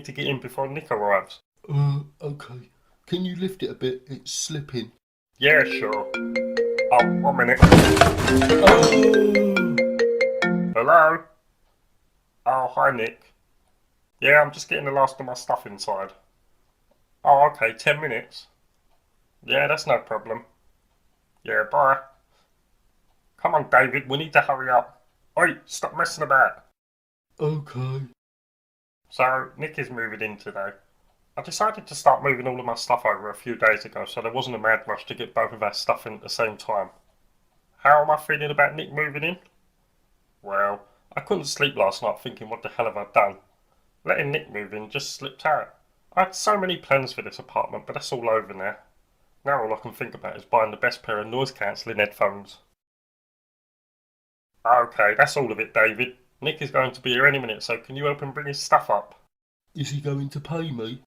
need to get in before Nick arrives. Okay. Can you lift it a bit? It's slipping. Yeah, sure. Oh, 1 minute. Oh! Hello? Oh, hi Nick. Yeah, I'm just getting the last of my stuff inside. Oh, okay, 10 minutes. Yeah, that's no problem. Yeah, bye. Come on, David, we need to hurry up. Oi, stop messing about. Okay. So, Nick is moving in today. I decided to start moving all of my stuff over a few days ago, so there wasn't a mad rush to get both of our stuff in at the same time. How am I feeling about Nick moving in? Well, I couldn't sleep last night thinking what the hell have I done. Letting Nick move in just slipped out. I had so many plans for this apartment, but that's all over now. Now all I can think about is buying the best pair of noise cancelling headphones. Okay, that's all of it, David. Nick is going to be here any minute, so can you help him bring his stuff up? Is he going to pay me?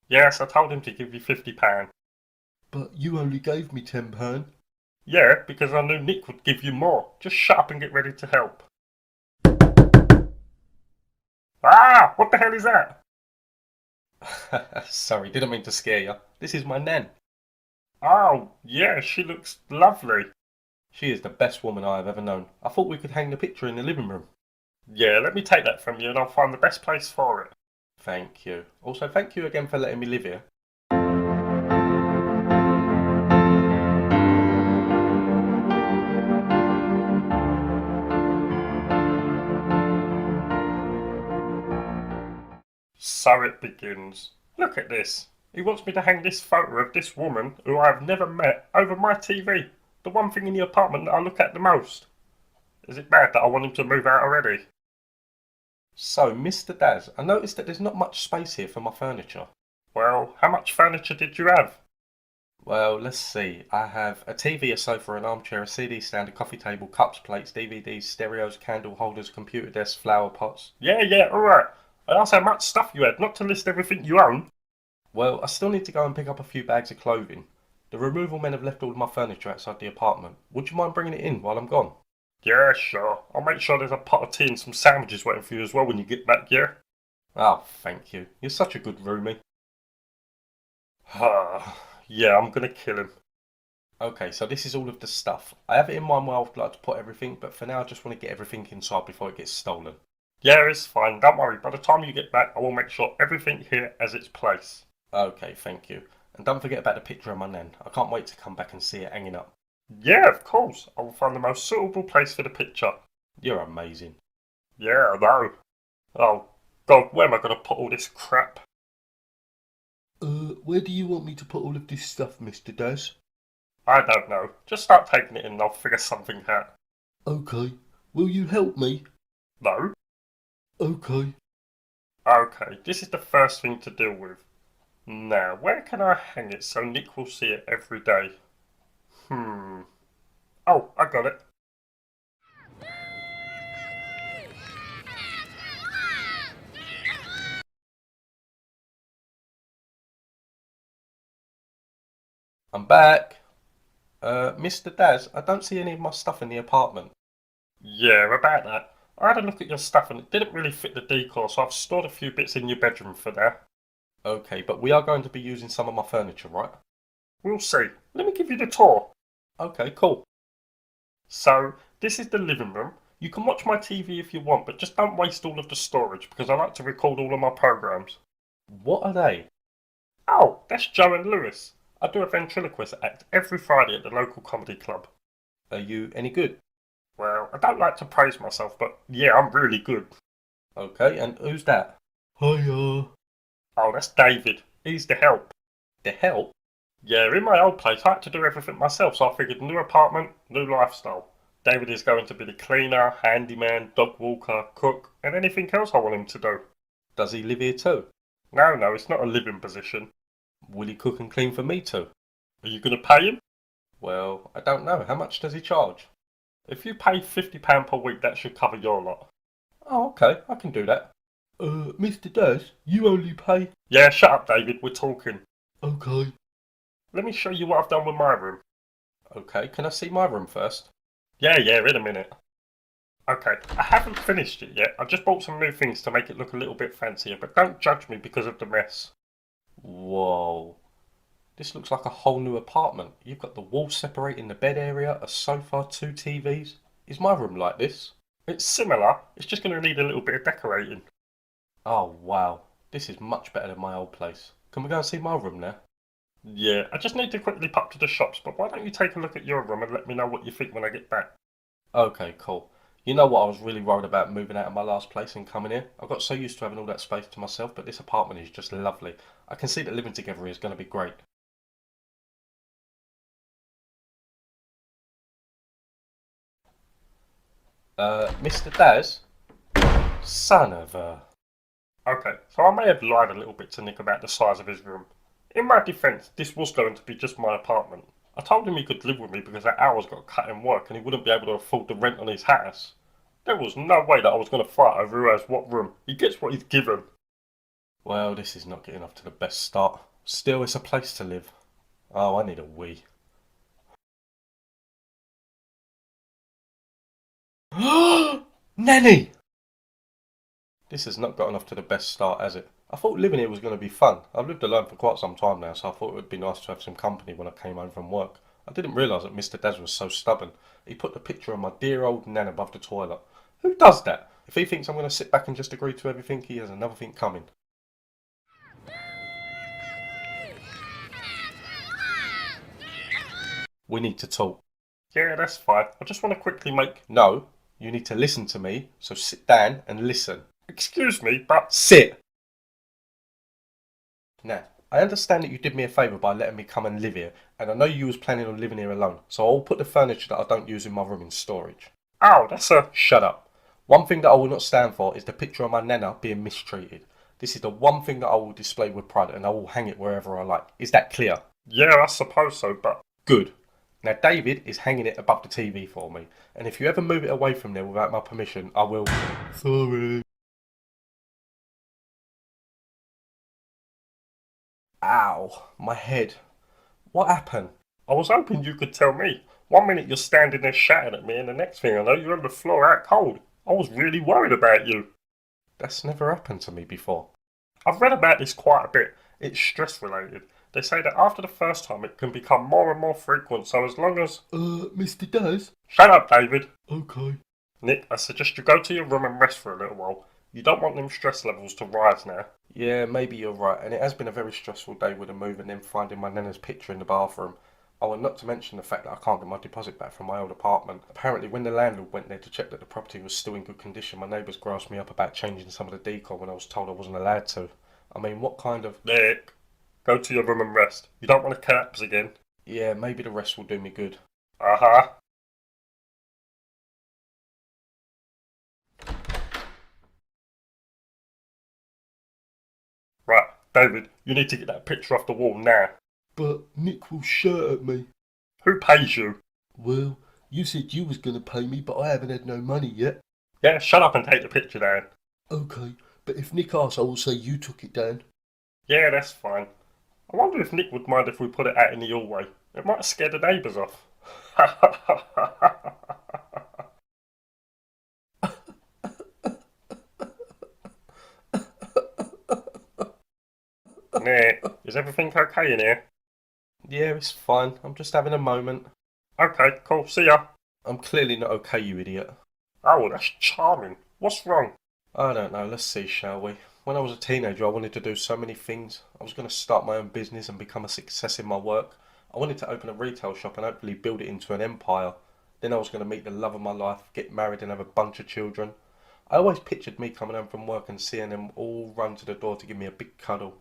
Yes, I told him to give you £50. But you only gave me £10. Yeah, because I knew Nick would give you more. Just shut up and get ready to help. Ah! What the hell is that? Sorry, didn't mean to scare you. This is my nan. Oh, yeah, she looks lovely. She is the best woman I have ever known. I thought we could hang the picture in the living room. Yeah, let me take that from you and I'll find the best place for it. Thank you. Also, thank you again for letting me live here. So it begins. Look at this. He wants me to hang this photo of this woman who I have never met over my TV. The one thing in the apartment that I look at the most. Is it bad that I want him to move out already? So, Mr. Daz, I noticed that there's not much space here for my furniture. Well, how much furniture did you have? Well, let's see. I have a TV, a sofa, an armchair, a CD stand, a coffee table, cups, plates, DVDs, stereos, candle holders, computer desk, flower pots. Yeah, alright. I asked how much stuff you had, not to list everything you own. Well, I still need to go and pick up a few bags of clothing. The removal men have left all of my furniture outside the apartment. Would you mind bringing it in while I'm gone? Yeah, sure. I'll make sure there's a pot of tea and some sandwiches waiting for you as well when you get back, yeah? Oh, thank you. You're such a good roomie. Yeah, I'm gonna kill him. Okay, so this is all of the stuff. I have it in mind where I would like to put everything, but for now I just want to get everything inside before it gets stolen. Yeah, it's fine. Don't worry. By the time you get back, I will make sure everything here has its place. Okay, thank you. And don't forget about the picture of my nan. I can't wait to come back and see it hanging up. Yeah, of course. I will find the most suitable place for the picture. You're amazing. Yeah, I know. Oh, God, where am I going to put all this crap? Where do you want me to put all of this stuff, Mr. Daz? I don't know. Just start taking it in and I'll figure something out. Okay. Will you help me? No? Okay. Okay, this is the first thing to deal with. Now, where can I hang it so Nick will see it every day? Oh, I got it. I'm back. Mr. Daz, I don't see any of my stuff in the apartment. Yeah, about that. I had a look at your stuff and it didn't really fit the decor, so I've stored a few bits in your bedroom for now. Okay, but we are going to be using some of my furniture, right? We'll see. Let me give you the tour. Okay, cool. So, this is the living room. You can watch my TV if you want, but just don't waste all of the storage because I like to record all of my programs. What are they? Oh, that's Joe and Lewis. I do a ventriloquist act every Friday at the local comedy club. Are you any good? Well, I don't like to praise myself, but yeah, I'm really good. Okay, and who's that? Hiya. Oh, that's David. He's the help. The help? Yeah, in my old place, I had to do everything myself, so I figured new apartment, new lifestyle. David is going to be the cleaner, handyman, dog walker, cook, and anything else I want him to do. Does he live here too? No, it's not a living position. Will he cook and clean for me too? Are you going to pay him? Well, I don't know. How much does he charge? If you pay £50 per week, that should cover your lot. Oh, okay, I can do that. Mr. Daz, you only pay... Yeah, shut up, David, we're talking. Okay. Let me show you what I've done with my room. Okay, can I see my room first? Yeah, in a minute. Okay, I haven't finished it yet. I just bought some new things to make it look a little bit fancier, but don't judge me because of the mess. Whoa. This looks like a whole new apartment. You've got the wall separating the bed area, a sofa, two TVs. Is my room like this? It's similar, it's just going to need a little bit of decorating. Oh wow. This is much better than my old place. Can we go and see my room now? Yeah, I just need to quickly pop to the shops, but why don't you take a look at your room and let me know what you think when I get back? Okay, cool. You know what, I was really worried about moving out of my last place and coming here. I got so used to having all that space to myself, but this apartment is just lovely. I can see that living together is going to be great. Mr. Daz? Son of a... Okay, so I may have lied a little bit to Nick about the size of his room. In my defence, this was going to be just my apartment. I told him he could live with me because our hours got cut in work and he wouldn't be able to afford the rent on his house. There was no way that I was going to fight over who has what room. He gets what he's given. Well, this is not getting off to the best start. Still, it's a place to live. Oh, I need a wee. Nanny! This has not gotten off to the best start, has it? I thought living here was going to be fun. I've lived alone for quite some time now, so I thought it would be nice to have some company when I came home from work. I didn't realise that Mr. Daz was so stubborn. He put the picture of my dear old nan above the toilet. Who does that? If he thinks I'm going to sit back and just agree to everything, he has another thing coming. We need to talk. Yeah, that's fine. I just want to quickly make... No, you need to listen to me, so sit down and listen. Excuse me, but... Sit! Now, I understand that you did me a favour by letting me come and live here, and I know you was planning on living here alone, so I'll put the furniture that I don't use in my room in storage. Ow, that's a... Shut up. One thing that I will not stand for is the picture of my nana being mistreated. This is the one thing that I will display with pride, and I will hang it wherever I like. Is that clear? Yeah, I suppose so, but... Good. Now David is hanging it above the TV for me, and if you ever move it away from there without my permission, I will... Sorry. Ow, my head. What happened? I was hoping you could tell me. 1 minute you're standing there shouting at me, and the next thing I know, you're on the floor out cold. I was really worried about you. That's never happened to me before. I've read about this quite a bit. It's stress related. They say that after the first time it can become more and more frequent, so as long as... Mr. Daz? Shut up, David. Okay. Nick, I suggest you go to your room and rest for a little while. You don't want them stress levels to rise now. Yeah, maybe you're right, and it has been a very stressful day with the move and then finding my nana's picture in the bathroom. Oh, and not to mention the fact that I can't get my deposit back from my old apartment. Apparently, when the landlord went there to check that the property was still in good condition, my neighbours grasped me up about changing some of the decor when I was told I wasn't allowed to. I mean, what kind of... Nick, go to your room and rest. You don't want to collapse again. Yeah, maybe the rest will do me good. Uh-huh. Right, David, you need to get that picture off the wall now. But Nick will shout at me. Who pays you? Well, you said you was gonna pay me, but I haven't had no money yet. Yeah, shut up and take the picture down. Okay, but if Nick asks, I will say you took it down. Yeah, that's fine. I wonder if Nick would mind if we put it out in the hallway. It might scare the neighbours off. Nick, is everything okay in here? Yeah, it's fine. I'm just having a moment. Okay, cool, see ya. I'm clearly not okay, you idiot. Oh, that's charming. What's wrong? I don't know, let's see, shall we? When I was a teenager, I wanted to do so many things. I was going to start my own business and become a success in my work. I wanted to open a retail shop and hopefully build it into an empire. Then I was going to meet the love of my life, get married and have a bunch of children. I always pictured me coming home from work and seeing them all run to the door to give me a big cuddle.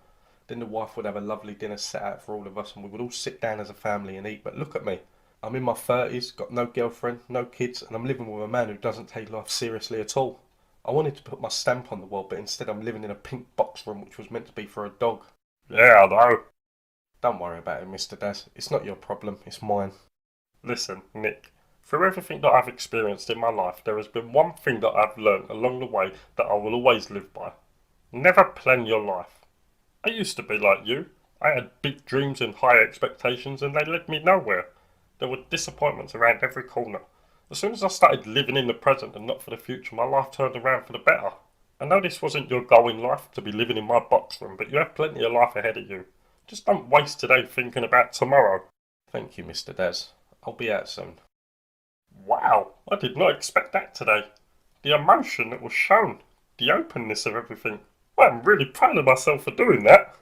Then the wife would have a lovely dinner set out for all of us and we would all sit down as a family and eat. But look at me. I'm in my 30s, got no girlfriend, no kids, and I'm living with a man who doesn't take life seriously at all. I wanted to put my stamp on the world, but instead I'm living in a pink box room which was meant to be for a dog. Yeah, I know. Don't worry about it, Mr. Daz. It's not your problem, it's mine. Listen, Nick, through everything that I've experienced in my life, there has been one thing that I've learned along the way that I will always live by. Never plan your life. I used to be like you. I had big dreams and high expectations and they led me nowhere. There were disappointments around every corner. As soon as I started living in the present and not for the future, my life turned around for the better. I know this wasn't your goal in life, to be living in my box room, but you have plenty of life ahead of you. Just don't waste today thinking about tomorrow. Thank you, Mr. Des. I'll be out soon. Wow, I did not expect that today. The emotion that was shown, the openness of everything. Well, I'm really proud of myself for doing that.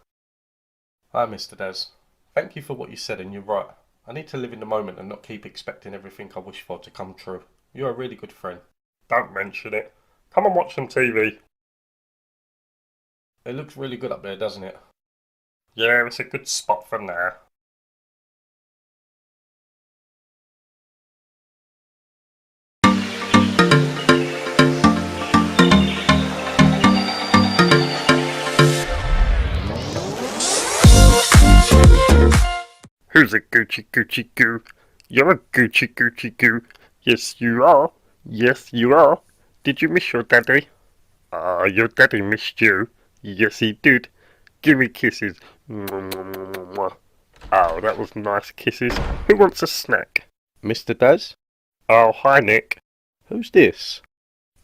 Hi, Mr. Des. Thank you for what you said, and you're right. I need to live in the moment and not keep expecting everything I wish for to come true. You're a really good friend. Don't mention it. Come and watch some TV. It looks really good up there, doesn't it? Yeah, it's a good spot for now. Who's a Gucci Gucci Goo? You're a Gucci Gucci Goo. Yes, you are. Yes, you are. Did you miss your daddy? Your daddy missed you. Yes, he did. Give me kisses. Mwah, mwah, mwah, mwah, mwah. Oh, that was nice kisses. Who wants a snack? Mr. Des? Oh, hi, Nick. Who's this?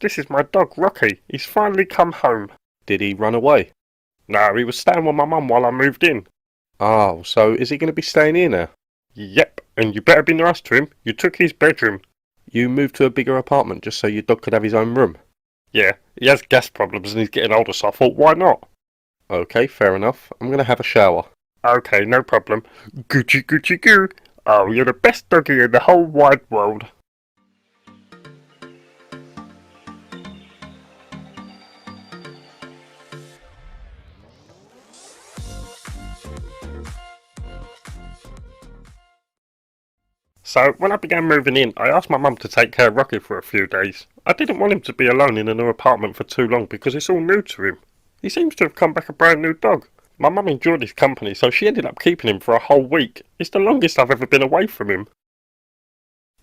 This is my dog, Rocky. He's finally come home. Did he run away? No, he was staying with my mum while I moved in. Oh, so is he going to be staying here now? Yep, and you better be nice to him. You took his bedroom. You moved to a bigger apartment just so your dog could have his own room? Yeah, he has gas problems and he's getting older, so I thought, why not? Okay, fair enough. I'm going to have a shower. Okay, no problem. Gucci Gucci Goo. Oh, you're the best doggy in the whole wide world. So, when I began moving in, I asked my mum to take care of Rocky for a few days. I didn't want him to be alone in a new apartment for too long because it's all new to him. He seems to have come back a brand new dog. My mum enjoyed his company, so she ended up keeping him for a whole week. It's the longest I've ever been away from him.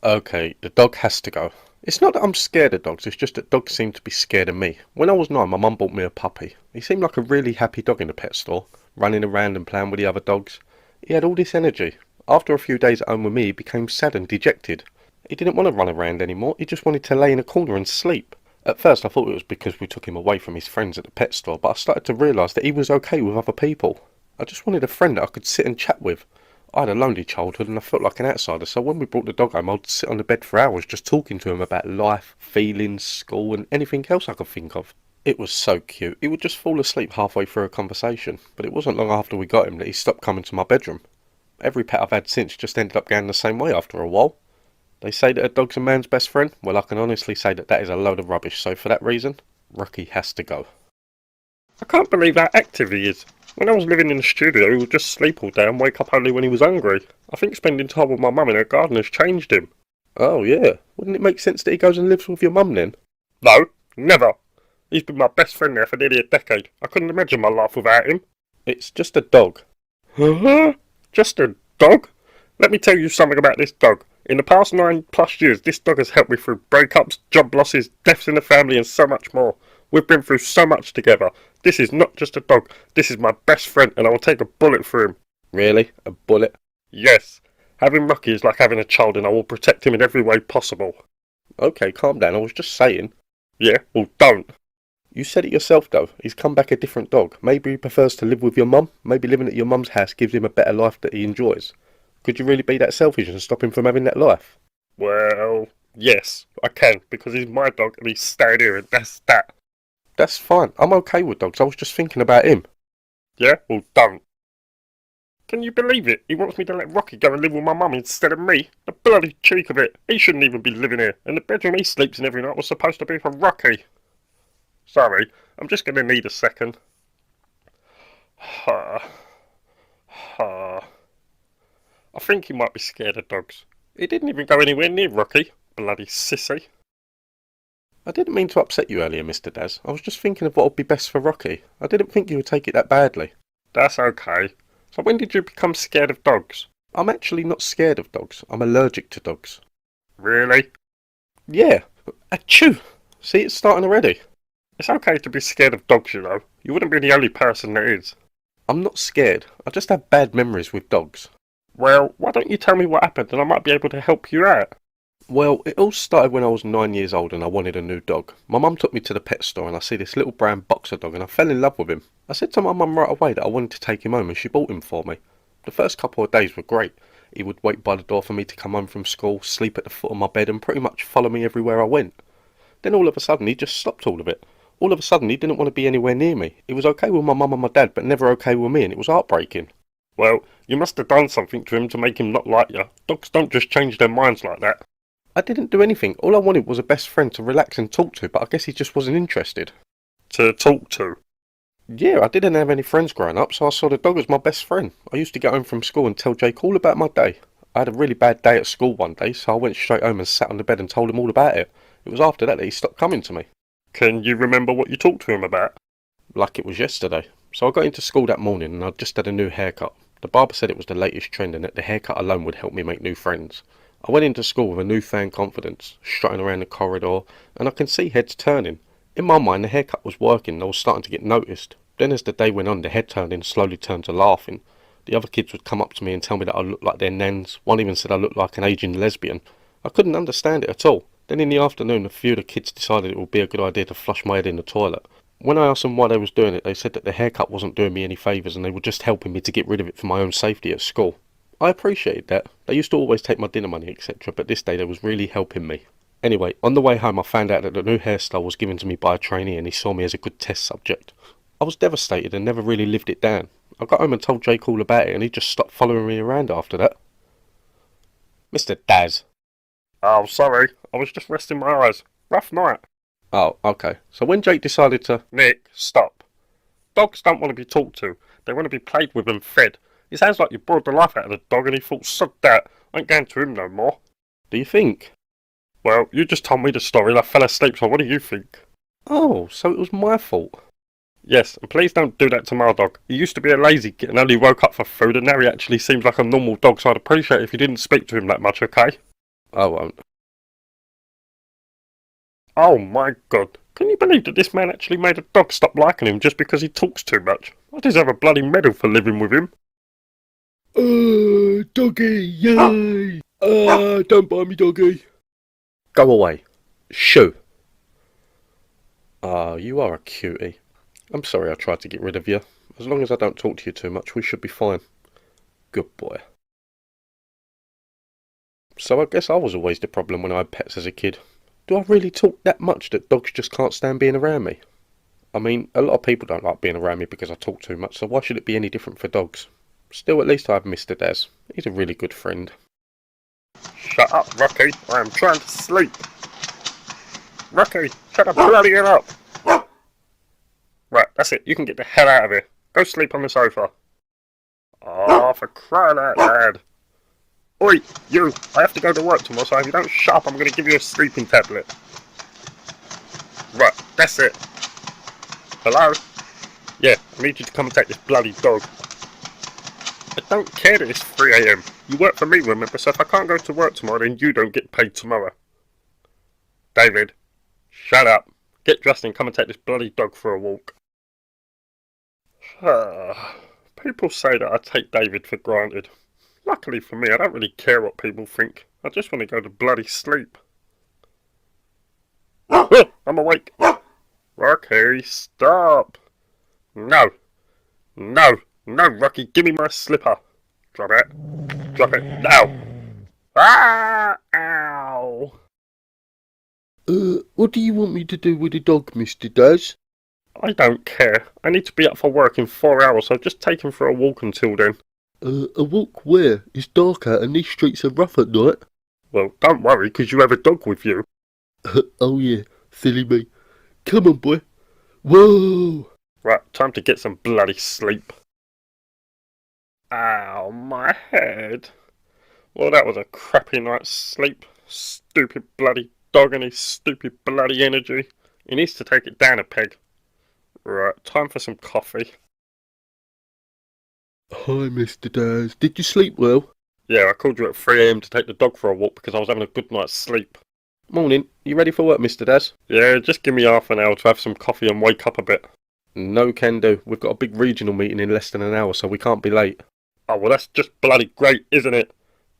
Okay, the dog has to go. It's not that I'm scared of dogs, it's just that dogs seem to be scared of me. When I was 9, my mum bought me a puppy. He seemed like a really happy dog in the pet store, running around and playing with the other dogs. He had all this energy. After a few days at home with me, he became sad and dejected. He didn't want to run around anymore, he just wanted to lay in a corner and sleep. At first I thought it was because we took him away from his friends at the pet store, but I started to realise that he was okay with other people. I just wanted a friend that I could sit and chat with. I had a lonely childhood and I felt like an outsider, so when we brought the dog home I'd sit on the bed for hours just talking to him about life, feelings, school and anything else I could think of. It was so cute. He would just fall asleep halfway through a conversation, but it wasn't long after we got him that he stopped coming to my bedroom. Every pet I've had since just ended up going the same way after a while. They say that a dog's a man's best friend. Well, I can honestly say that that is a load of rubbish, so for that reason, Rocky has to go. I can't believe how active he is. When I was living in the studio, he would just sleep all day and wake up only when he was hungry. I think spending time with my mum in her garden has changed him. Oh yeah, wouldn't it make sense that he goes and lives with your mum then? No, never. He's been my best friend now for nearly a decade. I couldn't imagine my life without him. It's just a dog. Huh? Just a dog? Let me tell you something about this dog. In the past 9+ years, this dog has helped me through breakups, job losses, deaths in the family and so much more. We've been through so much together. This is not just a dog. This is my best friend and I will take a bullet for him. Really? A bullet? Yes. Having Rocky is like having a child and I will protect him in every way possible. Okay, calm down, I was just saying. Yeah, well don't. You said it yourself though, he's come back a different dog. Maybe he prefers to live with your mum. Maybe living at your mum's house gives him a better life that he enjoys. Could you really be that selfish and stop him from having that life? Well, yes, I can, because he's my dog and he's staying here and that's that. That's fine, I'm okay with dogs, I was just thinking about him. Yeah? Well, don't. Can you believe it? He wants me to let Rocky go and live with my mum instead of me. The bloody cheek of it. He shouldn't even be living here. And the bedroom he sleeps in every night was supposed to be for Rocky. Sorry, I'm just going to need a second. I think he might be scared of dogs. He didn't even go anywhere near Rocky. Bloody sissy. I didn't mean to upset you earlier, Mr. Daz. I was just thinking of what would be best for Rocky. I didn't think you would take it that badly. That's okay. So when did you become scared of dogs? I'm actually not scared of dogs. I'm allergic to dogs. Really? Yeah. Achoo! See, it's starting already. It's okay to be scared of dogs, you know. You wouldn't be the only person that is. I'm not scared. I just have bad memories with dogs. Well, why don't you tell me what happened and I might be able to help you out? Well, it all started when I was 9 years old and I wanted a new dog. My mum took me to the pet store and I see this little brown boxer dog and I fell in love with him. I said to my mum right away that I wanted to take him home and she bought him for me. The first couple of days were great. He would wait by the door for me to come home from school, sleep at the foot of my bed and pretty much follow me everywhere I went. Then all of a sudden he just stopped all of it. All of a sudden he didn't want to be anywhere near me. He was okay with my mum and my dad but never okay with me and it was heartbreaking. Well, you must have done something to him to make him not like you. Dogs don't just change their minds like that. I didn't do anything. All I wanted was a best friend to relax and talk to, but I guess he just wasn't interested. To talk to? Yeah, I didn't have any friends growing up, so I saw the dog as my best friend. I used to get home from school and tell Jake all about my day. I had a really bad day at school one day, so I went straight home and sat on the bed and told him all about it. It was after that he stopped coming to me. Can you remember what you talked to him about? Like it was yesterday. So I got into school that morning and I'd just had a new haircut. The barber said it was the latest trend and that the haircut alone would help me make new friends. I went into school with a newfound confidence, strutting around the corridor, and I can see heads turning. In my mind, the haircut was working and I was starting to get noticed. Then as the day went on, the head turning slowly turned to laughing. The other kids would come up to me and tell me that I looked like their nans. One even said I looked like an aging lesbian. I couldn't understand it at all. Then in the afternoon, a few of the kids decided it would be a good idea to flush my head in the toilet. When I asked them why they was doing it, they said that the haircut wasn't doing me any favours and they were just helping me to get rid of it for my own safety at school. I appreciated that. They used to always take my dinner money, etc., but this day they was really helping me. Anyway, on the way home I found out that the new hairstyle was given to me by a trainee and he saw me as a good test subject. I was devastated and never really lived it down. I got home and told Jake all about it and he just stopped following me around after that. Mr. Daz. Oh, sorry. I was just resting my eyes. Rough night. Oh, okay. So when Jake decided to... Nick, stop. Dogs don't want to be talked to. They want to be played with and fed. It sounds like you bored the life out of the dog and he thought, sod that, I ain't going to him no more. Do you think? Well, you just told me the story and I fell asleep, so what do you think? Oh, so it was my fault. Yes, and please don't do that to my dog. He used to be a lazy git and only woke up for food and now he actually seems like a normal dog, so I'd appreciate it if you didn't speak to him that much, okay? I won't. Oh my god. Can you believe that this man actually made a dog stop liking him just because he talks too much? I deserve a bloody medal for living with him. Doggy, yay! Don't buy me, doggy. Go away. Shoo. You are a cutie. I'm sorry I tried to get rid of you. As long as I don't talk to you too much, we should be fine. Good boy. So I guess I was always the problem when I had pets as a kid. Do I really talk that much that dogs just can't stand being around me? I mean, a lot of people don't like being around me because I talk too much, so why should it be any different for dogs? Still, at least I have Mr. Daz. He's a really good friend. Shut up, Rocky. I am trying to sleep. Rocky, shut up, bloody hell up. Right, that's it. You can get the hell out of here. Go sleep on the sofa. Oh, for crying out loud. Oi, you. I have to go to work tomorrow, so if you don't shut up, I'm going to give you a sleeping tablet. Right, that's it. Hello? Yeah, I need you to come and take this bloody dog. I don't care that it's 3 AM. You work for me, remember, so if I can't go to work tomorrow, then you don't get paid tomorrow. David, shut up. Get dressed and come and take this bloody dog for a walk. People say that I take David for granted. Luckily for me, I don't really care what people think. I just want to go to bloody sleep. I'm awake. Rocky, stop. No. No. No, Rocky, give me my slipper. Drop it. Drop it now. Ah! Ow! What do you want me to do with the dog, Mr. Daz? I don't care. I need to be up for work in 4 hours, so just take him for a walk until then. A walk where? It's dark out and these streets are rough at night. Well, don't worry, because you have a dog with you. Oh yeah, silly me. Come on, boy. Whoa! Right, time to get some bloody sleep. Ow, my head. Well, that was a crappy night's sleep. Stupid bloody dog and his stupid bloody energy. He needs to take it down a peg. Right, time for some coffee. Hi, Mr. Daz. Did you sleep well? Yeah, I called you at 3 AM to take the dog for a walk because I was having a good night's sleep. Morning. You ready for work, Mr. Daz? Yeah, just give me half an hour to have some coffee and wake up a bit. No can do. We've got a big regional meeting in less than an hour, so we can't be late. Oh, well, that's just bloody great, isn't it?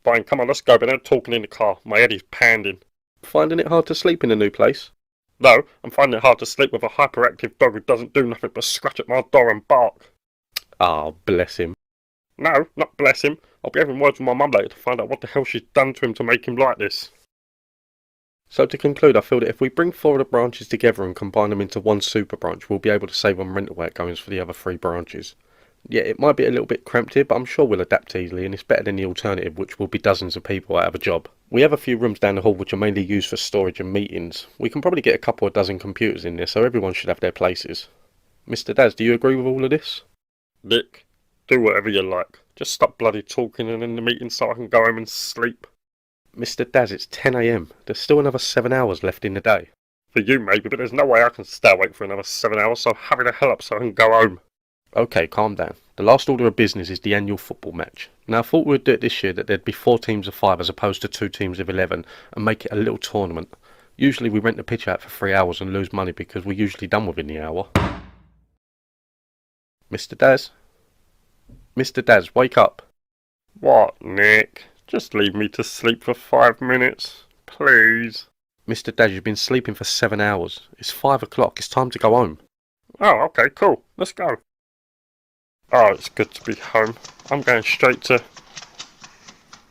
Fine, come on, let's go, but don't talking in the car. My head is pounding. Finding it hard to sleep in a new place? No, I'm finding it hard to sleep with a hyperactive dog who doesn't do nothing but scratch at my door and bark. Ah, bless him. No, not bless him. I'll be having words with my mum later to find out what the hell she's done to him to make him like this. So to conclude, I feel that if we bring 4 of the branches together and combine them into one super branch, we'll be able to save on rental outgoings for the other 3 branches. Yeah, it might be a little bit cramped here, but I'm sure we'll adapt easily, and it's better than the alternative, which will be dozens of people out of a job. We have a few rooms down the hall which are mainly used for storage and meetings. We can probably get a couple of dozen computers in there, so everyone should have their places. Mr. Daz, do you agree with all of this? Nick, do whatever you like. Just stop bloody talking and end the meeting so I can go home and sleep. Mr. Daz, it's 10 AM. There's still another 7 hours left in the day. For you maybe, but there's no way I can stay awake for another 7 hours, so hurry the hell up so I can go home. Okay, calm down. The last order of business is the annual football match. Now I thought we'd do it this year that there'd be 4 teams of 5 as opposed to 2 teams of 11 and make it a little tournament. Usually we rent the pitch out for 3 hours and lose money because we're usually done within the hour. Mr. Daz? Mr. Daz, wake up. What, Nick? Just leave me to sleep for 5 minutes, please. Mr. Daz, you've been sleeping for 7 hours. It's 5 o'clock. It's time to go home. Oh, okay, cool. Let's go. Oh, it's good to be home. I'm going straight to...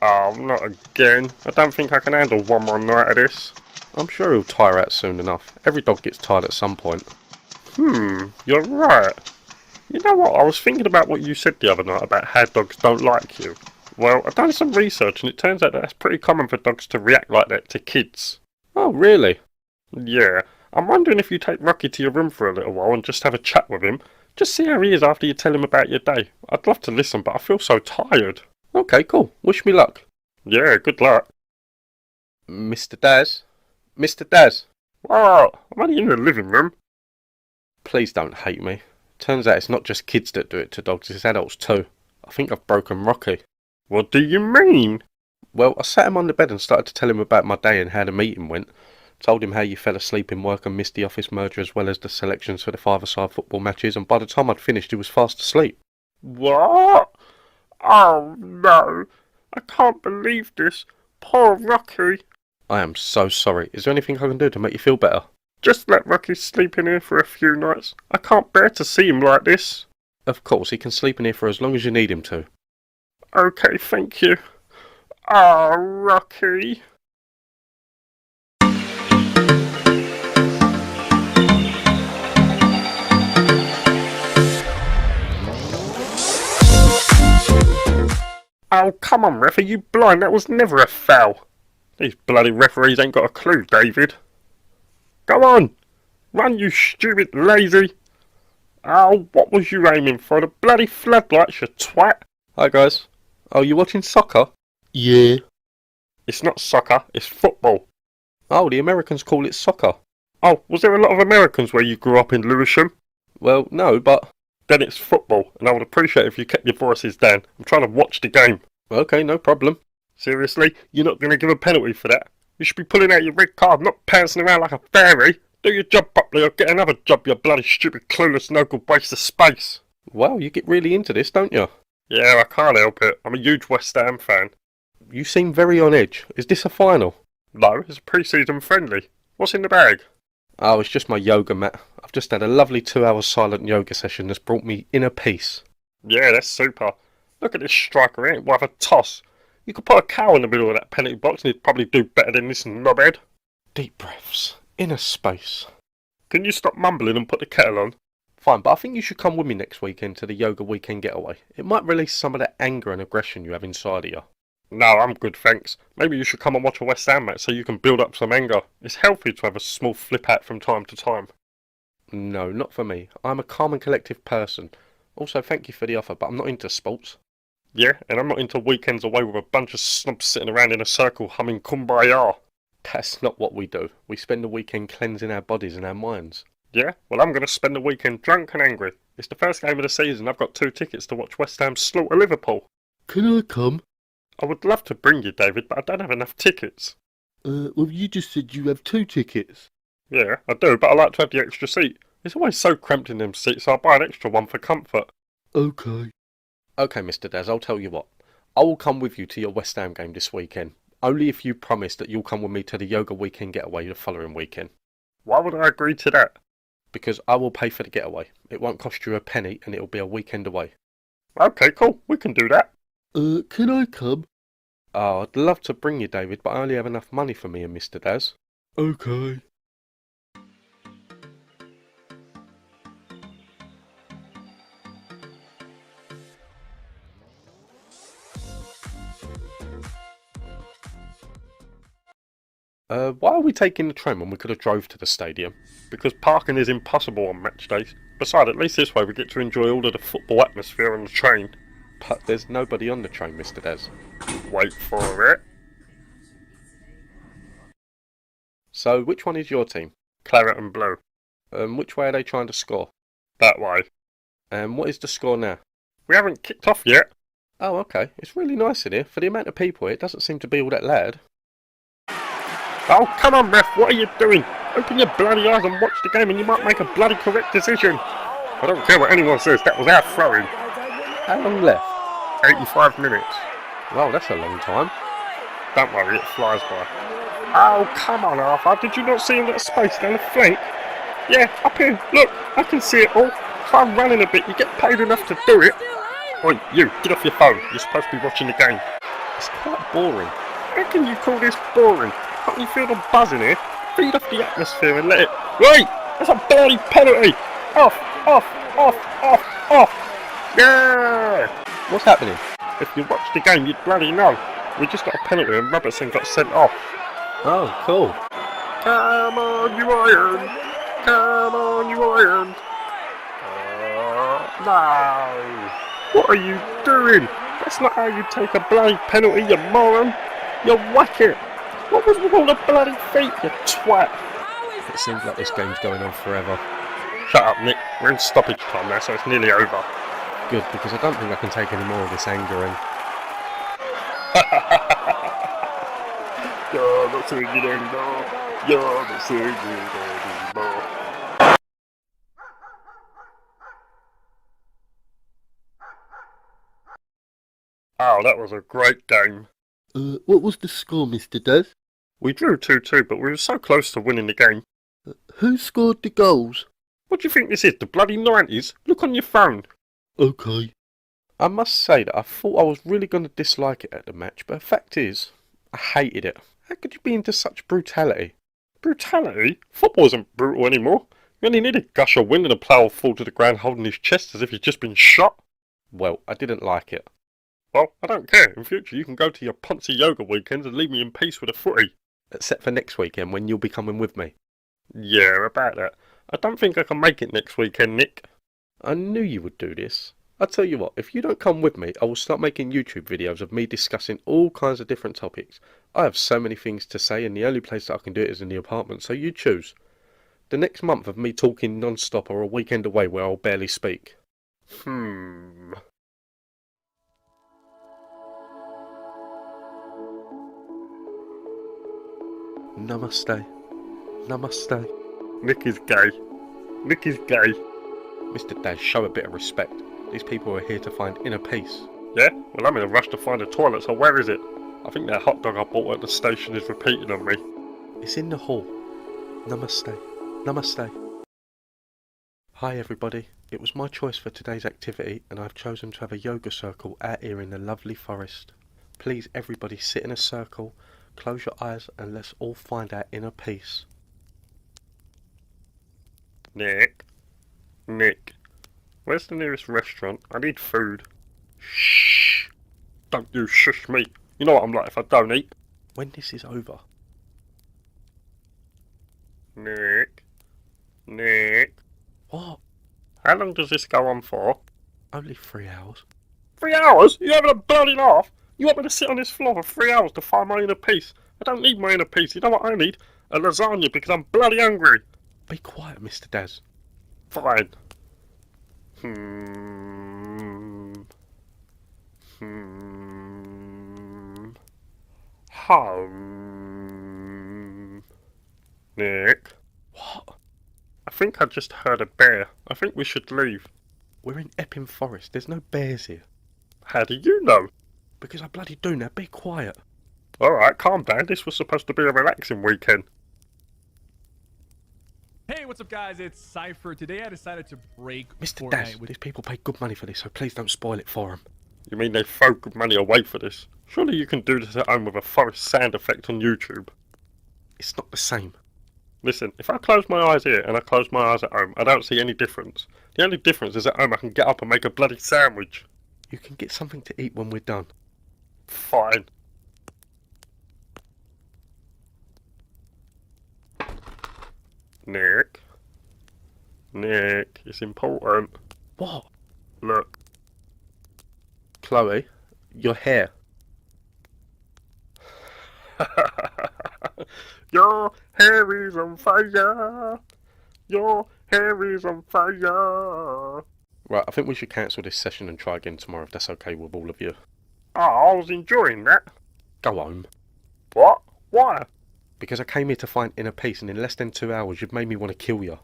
Oh, not again. I don't think I can handle one more night of this. I'm sure he'll tire out soon enough. Every dog gets tired at some point. You're right. You know what, I was thinking about what you said the other night about how dogs don't like you. Well, I've done some research and it turns out that that's pretty common for dogs to react like that to kids. Oh, really? Yeah. I'm wondering if you take Rocky to your room for a little while and just have a chat with him. Just see how he is after you tell him about your day. I'd love to listen, but I feel so tired. Okay, cool. Wish me luck. Yeah, good luck. Mr. Daz? Mr. Daz? What? I'm only in the living room. Please don't hate me. Turns out it's not just kids that do it to dogs, it's adults too. I think I've broken Rocky. What do you mean? Well, I sat him on the bed and started to tell him about my day and how the meeting went. Told him how you fell asleep in work and missed the office merger as well as the selections for the 5-a-side football matches, and by the time I'd finished he was fast asleep. What? Oh no, I can't believe this. Poor Rocky. I am so sorry. Is there anything I can do to make you feel better? Just let Rocky sleep in here for a few nights. I can't bear to see him like this. Of course, he can sleep in here for as long as you need him to. Okay, thank you. Oh, Rocky. Oh, come on, ref, are you blind? That was never a foul. These bloody referees ain't got a clue, David. Go on! Run, you stupid lazy! Oh, what was you aiming for? The bloody floodlights, you twat! Hi guys. Oh, you watching soccer? Yeah. It's not soccer, it's football. Oh, the Americans call it soccer. Oh, was there a lot of Americans where you grew up in Lewisham? Well, no, but... Then it's football, and I would appreciate if you kept your voices down. I'm trying to watch the game. Okay, no problem. Seriously? You're not going to give a penalty for that? You should be pulling out your red card, not pouncing around like a fairy. Do your job properly or get another job, you bloody stupid, clueless, no good waste of space. Wow, you get really into this, don't you? Yeah, I can't help it. I'm a huge West Ham fan. You seem very on edge. Is this a final? No, it's a pre-season friendly. What's in the bag? Oh, it's just my yoga mat. I've just had a lovely 2-hour silent yoga session that's brought me inner peace. Yeah, that's super. Look at this striker, he ain't worth a toss. You could put a cow in the middle of that penalty box and he'd probably do better than this knobhead. Deep breaths. Inner space. Can you stop mumbling and put the kettle on? Fine, but I think you should come with me next weekend to the yoga weekend getaway. It might release some of that anger and aggression you have inside of you. No, I'm good, thanks. Maybe you should come and watch a West Ham match so you can build up some anger. It's healthy to have a small flip out from time to time. No, not for me. I'm a calm and collective person. Also, thank you for the offer, but I'm not into sports. Yeah, and I'm not into weekends away with a bunch of snobs sitting around in a circle humming Kumbaya. That's not what we do. We spend the weekend cleansing our bodies and our minds. Yeah? Well, I'm going to spend the weekend drunk and angry. It's the first game of the season. I've got 2 tickets to watch West Ham slaughter Liverpool. Can I come? I would love to bring you, David, but I don't have enough tickets. Well, you just said you have 2 tickets. Yeah, I do, but I like to have the extra seat. It's always so cramped in them seats, so I'll buy an extra one for comfort. Okay. Okay, Mr. Daz, I'll tell you what. I will come with you to your West Ham game this weekend. Only if you promise that you'll come with me to the yoga weekend getaway the following weekend. Why would I agree to that? Because I will pay for the getaway. It won't cost you a penny and it'll be a weekend away. Okay, cool. We can do that. Can I come? Oh, I'd love to bring you, David, but I only have enough money for me and Mr. Daz. Okay. Why are we taking the train when we could have drove to the stadium? Because parking is impossible on match days. Besides, at least this way we get to enjoy all of the football atmosphere on the train. But there's nobody on the train, Mr. Daz. Wait for it. So, which one is your team? Claret and blue. Which way are they trying to score? That way. What is the score now? We haven't kicked off yet. Oh, okay. It's really nice in here. For the amount of people, it doesn't seem to be all that loud. Oh, come on, ref. What are you doing? Open your bloody eyes and watch the game and you might make a bloody correct decision. I don't care what anyone says. That was our throwing. How long left? 85 minutes. Well, that's a long time. Don't worry, it flies by. Oh, come on, Arthur. Did you not see him at space down the flank? Yeah, up here. Look, I can see it all. Try running a bit. You get paid enough to do it. Oi, you, get off your phone. You're supposed to be watching the game. It's quite boring. How can you call this boring? Can't you feel the buzz in here? Feed off the atmosphere and let it... Wait! That's a bloody penalty! Off! Off! Off! Off! Off! Yeah! What's happening? If you watch the game, you'd bloody know. We just got a penalty and Robertson got sent off. Oh, cool. Come on, you iron! Come on, you iron! No! What are you doing? That's not how you take a bloody penalty, you moron! You whack it! What was with all the bloody feet, you twat? It seems like this game's going on forever. Shut up, Nick. We're in stoppage time now, so it's nearly over. Good, because I don't think I can take any more of this anger and... You're not singing anymore. You're not singing anymore. Oh, that was a great game. What was the score, Mr. Daz? We drew 2-2, but we were so close to winning the game. Who scored the goals? What do you think this is, the bloody 90s? Look on your phone. Okay. I must say that I thought I was really going to dislike it at the match, but the fact is, I hated it. How could you be into such brutality? Brutality? Football isn't brutal anymore. You only need a gush of wind and a player fall to the ground holding his chest as if he's just been shot. Well, I didn't like it. Well, I don't care. In future, you can go to your Ponzi yoga weekends and leave me in peace with a footy. Except for next weekend when you'll be coming with me. Yeah, about that. I don't think I can make it next weekend, Nick. I knew you would do this. I tell you what, if you don't come with me, I will start making YouTube videos of me discussing all kinds of different topics. I have so many things to say and the only place that I can do it is in the apartment, so you choose. The next month of me talking non-stop or a weekend away where I'll barely speak. Namaste. Namaste. Nick is gay. Nick is gay. Mr. Daz, show a bit of respect. These people are here to find inner peace. Yeah? Well, I'm in a rush to find a toilet, so where is it? I think that hot dog I bought at the station is repeating on me. It's in the hall. Namaste. Namaste. Hi everybody. It was my choice for today's activity and I've chosen to have a yoga circle out here in the lovely forest. Please everybody sit in a circle, close your eyes and let's all find our inner peace. Nick? Nick? Where's the nearest restaurant? I need food. Shh! Don't you shush me. You know what I'm like if I don't eat. When this is over. Nick? Nick? What? How long does this go on for? Only 3 hours. 3 hours? You having a bloody laugh? You want me to sit on this floor for 3 hours to find my inner peace? I don't need my inner peace. You know what I need? A lasagna because I'm bloody hungry. Be quiet, Mr. Daz. Fine. Home. Nick? What? I think I just heard a bear. I think we should leave. We're in Epping Forest. There's no bears here. How do you know? Because I bloody do now. Be quiet. Alright, calm down. This was supposed to be a relaxing weekend. Hey, what's up, guys? It's Cypher. Today I decided to break Mr. Fortnite Daz, with. these people pay good money for this, so please don't spoil it for them. You mean they throw good money away for this? Surely you can do this at home with a forest sound effect on YouTube. It's not the same. Listen, if I close my eyes here and I close my eyes at home, I don't see any difference. The only difference is at home I can get up and make a bloody sandwich. You can get something to eat when we're done. Fine. Nick, it's important. What? Look. Chloe, your hair. Your hair is on fire. Your hair is on fire. Right, I think we should cancel this session and try again tomorrow if that's okay with all of you. Oh, I was enjoying that. Go home. What? Why? Because I came here to find inner peace and in less than 2 hours you've made me want to kill you.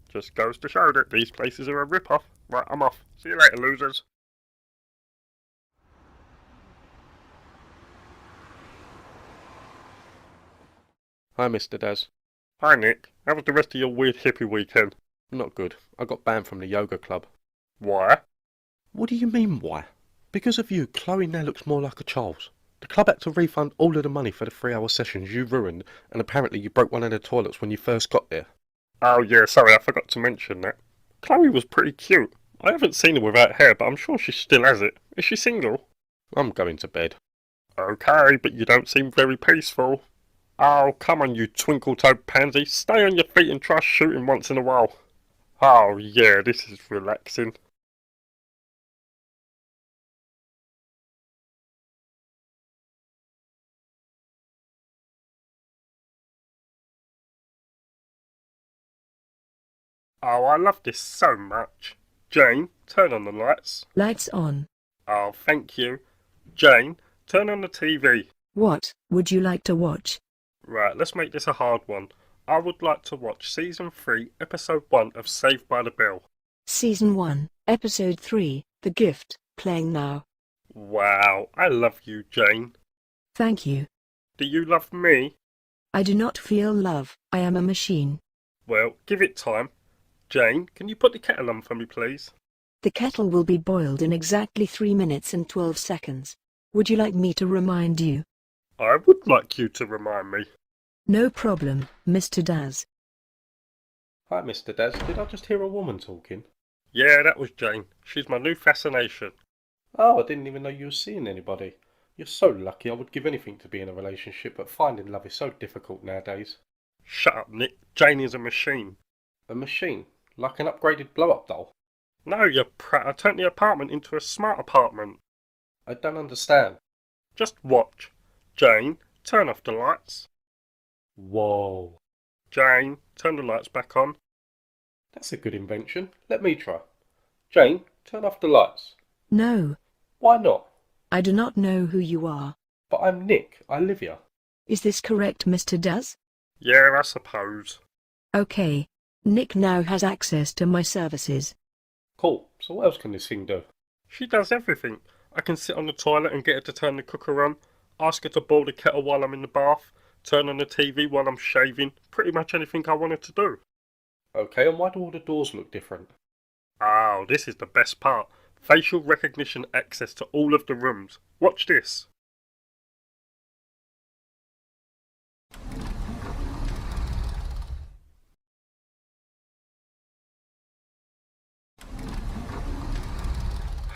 Just goes to show that these places are a rip-off. Right, I'm off. See you later, losers. Hi, Mr. Daz. Hi, Nick. How was the rest of your weird hippie weekend? Not good. I got banned from the yoga club. Why? What do you mean, why? Because of you, Chloe now looks more like a Charles. The club had to refund all of the money for the 3-hour sessions you ruined, and apparently you broke one of the toilets when you first got there. Oh yeah, sorry, I forgot to mention that. Chloe was pretty cute. I haven't seen her without hair, but I'm sure she still has it. Is she single? I'm going to bed. Okay, but you don't seem very peaceful. Oh, come on, you twinkle-toed pansy. Stay on your feet and try shooting once in a while. Oh yeah, this is relaxing. Oh, I love this so much. Jane, turn on the lights. Lights on. Oh, thank you. Jane, turn on the TV. What would you like to watch? Right, let's make this a hard one. I would like to watch Season 3, Episode 1 of Saved by the Bell. Season 1, Episode 3, The Gift, playing now. Wow, I love you, Jane. Thank you. Do you love me? I do not feel love, I am a machine. Well, give it time. Jane, can you put the kettle on for me, please? The kettle will be boiled in exactly 3 minutes and 12 seconds. Would you like me to remind you? I would like you to remind me. No problem, Mr. Daz. Hi, Mr. Daz. Did I just hear a woman talking? Yeah, that was Jane. She's my new fascination. Oh, I didn't even know you were seeing anybody. You're so lucky. I would give anything to be in a relationship, but finding love is so difficult nowadays. Shut up, Nick. Jane is a machine. A machine? Like an upgraded blow-up doll? No, you prat. I turned the apartment into a smart apartment. I don't understand. Just watch. Jane, turn off the lights. Whoa. Jane, turn the lights back on. That's a good invention. Let me try. Jane, turn off the lights. No, Why not? I do not know who you are. But I'm Nick. I live here. Is this correct, Mr. Daz? Yeah, I suppose. Okay. Nick now has access to my services. Cool. So what else can this thing do? She does everything. I can sit on the toilet and get her to turn the cooker on, ask her to boil the kettle while I'm in the bath, turn on the TV while I'm shaving, pretty much anything I want her to do. Okay, and why do all the doors look different? Oh, this is the best part. Facial recognition access to all of the rooms. Watch this.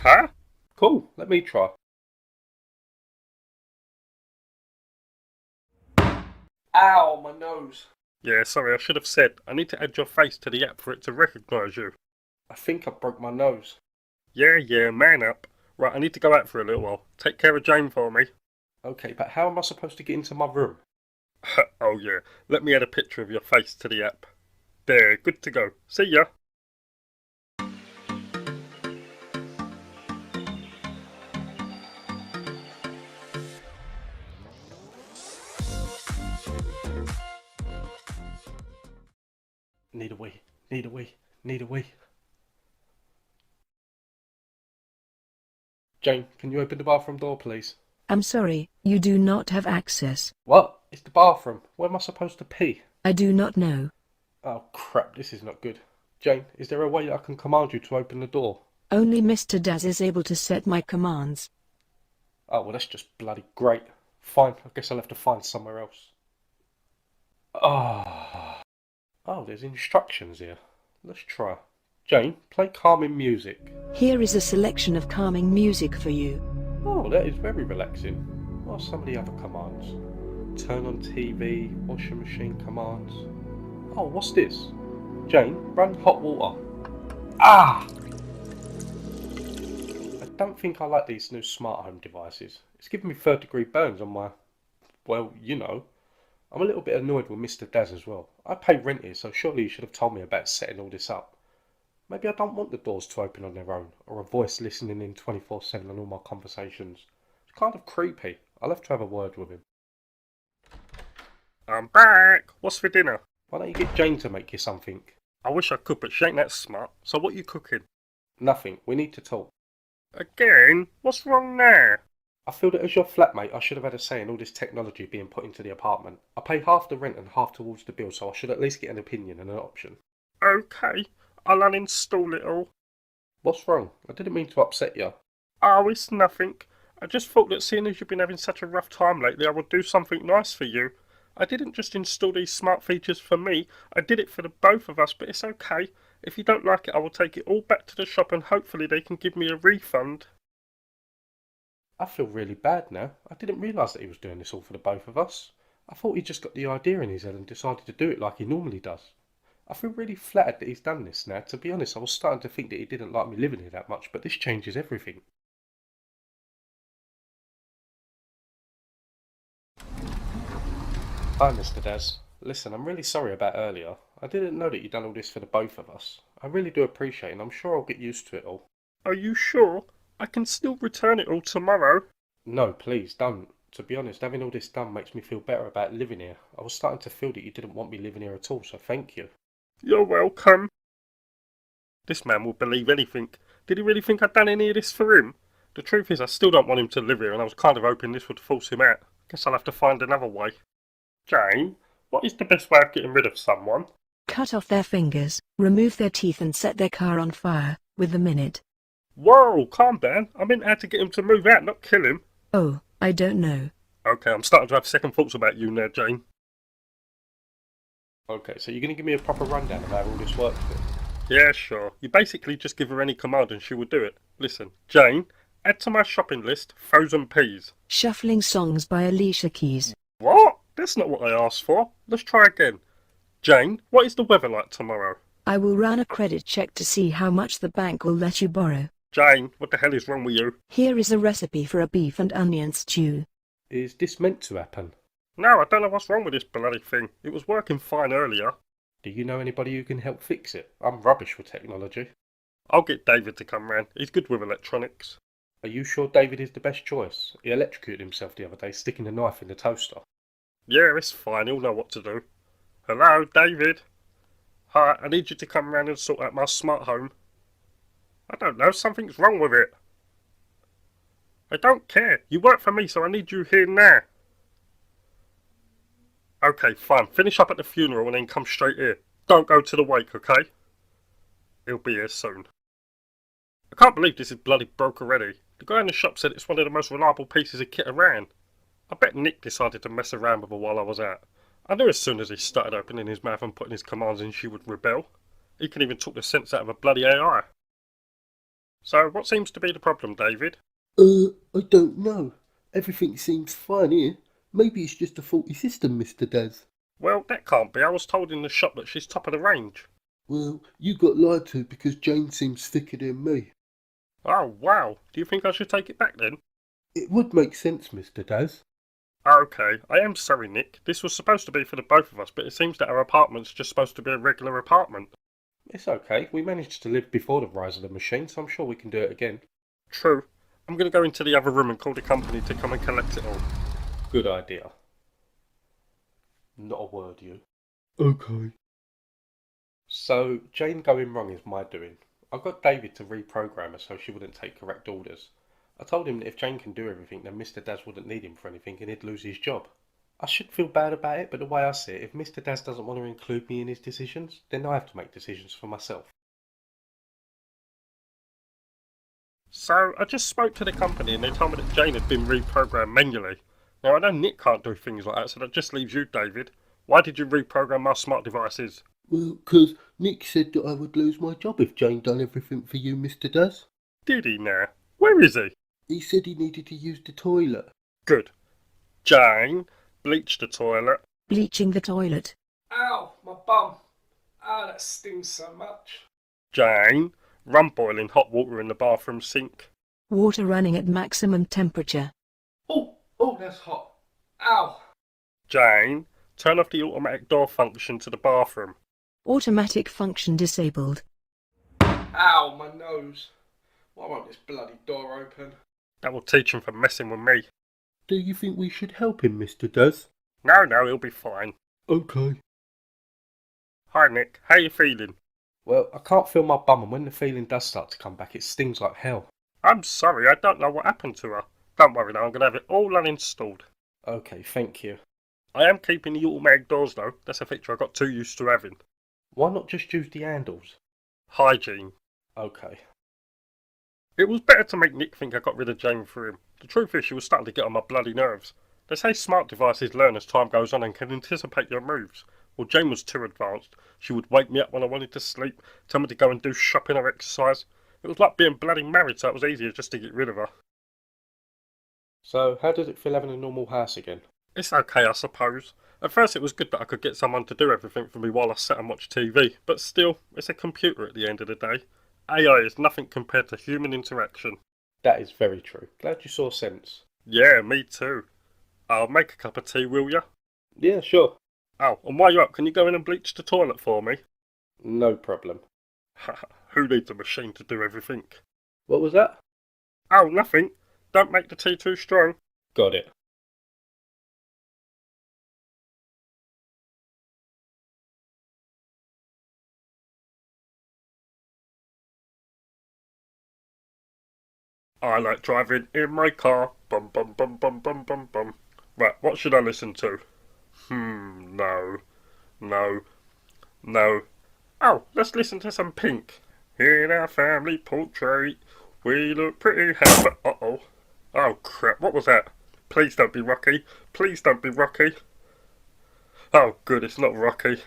Huh? Cool. Let me try. Ow, my nose. Yeah, sorry, I should have said. I need to add your face to the app for it to recognise you. I think I broke my nose. Yeah, man up. Right, I need to go out for a little while. Take care of Jane for me. Okay, but how am I supposed to get into my room? Oh yeah, let me add a picture of your face to the app. There, good to go. See ya. Need a wee, need a wee, need a wee. Jane, can you open the bathroom door, please? I'm sorry, you do not have access. What? It's the bathroom. Where am I supposed to pee? I do not know. Oh crap, this is not good. Jane, is there a way I can command you to open the door? Only Mr. Daz is able to set my commands. Oh, well, that's just bloody great. Fine, I guess I'll have to find somewhere else. Oh, there's instructions here. Let's try. Jane, play calming music. Here is a selection of calming music for you. Oh, that is very relaxing. What are some of the other commands? Turn on TV, washing machine commands. Oh, what's this? Jane, run hot water. Ah! I don't think I like these new smart home devices. It's giving me third-degree burns on my... well, you know. I'm a little bit annoyed with Mr. Daz as well. I pay rent here, so surely he should have told me about setting all this up. Maybe I don't want the doors to open on their own, or a voice listening in 24/7 on all my conversations. It's kind of creepy. I'll have to have a word with him. I'm back. What's for dinner? Why don't you get Jane to make you something? I wish I could, but she ain't that smart. So what you cooking? Nothing. We need to talk. Again? What's wrong there? I feel that as your flatmate, I should have had a say in all this technology being put into the apartment. I pay half the rent and half towards the bill, so I should at least get an opinion and an option. Okay, I'll uninstall it all. What's wrong? I didn't mean to upset you. Oh, it's nothing. I just thought that seeing as you've been having such a rough time lately, I would do something nice for you. I didn't just install these smart features for me, I did it for the both of us, but it's okay. If you don't like it, I will take it all back to the shop and hopefully they can give me a refund. I feel really bad now. I didn't realise that he was doing this all for the both of us. I thought he just got the idea in his head and decided to do it like he normally does. I feel really flattered that he's done this now. To be honest, I was starting to think that he didn't like me living here that much, but this changes everything. Hi, Mr. Daz. Listen, I'm really sorry about earlier. I didn't know that you'd done all this for the both of us. I really do appreciate it, and I'm sure I'll get used to it all. Are you sure? I can still return it all tomorrow. No, please don't. To be honest, having all this done makes me feel better about living here. I was starting to feel that you didn't want me living here at all, so thank you. You're welcome. This man will believe anything. Did he really think I'd done any of this for him? The truth is, I still don't want him to live here, and I was kind of hoping this would force him out. Guess I'll have to find another way. Jane, what is the best way of getting rid of someone? Cut off their fingers, remove their teeth and set their car on fire, with a minute. Whoa, calm down. I meant how to get him to move out, not kill him. Oh, I don't know. Okay, I'm starting to have second thoughts about you now, Jane. Okay, so you're going to give me a proper rundown of how all this works then? Yeah, sure. You basically just give her any command and she will do it. Listen, Jane, add to my shopping list frozen peas. Shuffling songs by Alicia Keys. What? That's not what I asked for. Let's try again. Jane, what is the weather like tomorrow? I will run a credit check to see how much the bank will let you borrow. Jane, what the hell is wrong with you? Here is a recipe for a beef and onion stew. Is this meant to happen? No, I don't know what's wrong with this bloody thing. It was working fine earlier. Do you know anybody who can help fix it? I'm rubbish with technology. I'll get David to come round. He's good with electronics. Are you sure David is the best choice? He electrocuted himself the other day sticking a knife in the toaster. Yeah, it's fine. He'll know what to do. Hello, David. Hi, I need you to come round and sort out my smart home. I don't know, something's wrong with it. I don't care. You work for me, so I need you here now. Okay, fine. Finish up at the funeral and then come straight here. Don't go to the wake, okay? He'll be here soon. I can't believe this is bloody broke already. The guy in the shop said it's one of the most reliable pieces of kit around. I bet Nick decided to mess around with her while I was out. I knew as soon as he started opening his mouth and putting his commands in she would rebel. He can even talk the sense out of a bloody AI. So, what seems to be the problem, David? I don't know. Everything seems fine here. Maybe it's just a faulty system, Mr. Daz. Well, that can't be. I was told in the shop that she's top of the range. Well, you got lied to because Jane seems thicker than me. Oh, wow. Do you think I should take it back then? It would make sense, Mr. Daz. Okay, I am sorry, Nick. This was supposed to be for the both of us, but it seems that our apartment's just supposed to be a regular apartment. It's okay. We managed to live before the rise of the machine, so I'm sure we can do it again. True. I'm going to go into the other room and call the company to come and collect it all. Good idea. Not a word, you. Okay. So, Jane going wrong is my doing. I got David to reprogram her so she wouldn't take correct orders. I told him that if Jane can do everything, then Mr. Daz wouldn't need him for anything and he'd lose his job. I should feel bad about it, but the way I see it, if Mr. Daz doesn't want to include me in his decisions, then I have to make decisions for myself. So, I just spoke to the company and they told me that Jane had been reprogrammed manually. Now, I know Nick can't do things like that, so that just leaves you, David. Why did you reprogram my smart devices? Well, 'cause Nick said that I would lose my job if Jane done everything for you, Mr. Daz. Did he now? Where is he? He said he needed to use the toilet. Good. Jane, bleach the toilet. Bleaching the toilet. Ow, my bum. Ah, that stings so much. Jane, run boiling hot water in the bathroom sink. Water running at maximum temperature. Oh, that's hot. Ow. Jane, turn off the automatic door function to the bathroom. Automatic function disabled. Ow, my nose. Why won't this bloody door open? That will teach him for messing with me. Do you think we should help him, Mr. Daz? No, he'll be fine. Okay. Hi, Nick. How you feeling? Well, I can't feel my bum, and when the feeling does start to come back, it stings like hell. I'm sorry, I don't know what happened to her. Don't worry now, I'm going to have it all uninstalled. Okay, thank you. I am keeping the automatic doors though. That's a feature I got too used to having. Why not just use the handles? Hygiene. Okay. It was better to make Nick think I got rid of Jane for him. The truth is she was starting to get on my bloody nerves. They say smart devices learn as time goes on and can anticipate your moves. Well, Jane was too advanced. She would wake me up when I wanted to sleep, tell me to go and do shopping or exercise. It was like being bloody married, so it was easier just to get rid of her. So, how does it feel having a normal house again? It's okay, I suppose. At first it was good that I could get someone to do everything for me while I sat and watched TV, but still, it's a computer at the end of the day. AI is nothing compared to human interaction. That is very true. Glad you saw sense. Yeah, me too. I'll make a cup of tea, will ya? Yeah, sure. Oh, and while you're up, can you go in and bleach the toilet for me? No problem. Who needs a machine to do everything? What was that? Oh, nothing. Don't make the tea too strong. Got it. I like driving in my car. Bum bum bum bum bum bum bum. Right, what should I listen to? No. Oh, let's listen to some Pink. In our family portrait, we look pretty happy. Uh-oh. Oh, crap, what was that? Please don't be Rocky. Please don't be Rocky. Oh, good, it's not Rocky.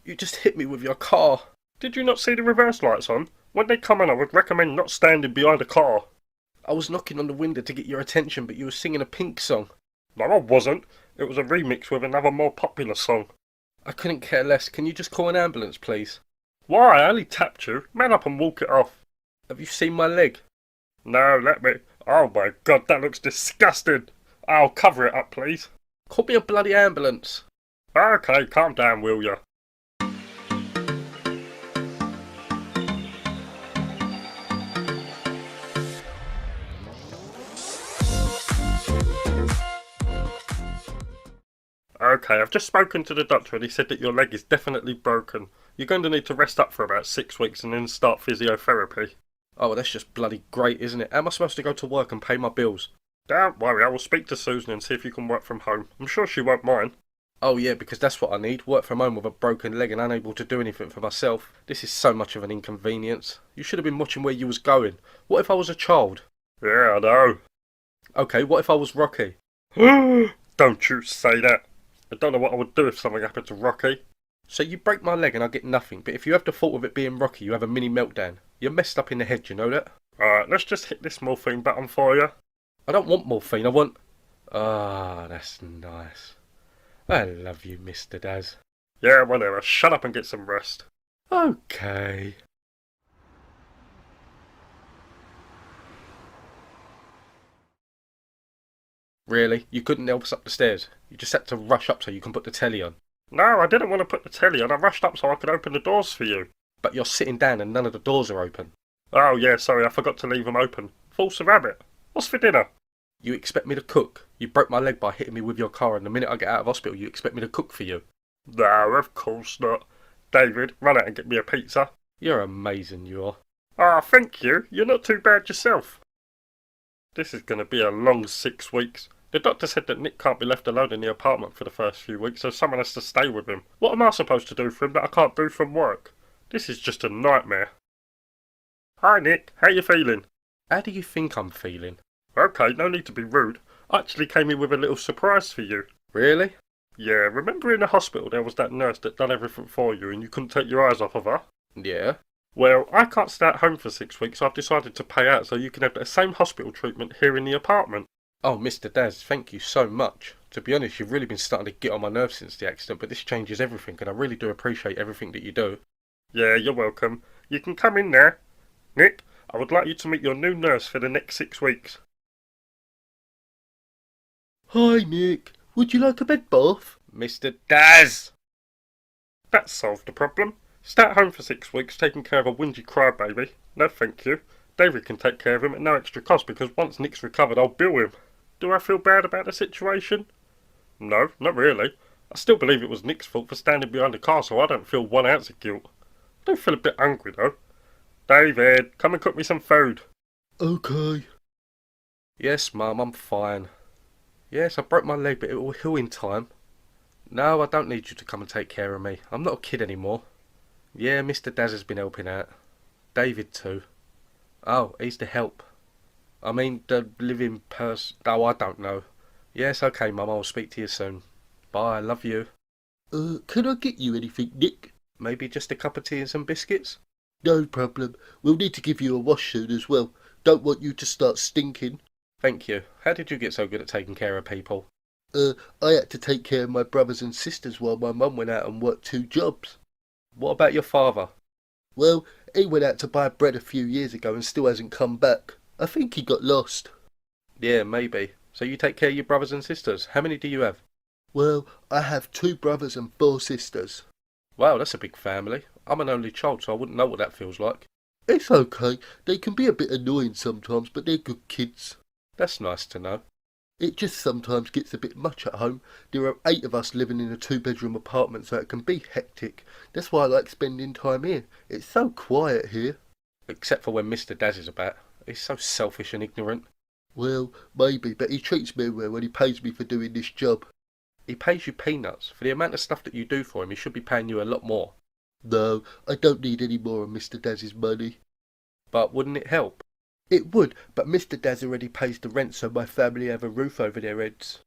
You just hit me with your car. Did you not see the reverse lights on? When they come on, I would recommend not standing behind a car. I was knocking on the window to get your attention, but you were singing a Pink song. No, I wasn't. It was a remix with another more popular song. I couldn't care less. Can you just call an ambulance, please? Why? I only tapped you. Man up and walk it off. Have you seen my leg? No, let me. Oh my god, that looks disgusting. I'll cover it up, please. Call me a bloody ambulance. Okay, calm down, will ya? Okay, I've just spoken to the doctor and he said that your leg is definitely broken. You're going to need to rest up for about 6 weeks and then start physiotherapy. Oh, well, that's just bloody great, isn't it? How am I supposed to go to work and pay my bills? Don't worry, I will speak to Susan and see if you can work from home. I'm sure she won't mind. Oh yeah, because that's what I need. Work from home with a broken leg and unable to do anything for myself. This is so much of an inconvenience. You should have been watching where you was going. What if I was a child? Yeah, I know. Okay, what if I was Rocky? Don't you say that. I don't know what I would do if something happened to Rocky. So you break my leg and I get nothing, but if you have the fault of it being Rocky, you have a mini meltdown. You're messed up in the head, you know that? Alright, let's just hit this morphine button for you. I don't want morphine, I want... Ah, that's nice. I love you, Mr. Daz. Yeah, whatever. Shut up and get some rest. Okay. Really? You couldn't help us up the stairs? You just had to rush up so you can put the telly on? No, I didn't want to put the telly on. I rushed up so I could open the doors for you. But you're sitting down and none of the doors are open. Oh, yeah, sorry, I forgot to leave them open. Force of habit. What's for dinner? You expect me to cook? You broke my leg by hitting me with your car, and the minute I get out of hospital, you expect me to cook for you? No, of course not. David, run out and get me a pizza. You're amazing, you are. Ah, thank you. You're not too bad yourself. This is going to be a long 6 weeks. The doctor said that Nick can't be left alone in the apartment for the first few weeks, so someone has to stay with him. What am I supposed to do for him that I can't do from work? This is just a nightmare. Hi Nick, how you feeling? How do you think I'm feeling? Okay, no need to be rude. I actually came in with a little surprise for you. Really? Yeah, remember in the hospital there was that nurse that done everything for you and you couldn't take your eyes off of her? Yeah. Well, I can't stay at home for 6 weeks, so I've decided to pay out so you can have the same hospital treatment here in the apartment. Oh, Mr. Daz, thank you so much. To be honest, you've really been starting to get on my nerves since the accident, but this changes everything, and I really do appreciate everything that you do. Yeah, you're welcome. You can come in now. Nick, I would like you to meet your new nurse for the next 6 weeks. Hi, Nick. Would you like a bed bath? Mr. Daz! That solved the problem. Stay at home for 6 weeks taking care of a whingy crybaby. No thank you. David can take care of him at no extra cost because once Nick's recovered I'll bill him. Do I feel bad about the situation? No, not really. I still believe it was Nick's fault for standing behind the car, so I don't feel 1 ounce of guilt. I do feel a bit hungry though. David, come and cook me some food. Okay. Yes, Mum, I'm fine. Yes, I broke my leg, but it will heal in time. No, I don't need you to come and take care of me. I'm not a kid anymore. Yeah, Mr. Daz has been helping out. David too. Oh, he's the help. I mean, the living person. Oh, I don't know. Yes, okay, Mum, I'll speak to you soon. Bye, love you. Can I get you anything, Nick? Maybe just a cup of tea and some biscuits? No problem. We'll need to give you a wash soon as well. Don't want you to start stinking. Thank you. How did you get so good at taking care of people? I had to take care of my brothers and sisters while my mum went out and worked 2 jobs. What about your father? Well, he went out to buy bread a few years ago and still hasn't come back. I think he got lost. Yeah, maybe. So you take care of your brothers and sisters. How many do you have? Well, I have 2 brothers and 4 sisters. Wow, that's a big family. I'm an only child, so I wouldn't know what that feels like. It's okay. They can be a bit annoying sometimes, but they're good kids. That's nice to know. It just sometimes gets a bit much at home. There are 8 of us living in a 2-bedroom apartment, so it can be hectic. That's why I like spending time here. It's so quiet here. Except for when Mr. Daz is about. He's so selfish and ignorant. Well, maybe, but he treats me well when he pays me for doing this job. He pays you peanuts. For the amount of stuff that you do for him, he should be paying you a lot more. No, I don't need any more of Mr. Daz's money. But wouldn't it help? It would, but Mr. Daz already pays the rent so my family have a roof over their heads.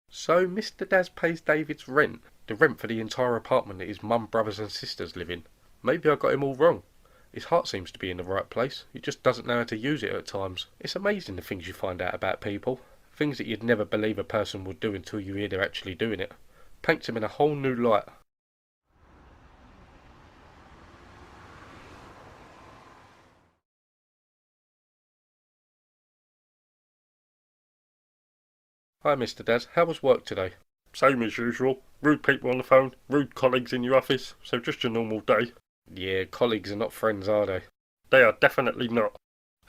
So Mr. Daz pays David's rent? The rent for the entire apartment that his mum, brothers and sisters live in? Maybe I got him all wrong. His heart seems to be in the right place. He just doesn't know how to use it at times. It's amazing the things you find out about people. Things that you'd never believe a person would do until you hear they're actually doing it. Paints him in a whole new light. Hi, Mr. Daz. How was work today? Same as usual. Rude people on the phone, rude colleagues in your office, so just your normal day. Yeah, colleagues are not friends, are they? They are definitely not.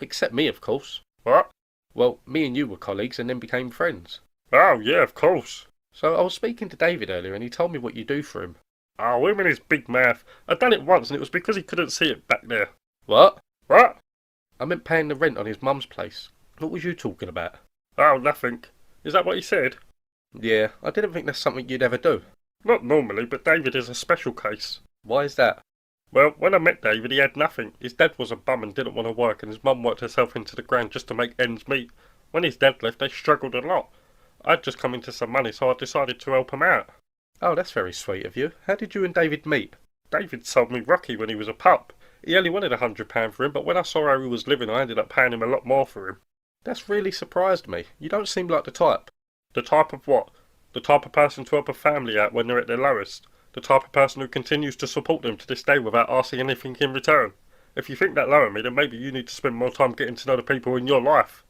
Except me, of course. What? Well, me and you were colleagues and then became friends. Oh, yeah, of course. So I was speaking to David earlier and he told me what you do for him. Oh, him and his big mouth. I'd done it once and it was because he couldn't see it back there. What? What? I meant paying the rent on his mum's place. What was you talking about? Oh, nothing. Is that what he said? Yeah, I didn't think that's something you'd ever do. Not normally, but David is a special case. Why is that? Well, when I met David, he had nothing. His dad was a bum and didn't want to work, and his mum worked herself into the ground just to make ends meet. When his dad left, they struggled a lot. I'd just come into some money, so I decided to help him out. Oh, that's very sweet of you. How did you and David meet? David sold me Rocky when he was a pup. He only wanted £100 for him, but when I saw how he was living, I ended up paying him a lot more for him. That's really surprised me. You don't seem like the type. The type of what? The type of person to help a family out when they're at their lowest. The type of person who continues to support them to this day without asking anything in return. If you think that low of me, then maybe you need to spend more time getting to know the people in your life.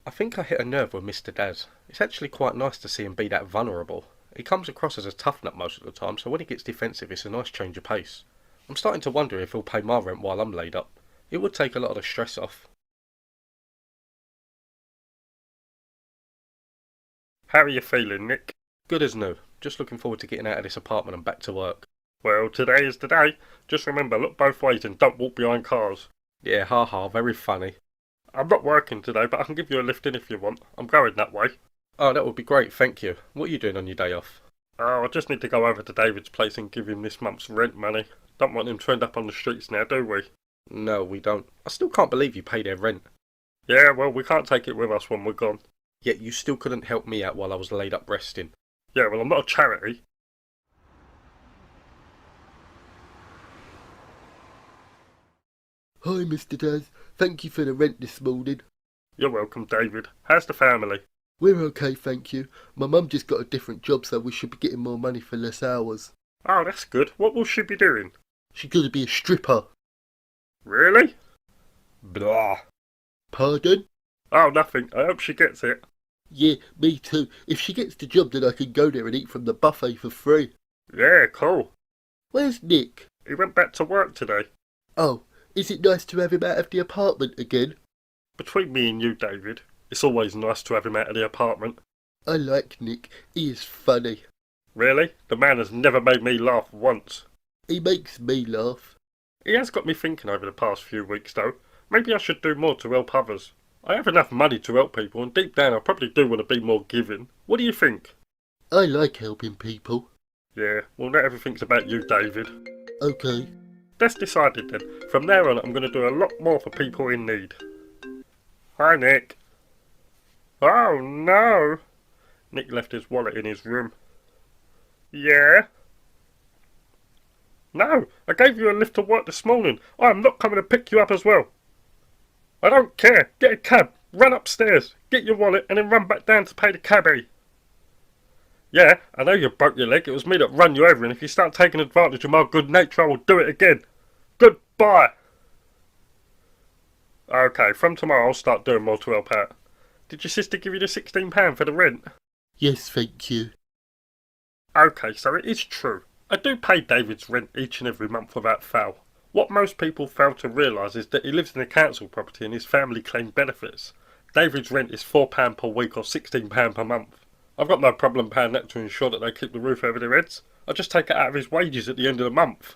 I think I hit a nerve with Mr. Daz. It's actually quite nice to see him be that vulnerable. He comes across as a tough nut most of the time, so when he gets defensive it's a nice change of pace. I'm starting to wonder if he'll pay my rent while I'm laid up. It would take a lot of the stress off. How are you feeling, Nick? Good as new. Just looking forward to getting out of this apartment and back to work. Well, today is the day. Just remember, look both ways and don't walk behind cars. Yeah, haha, very funny. I'm not working today, but I can give you a lift in if you want. I'm going that way. Oh, that would be great, thank you. What are you doing on your day off? Oh, I just need to go over to David's place and give him this month's rent money. Don't want him to end up on the streets now, do we? No, we don't. I still can't believe you pay their rent. Yeah, well, we can't take it with us when we're gone. Yet you still couldn't help me out while I was laid up resting. Yeah, well, I'm not a charity. Hi, Mr. Daz. Thank you for the rent this morning. You're welcome, David. How's the family? We're okay, thank you. My mum just got a different job, so we should be getting more money for less hours. Oh, that's good. What will she be doing? She's gonna be a stripper. Really? Blah. Pardon? Oh, nothing. I hope she gets it. Yeah, me too. If she gets the job, then I can go there and eat from the buffet for free. Yeah, cool. Where's Nick? He went back to work today. Oh, is it nice to have him out of the apartment again? Between me and you, David, it's always nice to have him out of the apartment. I like Nick. He is funny. Really? The man has never made me laugh once. He makes me laugh. He has got me thinking over the past few weeks, though. Maybe I should do more to help others. I have enough money to help people, and deep down I probably do want to be more giving. What do you think? I like helping people. Yeah, well, not everything's about you, David. Okay. That's decided then. From there on, I'm going to do a lot more for people in need. Hi, Nick. Oh, no. Nick left his wallet in his room. Yeah? No, I gave you a lift to work this morning. I'm not coming to pick you up as well. I don't care. Get a cab. Run upstairs. Get your wallet and then run back down to pay the cabbie. Yeah, I know you broke your leg. It was me that run you over, and if you start taking advantage of my good nature, I will do it again. Goodbye. Okay, from tomorrow I'll start doing more to help out. Did your sister give you the £16 for the rent? Yes, thank you. Okay, so it is true. I do pay David's rent each and every month without fail. What most people fail to realise is that he lives in a council property and his family claim benefits. David's rent is £4 per week or £16 per month. I've got no problem paying that to ensure that they keep the roof over their heads. I just take it out of his wages at the end of the month.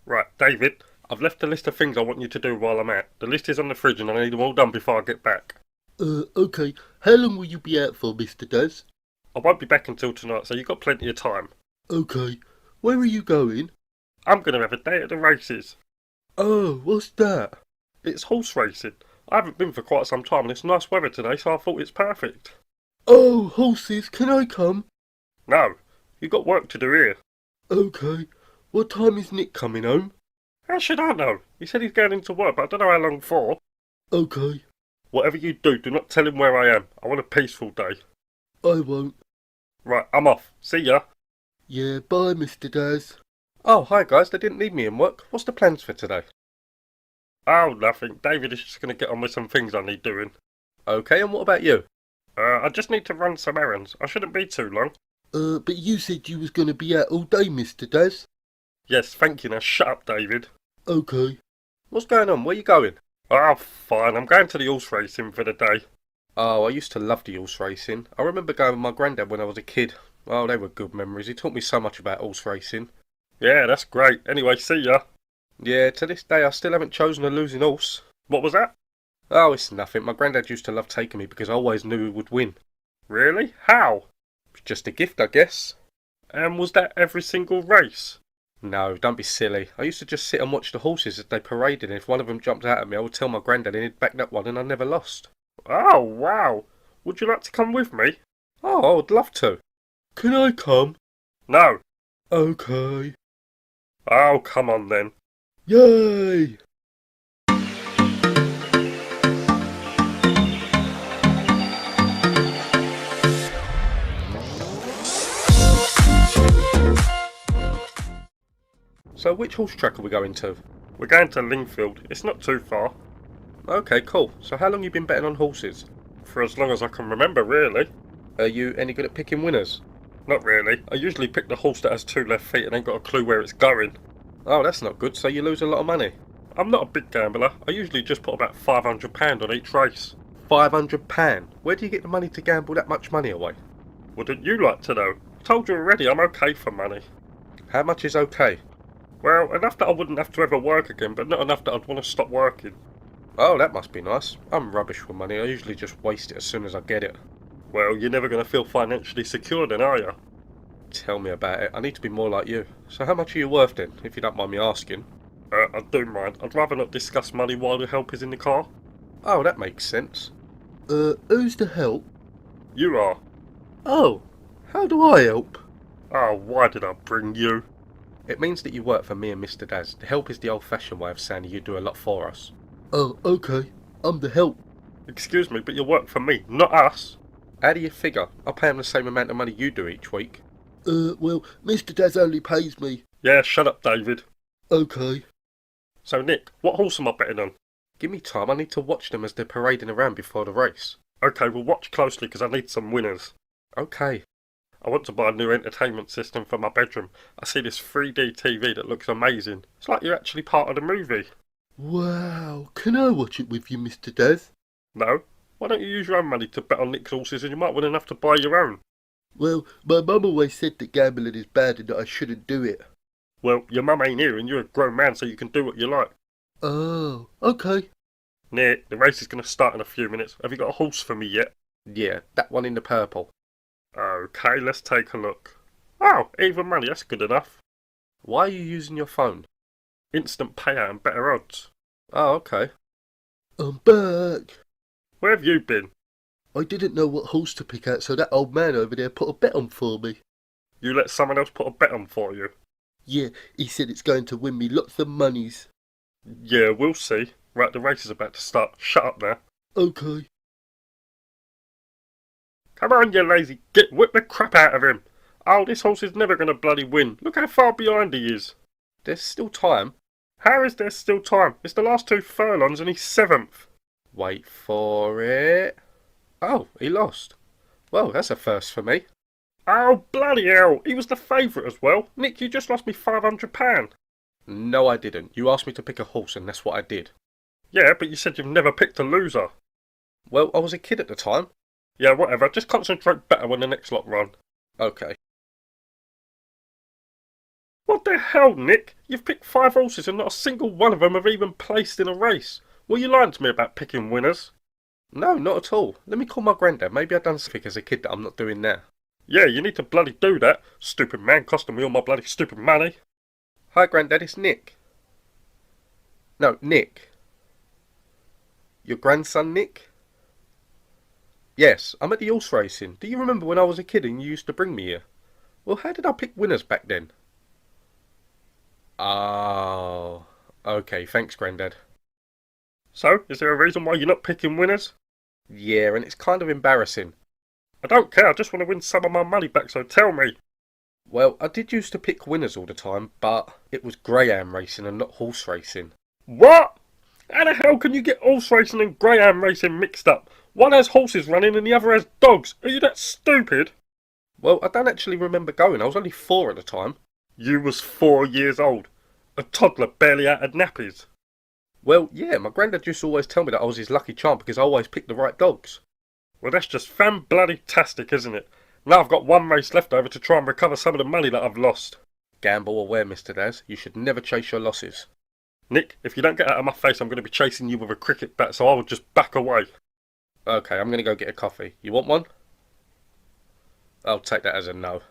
Right, David, I've left a list of things I want you to do while I'm out. The list is on the fridge and I need them all done before I get back. Okay. How long will you be out for, Mr. Daz? I won't be back until tonight, so you've got plenty of time. Okay. Where are you going? I'm going to have a day at the races. Oh, what's that? It's horse racing. I haven't been for quite some time and it's nice weather today, so I thought it's perfect. Oh, horses, can I come? No, you've got work to do here. Okay. What time is Nick coming home? How should I know? He said he's going into work, but I don't know how long for. Okay. Whatever you do, do not tell him where I am. I want a peaceful day. I won't. Right, I'm off. See ya. Yeah, bye, Mr. Daz. Oh, hi guys, they didn't need me in work. What's the plans for today? Oh, nothing. David is just going to get on with some things I need doing. Okay, and what about you? I just need to run some errands. I shouldn't be too long. But you said you was gonna be out all day, Mr. Daz. Yes, thank you. Now shut up, David. Okay. What's going on? Where you going? Oh, fine. I'm going to the horse racing for the day. Oh, I used to love the horse racing. I remember going with my granddad when I was a kid. Oh, they were good memories. He taught me so much about horse racing. Yeah, that's great. Anyway, see ya. Yeah, to this day I still haven't chosen a losing horse. What was that? Oh, it's nothing. My granddad used to love taking me because I always knew he would win. Really? How? It's just a gift, I guess. And was that every single race? No, don't be silly. I used to just sit and watch the horses as they paraded, and if one of them jumped out at me, I would tell my granddad and he'd back that one, and I never lost. Oh, wow. Would you like to come with me? Oh, I would love to. Can I come? No. Okay. Oh, come on then. Yay! So which horse track are we going to? We're going to Lingfield. It's not too far. Okay, cool. So how long you been betting on horses? For as long as I can remember, really. Are you any good at picking winners? Not really. I usually pick the horse that has two left feet and ain't got a clue where it's going. Oh, that's not good, so you lose a lot of money. I'm not a big gambler. I usually just put about £500 on each race. £500? Where do you get the money to gamble that much money away? Wouldn't you like to know? I told you already I'm okay for money. How much is okay? Well, enough that I wouldn't have to ever work again, but not enough that I'd want to stop working. Oh, that must be nice. I'm rubbish with money. I usually just waste it as soon as I get it. Well, you're never going to feel financially secure then, are you? Tell me about it. I need to be more like you. So how much are you worth then, if you don't mind me asking? I do mind. I'd rather not discuss money while the help is in the car. Oh, that makes sense. Who's the help? You are. Oh, how do I help? Oh, why did I bring you? It means that you work for me and Mr. Daz. The help is the old-fashioned way of saying you do a lot for us. Oh, okay. I'm the help. Excuse me, but you work for me, not us. How do you figure? I pay him the same amount of money you do each week. Well, Mr. Daz only pays me. Yeah, shut up, David. Okay. So, Nick, what horse am I betting on? Give me time. I need to watch them as they're parading around before the race. Okay, well, watch closely because I need some winners. Okay. I want to buy a new entertainment system for my bedroom. I see this 3D TV that looks amazing. It's like you're actually part of the movie. Wow. Can I watch it with you, Mr. Daz? No? Why don't you use your own money to bet on Nick's horses and you might win enough to buy your own? Well, my mum always said that gambling is bad and that I shouldn't do it. Well, your mum ain't here and you're a grown man so you can do what you like. Oh, okay. Nick, the race is going to start in a few minutes. Have you got a horse for me yet? Yeah, that one in the purple. Okay, let's take a look. Oh, even money, that's good enough. Why are you using your phone? Instant payout and better odds. Oh, okay. I'm back. Where have you been? I didn't know what horse to pick out, so that old man over there put a bet on for me. You let someone else put a bet on for you? Yeah, he said it's going to win me lots of monies. Yeah, we'll see. Right, the race is about to start. Shut up now. Okay. Come on, you lazy git, whip the crap out of him. Oh, this horse is never going to bloody win. Look how far behind he is. There's still time. How is there still time? It's the last 2 furlongs and he's 7th. Wait for it. Oh, he lost. Well, that's a first for me. Oh, bloody hell. He was the favourite as well. Nick, you just lost me £500. No, I didn't. You asked me to pick a horse and that's what I did. Yeah, but you said you've never picked a loser. Well, I was a kid at the time. Yeah, whatever. Just concentrate better when the next lot run. Okay. What the hell, Nick? You've picked 5 horses and not a single one of them have even placed in a race. Were you lying to me about picking winners? No, not at all. Let me call my granddad. Maybe I've done something as a kid that I'm not doing now. Yeah, you need to bloody do that. Stupid man costing me all my bloody stupid money. Hi, granddad. It's Nick. No, Nick. Your grandson, Nick? Yes, I'm at the horse racing. Do you remember when I was a kid and you used to bring me here? Well, how did I pick winners back then? Oh, okay, thanks, Grandad. So, is there a reason why you're not picking winners? Yeah, and it's kind of embarrassing. I don't care, I just want to win some of my money back, so tell me. Well, I did used to pick winners all the time, but it was greyhound racing and not horse racing. What? How the hell can you get horse racing and greyhound racing mixed up? One has horses running and the other has dogs. Are you that stupid? Well, I don't actually remember going. I was only 4 at the time. You was 4 years old. A toddler barely out of nappies. Well, yeah, my granddad used to always tell me that I was his lucky charm because I always picked the right dogs. Well, that's just fan-bloody-tastic, isn't it? Now I've got 1 race left over to try and recover some of the money that I've lost. Gamble aware, Mr. Daz. You should never chase your losses. Nick, if you don't get out of my face, I'm going to be chasing you with a cricket bat, so I will just back away. Okay, I'm going to go get a coffee. You want one? I'll take that as a no.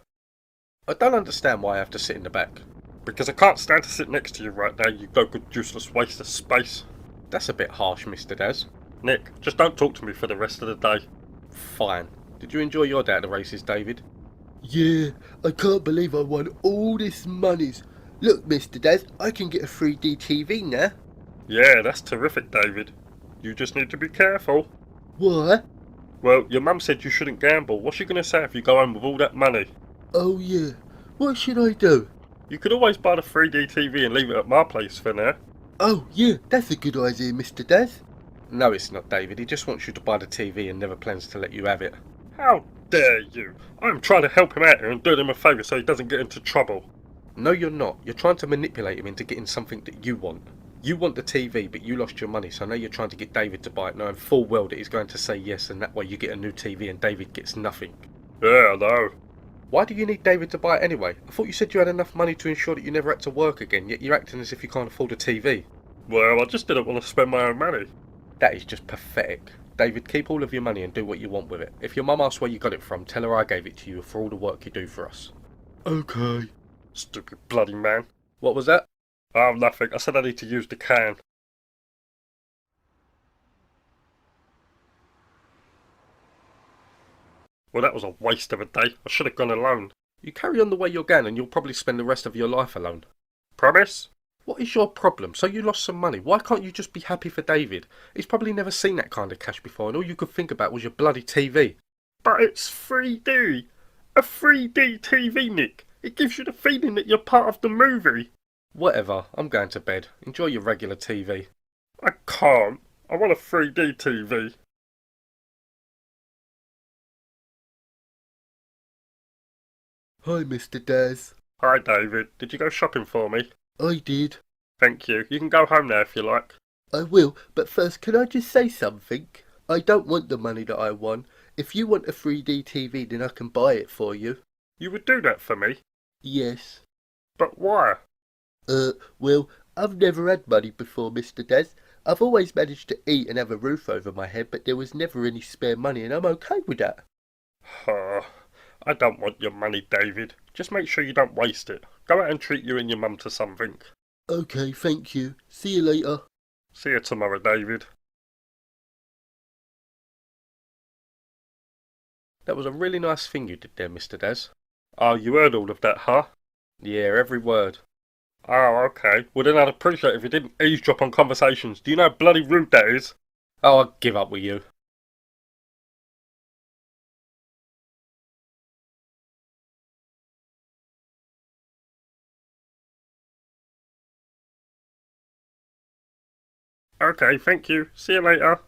I don't understand why I have to sit in the back. Because I can't stand to sit next to you right now, you go-good useless waste of space. That's a bit harsh, Mr. Daz. Nick, just don't talk to me for the rest of the day. Fine. Did you enjoy your day at the races, David? Yeah, I can't believe I won all this monies. Look, Mr. Daz, I can get a 3D TV now. Yeah, that's terrific, David. You just need to be careful. Why? Well, your mum said you shouldn't gamble. What's she going to say if you go home with all that money? Oh yeah, what should I do? You could always buy the 3D TV and leave it at my place for now. Oh yeah, that's a good idea, Mr. Daz. No, it's not, David. He just wants you to buy the TV and never plans to let you have it. How dare you? I'm trying to help him out here and do him a favour so he doesn't get into trouble. No, you're not. You're trying to manipulate him into getting something that you want. You want the TV, but you lost your money, so now you're trying to get David to buy it, knowing full well that he's going to say yes, and that way you get a new TV and David gets nothing. Yeah, I know. Why do you need David to buy it anyway? I thought you said you had enough money to ensure that you never had to work again, yet you're acting as if you can't afford a TV. Well, I just didn't want to spend my own money. That is just pathetic. David, keep all of your money and do what you want with it. If your mum asks where you got it from, tell her I gave it to you for all the work you do for us. Okay. Stupid bloody man. What was that? Oh, nothing. I said I need to use the can. Well, that was a waste of a day. I should have gone alone. You carry on the way you're going and you'll probably spend the rest of your life alone. Promise? What is your problem? So you lost some money. Why can't you just be happy for David? He's probably never seen that kind of cash before and all you could think about was your bloody TV. But it's 3D. A 3D TV, Nick. It gives you the feeling that you're part of the movie. Whatever, I'm going to bed. Enjoy your regular TV. I can't. I want a 3D TV. Hi, Mr. Daz. Hi, David. Did you go shopping for me? I did. Thank you. You can go home now if you like. I will, but first can I just say something? I don't want the money that I won. If you want a 3D TV, then I can buy it for you. You would do that for me? Yes. But why? Well, I've never had money before, Mr. Daz. I've always managed to eat and have a roof over my head, but there was never any spare money, and I'm okay with that. I don't want your money, David. Just make sure you don't waste it. Go out and treat you and your mum to something. Okay, thank you. See you later. See you tomorrow, David. That was a really nice thing you did there, Mr. Daz. Oh, you heard all of that, huh? Yeah, every word. Oh, okay. Well, then I'd appreciate it if you didn't eavesdrop on conversations. Do you know how bloody rude that is? Oh, I'll give up with you. Okay, thank you. See you later.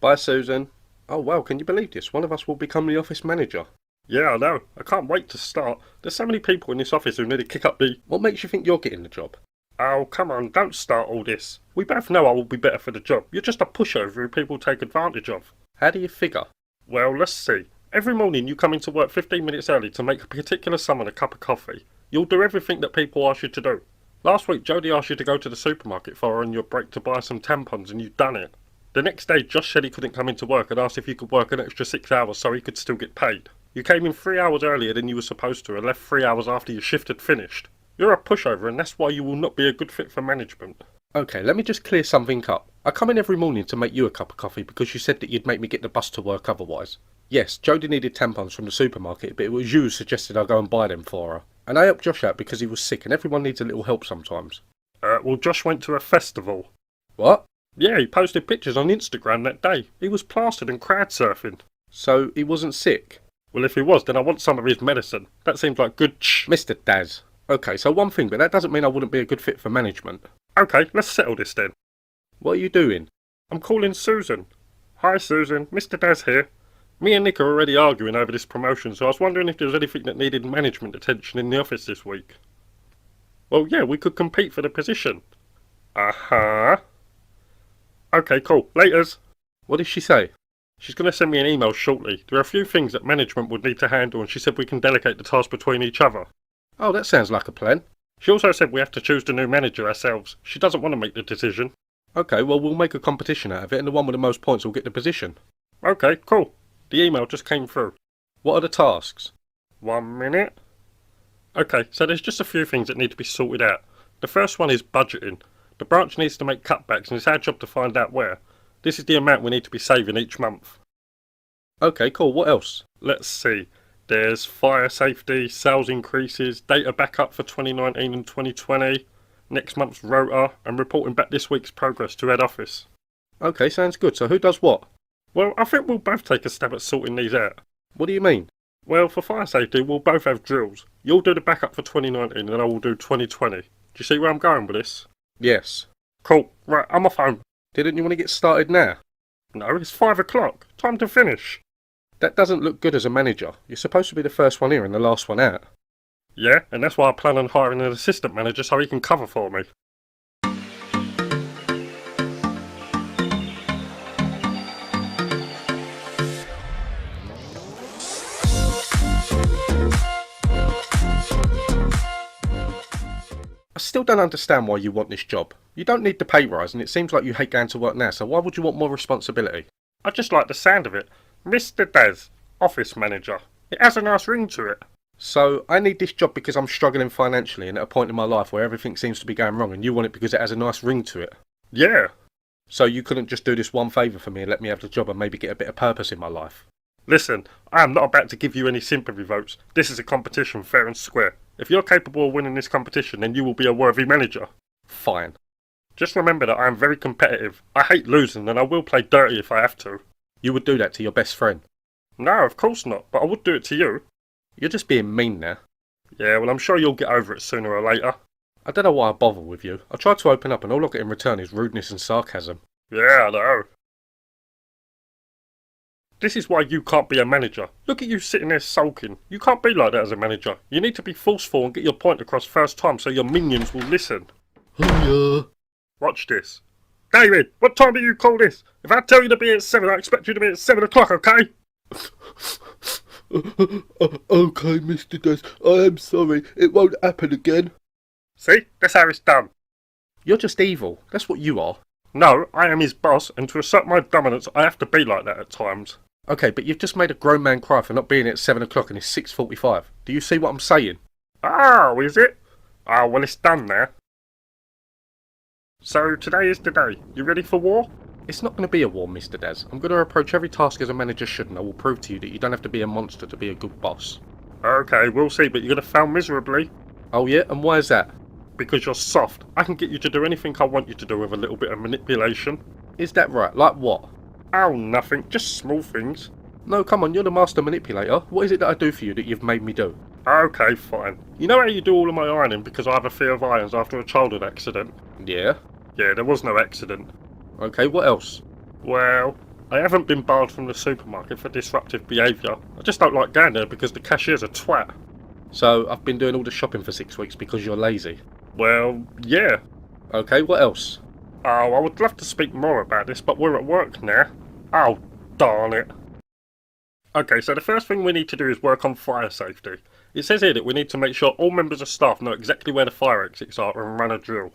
Bye, Susan. Oh, wow, can you believe this? One of us will become the office manager. Yeah, I know. I can't wait to start. There's so many people in this office who need to kick up the... What makes you think you're getting the job? Oh, come on, don't start all this. We both know I will be better for the job. You're just a pushover who people take advantage of. How do you figure? Well, let's see. Every morning you come into work 15 minutes early to make a particular someone a cup of coffee. You'll do everything that people ask you to do. Last week, Jodie asked you to go to the supermarket for her on your break to buy some tampons and you'd done it. The next day, Josh said he couldn't come into work and asked if you could work an extra 6 hours so he could still get paid. You came in 3 hours earlier than you were supposed to and left 3 hours after your shift had finished. You're a pushover and that's why you will not be a good fit for management. Okay, let me just clear something up. I come in every morning to make you a cup of coffee because you said that you'd make me get the bus to work otherwise. Yes, Jodie needed tampons from the supermarket, but it was you who suggested I go and buy them for her. And I helped Josh out because he was sick and everyone needs a little help sometimes. Well, Josh went to a festival. What? Yeah, he posted pictures on Instagram that day. He was plastered and crowd surfing. So he wasn't sick? Well, if he was, then I want some of his medicine. That seems like good Mr. Daz. Okay, so one thing, but that doesn't mean I wouldn't be a good fit for management. Okay, let's settle this then. What are you doing? I'm calling Susan. Hi Susan, Mr. Daz here. Me and Nick are already arguing over this promotion, so I was wondering if there was anything that needed management attention in the office this week. Well, yeah, we could compete for the position. Uh-huh. Okay, cool. Laters. What did she say? She's going to send me an email shortly. There are a few things that management would need to handle, and she said we can delegate the task between each other. Oh, that sounds like a plan. She also said we have to choose the new manager ourselves. She doesn't want to make the decision. Okay, well, we'll make a competition out of it, and the one with the most points will get the position. Okay, cool. The email just came through. What are the tasks? 1 minute. Okay, so there's just a few things that need to be sorted out. The first one is budgeting. The branch needs to make cutbacks, and it's our job to find out where. This is the amount we need to be saving each month. Okay, cool. What else? Let's see. There's fire safety, sales increases, data backup for 2019 and 2020, next month's rota, and reporting back this week's progress to head office. Okay, sounds good. So who does what? Well, I think we'll both take a stab at sorting these out. What do you mean? Well, for fire safety, we'll both have drills. You'll do the backup for 2019 and I will do 2020. Do you see where I'm going with this? Yes. Cool. Right, I'm off home. Didn't you want to get started now? No, it's 5 o'clock. Time to finish. That doesn't look good as a manager. You're supposed to be the first one here and the last one out. Yeah, and that's why I plan on hiring an assistant manager so he can cover for me. I still don't understand why you want this job. You don't need the pay rise, and it seems like you hate going to work now, so why would you want more responsibility? I just like the sound of it. Mr. Des, office manager. It has a nice ring to it. So, I need this job because I'm struggling financially and at a point in my life where everything seems to be going wrong, and you want it because it has a nice ring to it. Yeah. So you couldn't just do this one favour for me and let me have the job and maybe get a bit of purpose in my life? Listen, I am not about to give you any sympathy votes. This is a competition, fair and square. If you're capable of winning this competition, then you will be a worthy manager. Fine. Just remember that I am very competitive. I hate losing, and I will play dirty if I have to. You would do that to your best friend? No, of course not, but I would do it to you. You're just being mean now. Yeah, well, I'm sure you'll get over it sooner or later. I don't know why I bother with you. I try to open up and all I get in return is rudeness and sarcasm. Yeah, I know. This is why you can't be a manager. Look at you sitting there sulking. You can't be like that as a manager. You need to be forceful and get your point across first time so your minions will listen. Hiya. Watch this. David, what time do you call this? If I tell you to be at 7, I expect you to be at 7 o'clock, okay? Okay, Mr. Des, I am sorry. It won't happen again. See? That's how it's done. You're just evil. That's what you are. No, I am his boss, and to assert my dominance, I have to be like that at times. Okay, but you've just made a grown man cry for not being at 7 o'clock and it's 6:45. Do you see what I'm saying? Oh, is it? Oh, well, it's done now. So, today is the day. You ready for war? It's not going to be a war, Mr. Des. I'm going to approach every task as a manager should, and I will prove to you that you don't have to be a monster to be a good boss. Okay, we'll see, but you're going to fail miserably. Oh yeah? And why is that? Because you're soft. I can get you to do anything I want you to do with a little bit of manipulation. Is that right? Like what? Oh, nothing. Just small things. No, come on, you're the master manipulator. What is it that I do for you that you've made me do? Okay, fine. You know how you do all of my ironing because I have a fear of irons after a childhood accident? Yeah? Yeah, there was no accident. Okay, what else? Well, I haven't been barred from the supermarket for disruptive behaviour. I just don't like going there because the cashier's a twat. So, I've been doing all the shopping for 6 weeks because you're lazy. Well, yeah. Okay, what else? Oh, I would love to speak more about this, but we're at work now. Oh, darn it. Okay, so the first thing we need to do is work on fire safety. It says here that we need to make sure all members of staff know exactly where the fire exits are and run a drill.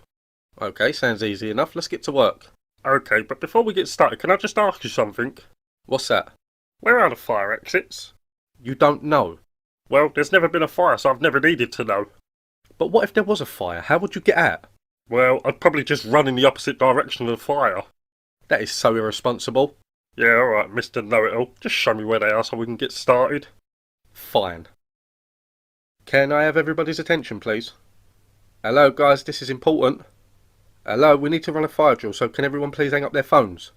Okay, sounds easy enough. Let's get to work. Okay, but before we get started, can I just ask you something? What's that? Where are the fire exits? You don't know. Well, there's never been a fire, so I've never needed to know. But what if there was a fire? How would you get out? Well, I'd probably just run in the opposite direction of the fire. That is so irresponsible. Yeah, alright, Mr. Know-It-all. Just show me where they are so we can get started. Fine. Can I have everybody's attention, please? Hello, guys, this is important. Hello, we need to run a fire drill, so can everyone please hang up their phones?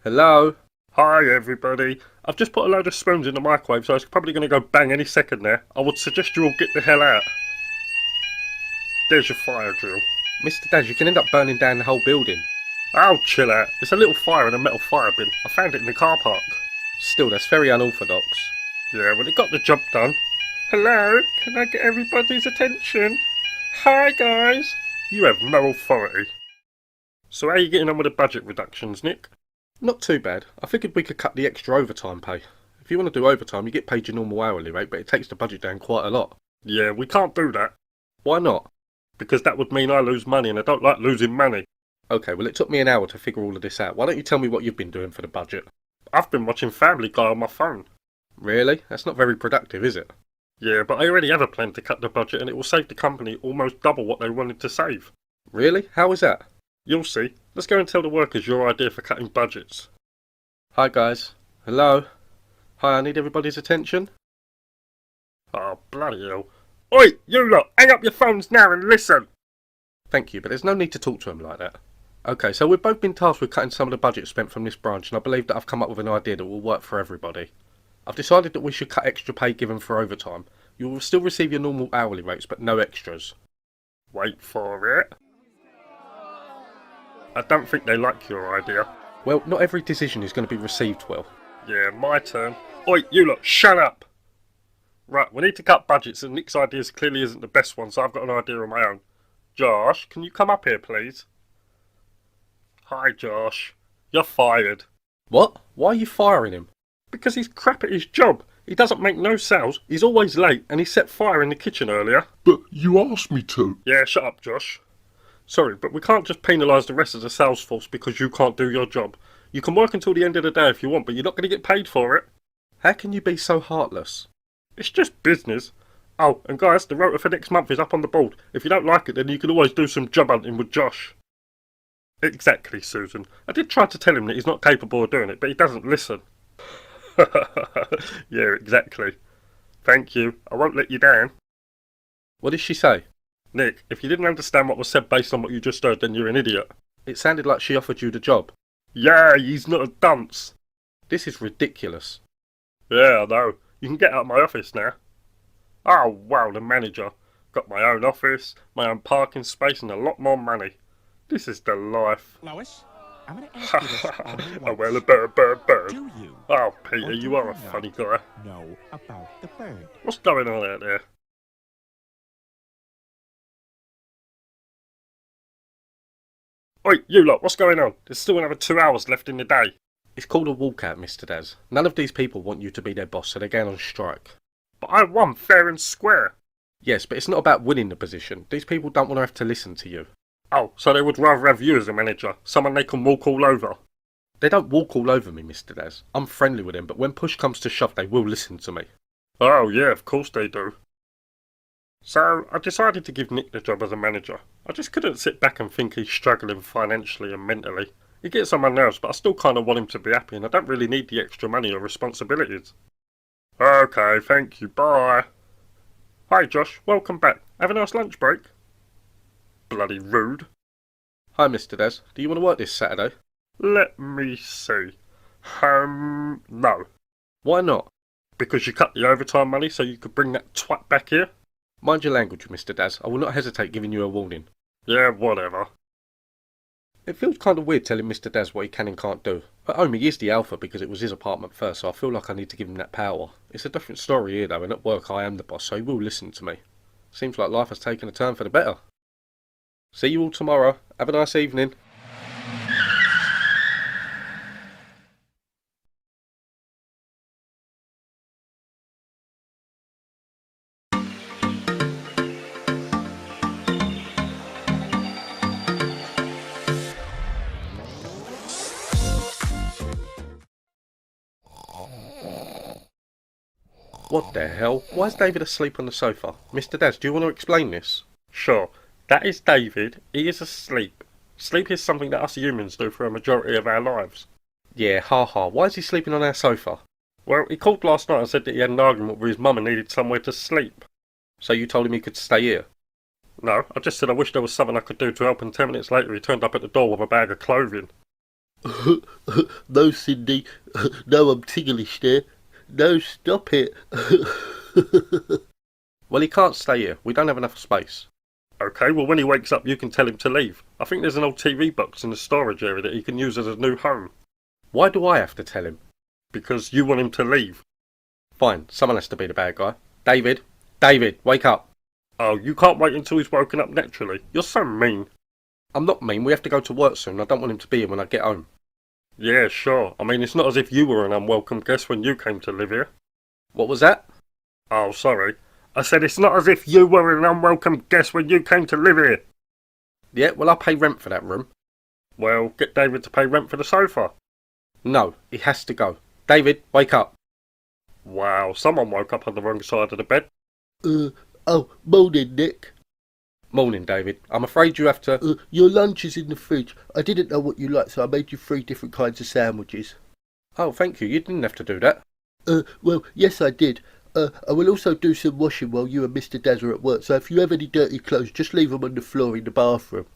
Hello? Hi, everybody. I've just put a load of spoons in the microwave, so it's probably going to go bang any second there. I would suggest you all get the hell out. There's your fire drill. Mr. Daz, you can end up burning down the whole building. Oh, chill out. It's a little fire in a metal fire bin. I found it in the car park. Still, that's very unorthodox. Yeah, well, it got the job done. Hello? Can I get everybody's attention? Hi, guys. You have no authority. So how are you getting on with the budget reductions, Nick? Not too bad. I figured we could cut the extra overtime pay. If you want to do overtime, you get paid your normal hourly rate, but it takes the budget down quite a lot. Yeah, we can't do that. Why not? Because that would mean I lose money, and I don't like losing money. Okay, well, it took me an hour to figure all of this out. Why don't you tell me what you've been doing for the budget? I've been watching Family Guy on my phone. Really? That's not very productive, is it? Yeah, but I already have a plan to cut the budget, and it will save the company almost double what they wanted to save. Really? How is that? You'll see. Let's go and tell the workers your idea for cutting budgets. Hi, guys. Hello? Hi, I need everybody's attention. Oh, bloody hell. Oi, you lot! Hang up your phones now and listen! Thank you, but there's no need to talk to him like that. Okay, so we've both been tasked with cutting some of the budget spent from this branch, and I believe that I've come up with an idea that will work for everybody. I've decided that we should cut extra pay given for overtime. You will still receive your normal hourly rates, but no extras. Wait for it. I don't think they like your idea. Well, not every decision is going to be received well. Yeah, my turn. Oi, you lot, shut up! Right, we need to cut budgets, and Nick's idea clearly isn't the best one, so I've got an idea of my own. Josh, can you come up here, please? Hi, Josh. You're fired. What? Why are you firing him? Because he's crap at his job. He doesn't make no sales, he's always late, and he set fire in the kitchen earlier. But you asked me to. Yeah, shut up, Josh. Sorry, but we can't just penalise the rest of the sales force because you can't do your job. You can work until the end of the day if you want, but you're not going to get paid for it. How can you be so heartless? It's just business. Oh, and guys, the rota for next month is up on the board. If you don't like it, then you can always do some job hunting with Josh. Exactly, Susan. I did try to tell him that he's not capable of doing it, but he doesn't listen. Yeah, exactly. Thank you. I won't let you down. What did she say? Nick, if you didn't understand what was said based on what you just heard, then you're an idiot. It sounded like she offered you the job. Yeah, he's not a dunce. This is ridiculous. Yeah, I know. You can get out of my office now. Oh, wow, the manager. Got my own office, my own parking space, and a lot more money. This is the life. Lois, I'm going to ask you this only Oh, once. well, a bird. Do you Oh, Peter, or do you are a not funny guy. know about the bird? What's going on out there? Oi, you lot, what's going on? There's still another 2 hours left in the day. It's called a walkout, Mr. Daz. None of these people want you to be their boss, so they're going on strike. But I won fair and square. Yes, but it's not about winning the position. These people don't want to have to listen to you. Oh, so they would rather have you as a manager, someone they can walk all over. They don't walk all over me, Mr. Daz. I'm friendly with them, but when push comes to shove, they will listen to me. Oh, yeah, of course they do. So, I decided to give Nick the job as a manager. I just couldn't sit back and think he's struggling financially and mentally. He gets on my nerves, but I still kind of want him to be happy, and I don't really need the extra money or responsibilities. Okay, thank you, bye. Hi, Josh, welcome back. Have a nice lunch break. Bloody rude. Hi, Mr. Daz. Do you want to work this Saturday? Let me see. No. Why not? Because you cut the overtime money so you could bring that twat back here? Mind your language, Mr. Daz. I will not hesitate giving you a warning. Yeah, whatever. It feels kind of weird telling Mr. Daz what he can and can't do. At home he is the alpha because it was his apartment first, so I feel like I need to give him that power. It's a different story here though, and at work I am the boss, so he will listen to me. Seems like life has taken a turn for the better. See you all tomorrow. Have a nice evening. What the hell? Why is David asleep on the sofa? Mr. Daz, do you want to explain this? Sure, that is David. He is asleep. Sleep is something that us humans do for a majority of our lives. Yeah, ha. Why is he sleeping on our sofa? Well, he called last night and said that he had an argument with his mum and needed somewhere to sleep. So you told him he could stay here? No, I just said I wish there was something I could do to help, and 10 minutes later he turned up at the door with a bag of clothing. No, Cindy. No, I'm ticklish there. No, stop it. Well, he can't stay here. We don't have enough space. Okay, well when he wakes up you can tell him to leave. I think there's an old TV box in the storage area that he can use as a new home. Why do I have to tell him? Because you want him to leave. Fine, someone has to be the bad guy. David, wake up. Oh, you can't wait until he's woken up naturally. You're so mean. I'm not mean, we have to go to work soon. I don't want him to be here when I get home. Yeah, sure. I mean, it's not as if you were an unwelcome guest when you came to live here. What was that? Oh, sorry. I said it's not as if you were an unwelcome guest when you came to live here. Yeah, well, I'll pay rent for that room. Well, get David to pay rent for the sofa. No, he has to go. David, wake up. Wow, someone woke up on the wrong side of the bed. Oh, morning, Nick. Morning, David. I'm afraid you have to... Your lunch is in the fridge. I didn't know what you liked, so I made you 3 different kinds of sandwiches. Oh, thank you. You didn't have to do that. Well, yes, I did. I will also do some washing while you and Mr. Daz are at work, so if you have any dirty clothes, just leave them on the floor in the bathroom.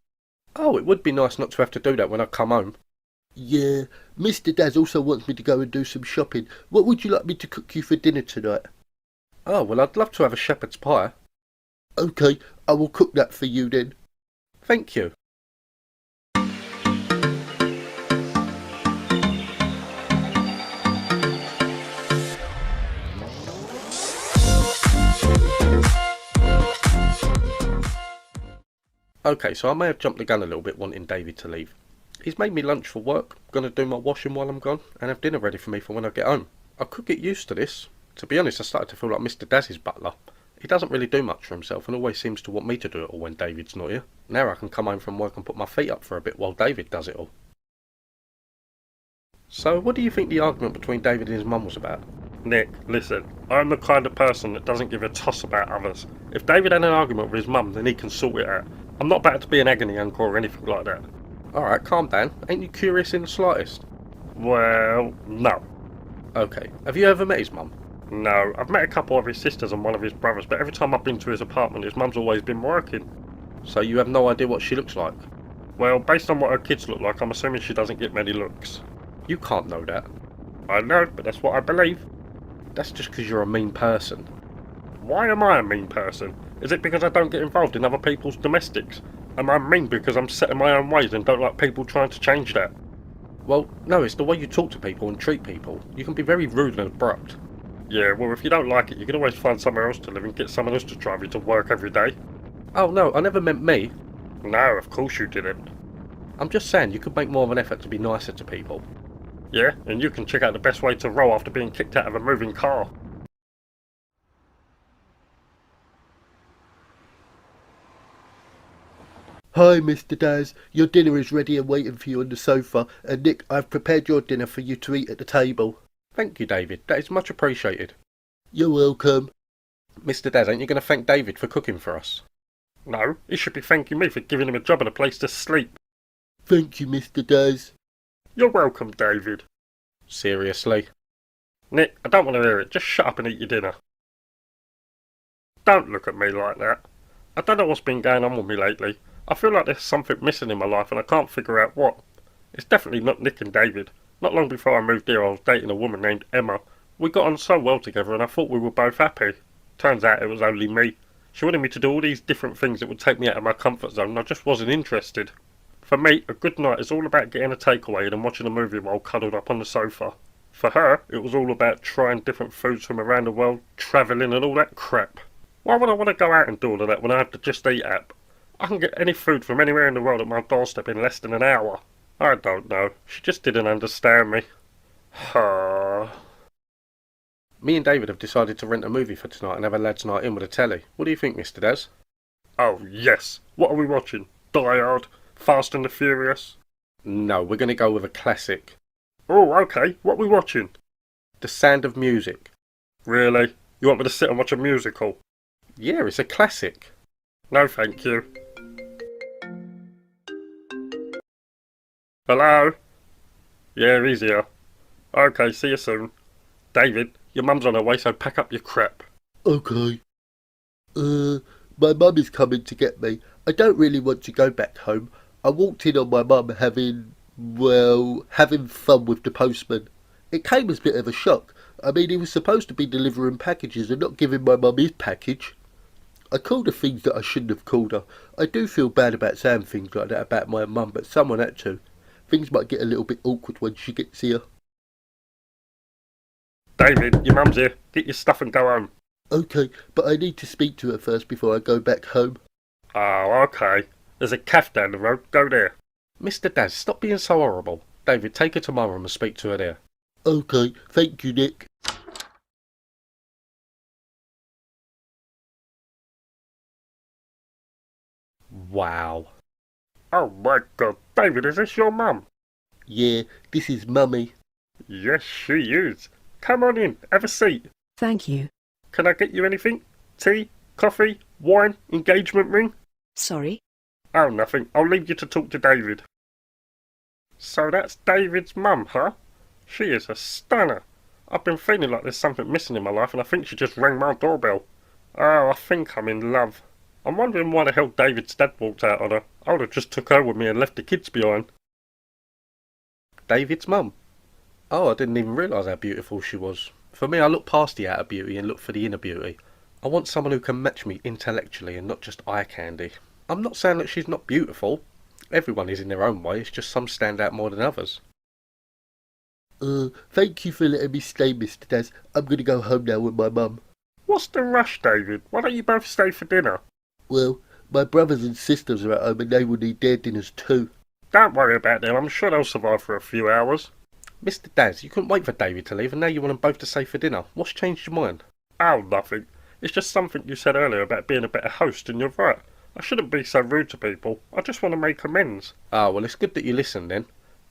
Oh, it would be nice not to have to do that when I come home. Yeah, Mr. Daz also wants me to go and do some shopping. What would you like me to cook you for dinner tonight? Oh, well, I'd love to have a shepherd's pie. Okay, I will cook that for you then. Thank you. Okay, so I may have jumped the gun a little bit wanting David to leave. He's made me lunch for work, gonna do my washing while I'm gone, and have dinner ready for me for when I get home. I could get used to this. To be honest, I started to feel like Mr. Daz's butler. He doesn't really do much for himself and always seems to want me to do it all when David's not here. Now I can come home from work and put my feet up for a bit while David does it all. So, what do you think the argument between David and his mum was about? Nick, listen, I'm the kind of person that doesn't give a toss about others. If David had an argument with his mum, then he can sort it out. I'm not about to be an agony uncle or anything like that. Alright, calm down. Ain't you curious in the slightest? Well, no. Okay, have you ever met his mum? No, I've met a couple of his sisters and one of his brothers, but every time I've been to his apartment, his mum's always been working. So you have no idea what she looks like? Well, based on what her kids look like, I'm assuming she doesn't get many looks. You can't know that. I know, but that's what I believe. That's just because you're a mean person. Why am I a mean person? Is it because I don't get involved in other people's domestics? Am I mean because I'm set in my own ways and don't like people trying to change that? Well, no, it's the way you talk to people and treat people. You can be very rude and abrupt. Yeah, well, if you don't like it, you can always find somewhere else to live and get someone else to drive you to work every day. Oh no, I never meant me. No, of course you didn't. I'm just saying you could make more of an effort to be nicer to people. Yeah, and you can check out the best way to roll after being kicked out of a moving car. Hi, Mr. Daz. Your dinner is ready and waiting for you on the sofa. And Nick, I've prepared your dinner for you to eat at the table. Thank you, David. That is much appreciated. You're welcome. Mr. Daz, ain't you going to thank David for cooking for us? No, he should be thanking me for giving him a job and a place to sleep. Thank you, Mr. Daz. You're welcome, David. Seriously? Nick, I don't want to hear it. Just shut up and eat your dinner. Don't look at me like that. I don't know what's been going on with me lately. I feel like there's something missing in my life and I can't figure out what. It's definitely not Nick and David. Not long before I moved here, I was dating a woman named Emma. We got on so well together and I thought we were both happy. Turns out it was only me. She wanted me to do all these different things that would take me out of my comfort zone and I just wasn't interested. For me, a good night is all about getting a takeaway and watching a movie while cuddled up on the sofa. For her, it was all about trying different foods from around the world, travelling and all that crap. Why would I want to go out and do all of that when I have the Just Eat app? I can get any food from anywhere in the world at my doorstep in less than an hour. I don't know. She just didn't understand me. Me and David have decided to rent a movie for tonight and have a lads' night in with a telly. What do you think, Mr. Daz? Oh, yes. What are we watching? Die Hard? Fast and the Furious? No, we're going to go with a classic. Oh, okay. What are we watching? The Sound of Music. Really? You want me to sit and watch a musical? Yeah, it's a classic. No, thank you. Hello? Yeah, he's here. Okay, see you soon. David, your mum's on her way, so pack up your crap. Okay. My mum is coming to get me. I don't really want to go back home. I walked in on my mum having fun with the postman. It came as a bit of a shock. I mean, he was supposed to be delivering packages and not giving my mum his package. I called her things that I shouldn't have called her. I do feel bad about saying things like that about my mum, but someone had to. Things might get a little bit awkward when she gets here. David, your mum's here. Get your stuff and go home. Okay, but I need to speak to her first before I go back home. Oh, okay. There's a cafe down the road. Go there. Mr. Daz, stop being so horrible. David, take her to my room and speak to her there. Okay, thank you, Nick. Wow. Oh my god, David, is this your mum? Yeah, this is Mummy. Yes, she is. Come on in, have a seat. Thank you. Can I get you anything? Tea? Coffee? Wine? Engagement ring? Sorry? Oh, nothing. I'll leave you to talk to David. So that's David's mum, huh? She is a stunner. I've been feeling like there's something missing in my life and I think she just rang my doorbell. Oh, I think I'm in love. I'm wondering why the hell David's dad walked out on her. I would have just took her with me and left the kids behind. David's mum. Oh, I didn't even realise how beautiful she was. For me, I look past the outer beauty and look for the inner beauty. I want someone who can match me intellectually and not just eye candy. I'm not saying that she's not beautiful. Everyone is in their own way, it's just some stand out more than others. Thank you for letting me stay, Mr. Daz. I'm going to go home now with my mum. What's the rush, David? Why don't you both stay for dinner? Well, my brothers and sisters are at home and they will need their dinners too. Don't worry about them. I'm sure they'll survive for a few hours. Mr. Daz, you couldn't wait for David to leave and now you want them both to stay for dinner. What's changed your mind? Oh, nothing. It's just something you said earlier about being a better host, and you're right. I shouldn't be so rude to people. I just want to make amends. Ah, well, it's good that you listened then.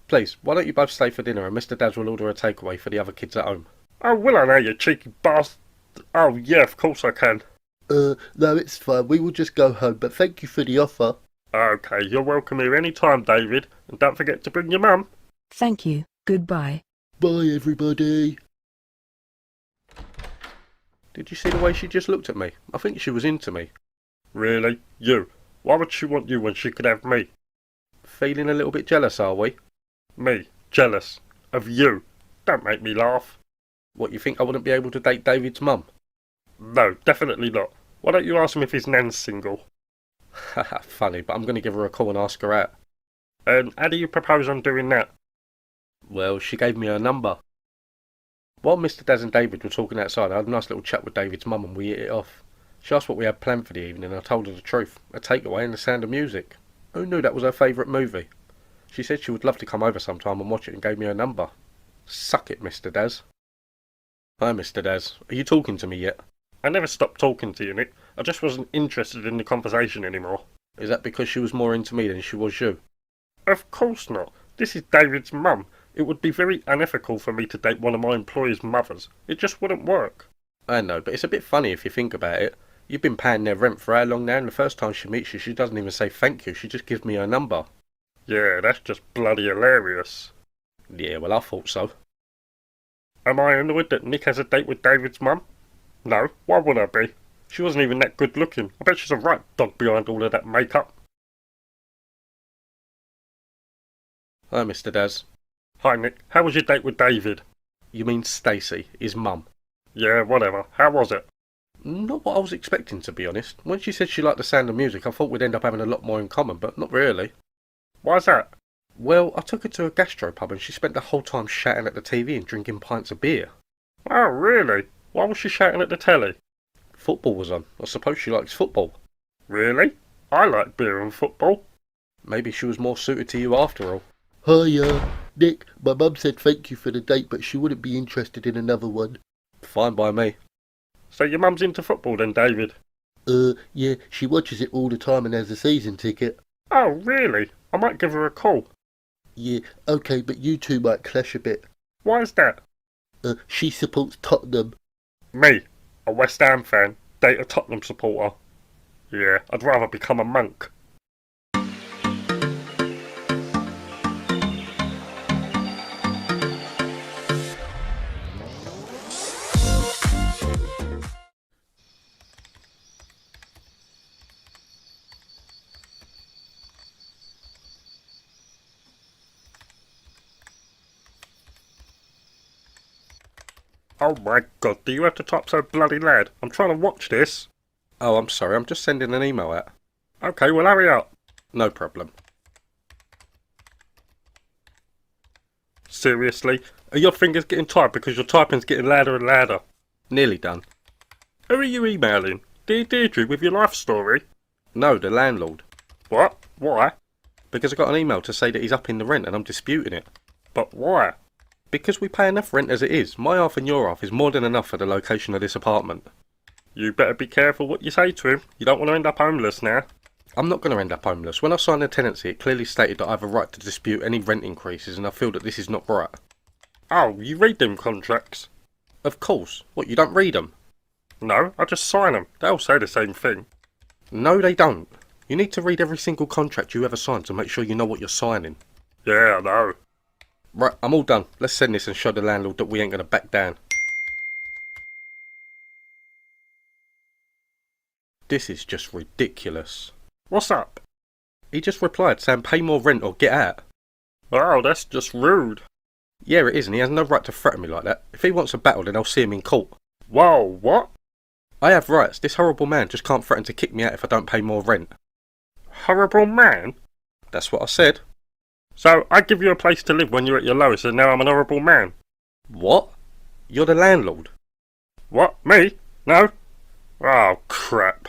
Please, why don't you both stay for dinner and Mr. Daz will order a takeaway for the other kids at home? Oh, will I now, you cheeky bastard? Oh, yeah, of course I can. No, it's fine. We will just go home, but thank you for the offer. Okay, you're welcome here any time, David. And don't forget to bring your mum. Thank you. Goodbye. Bye, everybody. Did you see the way she just looked at me? I think she was into me. Really? You? Why would she want you when she could have me? Feeling a little bit jealous, are we? Me? Jealous? Of you? Don't make me laugh. What, you think I wouldn't be able to date David's mum? No, definitely not. Why don't you ask him if his nan's single? Haha, funny, but I'm going to give her a call and ask her out. And how do you propose on doing that? Well, she gave me her number. While Mr. Daz and David were talking outside, I had a nice little chat with David's mum and we hit it off. She asked what we had planned for the evening and I told her the truth. A takeaway and The Sound of Music. Who knew that was her favourite movie? She said she would love to come over sometime and watch it and gave me her number. Suck it, Mr. Daz. Hi, Mr. Daz. Are you talking to me yet? I never stopped talking to you, Nick. I just wasn't interested in the conversation anymore. Is that because she was more into me than she was you? Of course not. This is David's mum. It would be very unethical for me to date one of my employees' mothers. It just wouldn't work. I know, but it's a bit funny if you think about it. You've been paying their rent for how long now, and the first time she meets you, she doesn't even say thank you, she just gives me her number. Yeah, that's just bloody hilarious. Yeah, well, I thought so. Am I annoyed that Nick has a date with David's mum? No, why would I be? She wasn't even that good looking. I bet she's a right dog behind all of that makeup. Hi, Mr. Daz. Hi Nick, how was your date with David? You mean Stacey, his mum? Yeah, whatever. How was it? Not what I was expecting, to be honest. When she said she liked The Sound of Music, I thought we'd end up having a lot more in common, but not really. Why's that? Well, I took her to a gastropub and she spent the whole time shouting at the TV and drinking pints of beer. Oh, really? Why was she shouting at the telly? Football was on. I suppose she likes football. Really? I like beer and football. Maybe she was more suited to you after all. Hi, Nick. My mum said thank you for the date, but she wouldn't be interested in another one. Fine by me. So your mum's into football then, David? Yeah, she watches it all the time and has a season ticket. Oh, really? I might give her a call. Yeah, okay, but you two might clash a bit. Why's that? She supports Tottenham. Me, a West Ham fan, date a Tottenham supporter. Yeah, I'd rather become a monk. Oh my god, do you have to type so bloody loud? I'm trying to watch this. Oh, I'm sorry, I'm just sending an email out. Okay, well hurry up. No problem. Seriously? Are your fingers getting tired because your typing's getting louder and louder? Nearly done. Who are you emailing? Dear Deirdre with your life story? No, the landlord. What? Why? Because I got an email to say that he's upping the rent and I'm disputing it. But why? Because we pay enough rent as it is. My half and your half is more than enough for the location of this apartment. You better be careful what you say to him. You don't want to end up homeless now. I'm not going to end up homeless. When I signed the tenancy, it clearly stated that I have a right to dispute any rent increases and I feel that this is not right. Oh, you read them contracts? Of course. What, you don't read them? No, I just sign them. They'll say the same thing. No, they don't. You need to read every single contract you ever sign to make sure you know what you're signing. Yeah, I know. Right, I'm all done. Let's send this and show the landlord that we ain't going to back down. This is just ridiculous. What's up? He just replied saying pay more rent or get out. Oh, that's just rude. Yeah, it is, and he has no right to threaten me like that. If he wants a battle, then I'll see him in court. Whoa, what? I have rights. This horrible man just can't threaten to kick me out if I don't pay more rent. Horrible man? That's what I said. So, I give you a place to live when you're at your lowest and now I'm an horrible man? What? You're the landlord. What? Me? No? Oh, crap.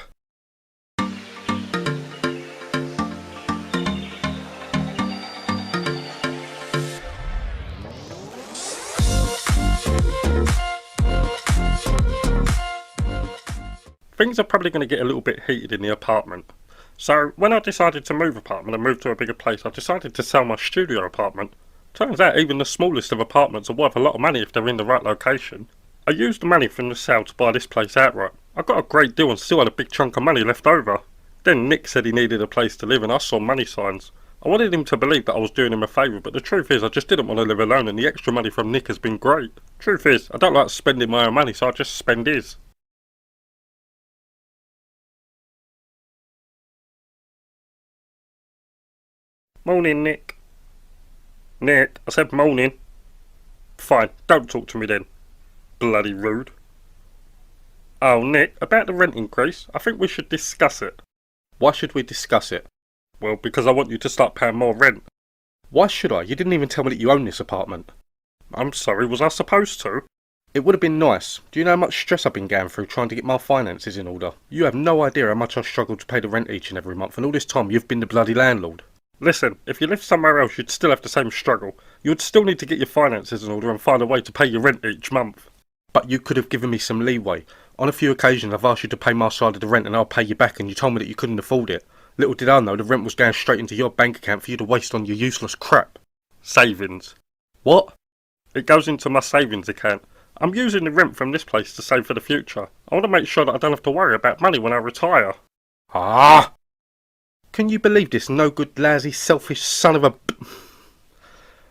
things are probably going to get a little bit heated in the apartment. So when I decided to move apartment and move to a bigger place, I decided to sell my studio apartment. Turns out even the smallest of apartments are worth a lot of money if they're in the right location. I used the money from the sale to buy this place outright. I got a great deal and still had a big chunk of money left over. Then Nick said he needed a place to live and I saw money signs. I wanted him to believe that I was doing him a favour, but the truth is I just didn't want to live alone and the extra money from Nick has been great. Truth is, I don't like spending my own money, so I just spend his. Morning, Nick. Nick, I said morning. Fine, don't talk to me then. Bloody rude. Oh, Nick, about the rent increase, I think we should discuss it. Why should we discuss it? Well, because I want you to start paying more rent. Why should I? You didn't even tell me that you own this apartment. I'm sorry, was I supposed to? It would have been nice. Do you know how much stress I've been going through trying to get my finances in order? You have no idea how much I struggle to pay the rent each and every month, and all this time you've been the bloody landlord. Listen, if you lived somewhere else you'd still have the same struggle. You would still need to get your finances in order and find a way to pay your rent each month. But you could have given me some leeway. On a few occasions I've asked you to pay my side of the rent and I'll pay you back, and you told me that you couldn't afford it. Little did I know the rent was going straight into your bank account for you to waste on your useless crap. Savings. What? It goes into my savings account. I'm using the rent from this place to save for the future. I want to make sure that I don't have to worry about money when I retire. Ah! Can you believe this no-good, lousy, selfish son of a...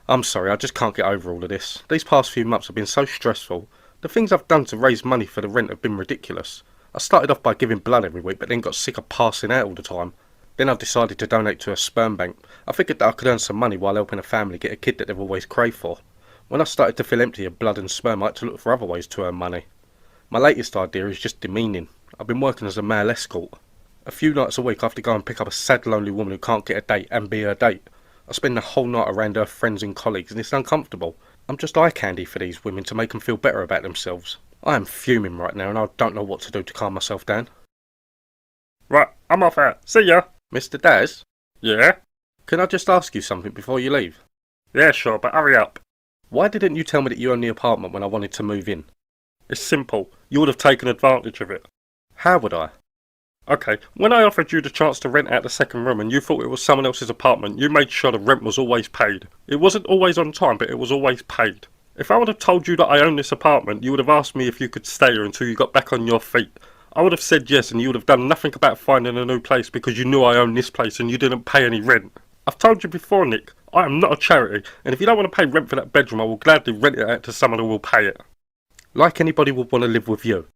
I'm sorry, I just can't get over all of this. These past few months have been so stressful. The things I've done to raise money for the rent have been ridiculous. I started off by giving blood every week, but then got sick of passing out all the time. Then I decided to donate to a sperm bank. I figured that I could earn some money while helping a family get a kid that they've always craved for. When I started to feel empty of blood and sperm, I had to look for other ways to earn money. My latest idea is just demeaning. I've been working as a male escort. A few nights a week I have to go and pick up a sad, lonely woman who can't get a date and be her date. I spend the whole night around her friends and colleagues, and it's uncomfortable. I'm just eye candy for these women to make them feel better about themselves. I am fuming right now and I don't know what to do to calm myself down. Right, I'm off out. See ya. Mr. Daz? Yeah? Can I just ask you something before you leave? Yeah, sure, but hurry up. Why didn't you tell me that you owned the apartment when I wanted to move in? It's simple. You would have taken advantage of it. How would I? Okay, when I offered you the chance to rent out the second room and you thought it was someone else's apartment, you made sure the rent was always paid. It wasn't always on time, but it was always paid. If I would have told you that I own this apartment, you would have asked me if you could stay here until you got back on your feet. I would have said yes, and you would have done nothing about finding a new place because you knew I owned this place and you didn't pay any rent. I've told you before, Nick, I am not a charity, and if you don't want to pay rent for that bedroom, I will gladly rent it out to someone who will pay it. Like anybody would want to live with you.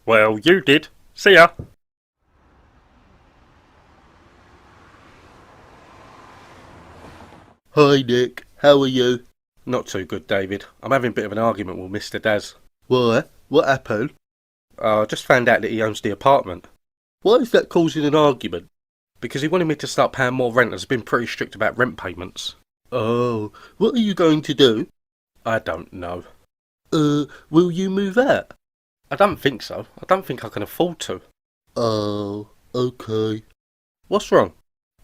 Well, you did. See ya. Hi Nick, how are you? Not too good, David. I'm having a bit of an argument with Mr. Daz. Why? What happened? I just found out that he owns the apartment. Why is that causing an argument? Because he wanted me to start paying more rent and has been pretty strict about rent payments. Oh, what are you going to do? I don't know. Will you move out? I don't think so. I don't think I can afford to. Oh, okay. What's wrong?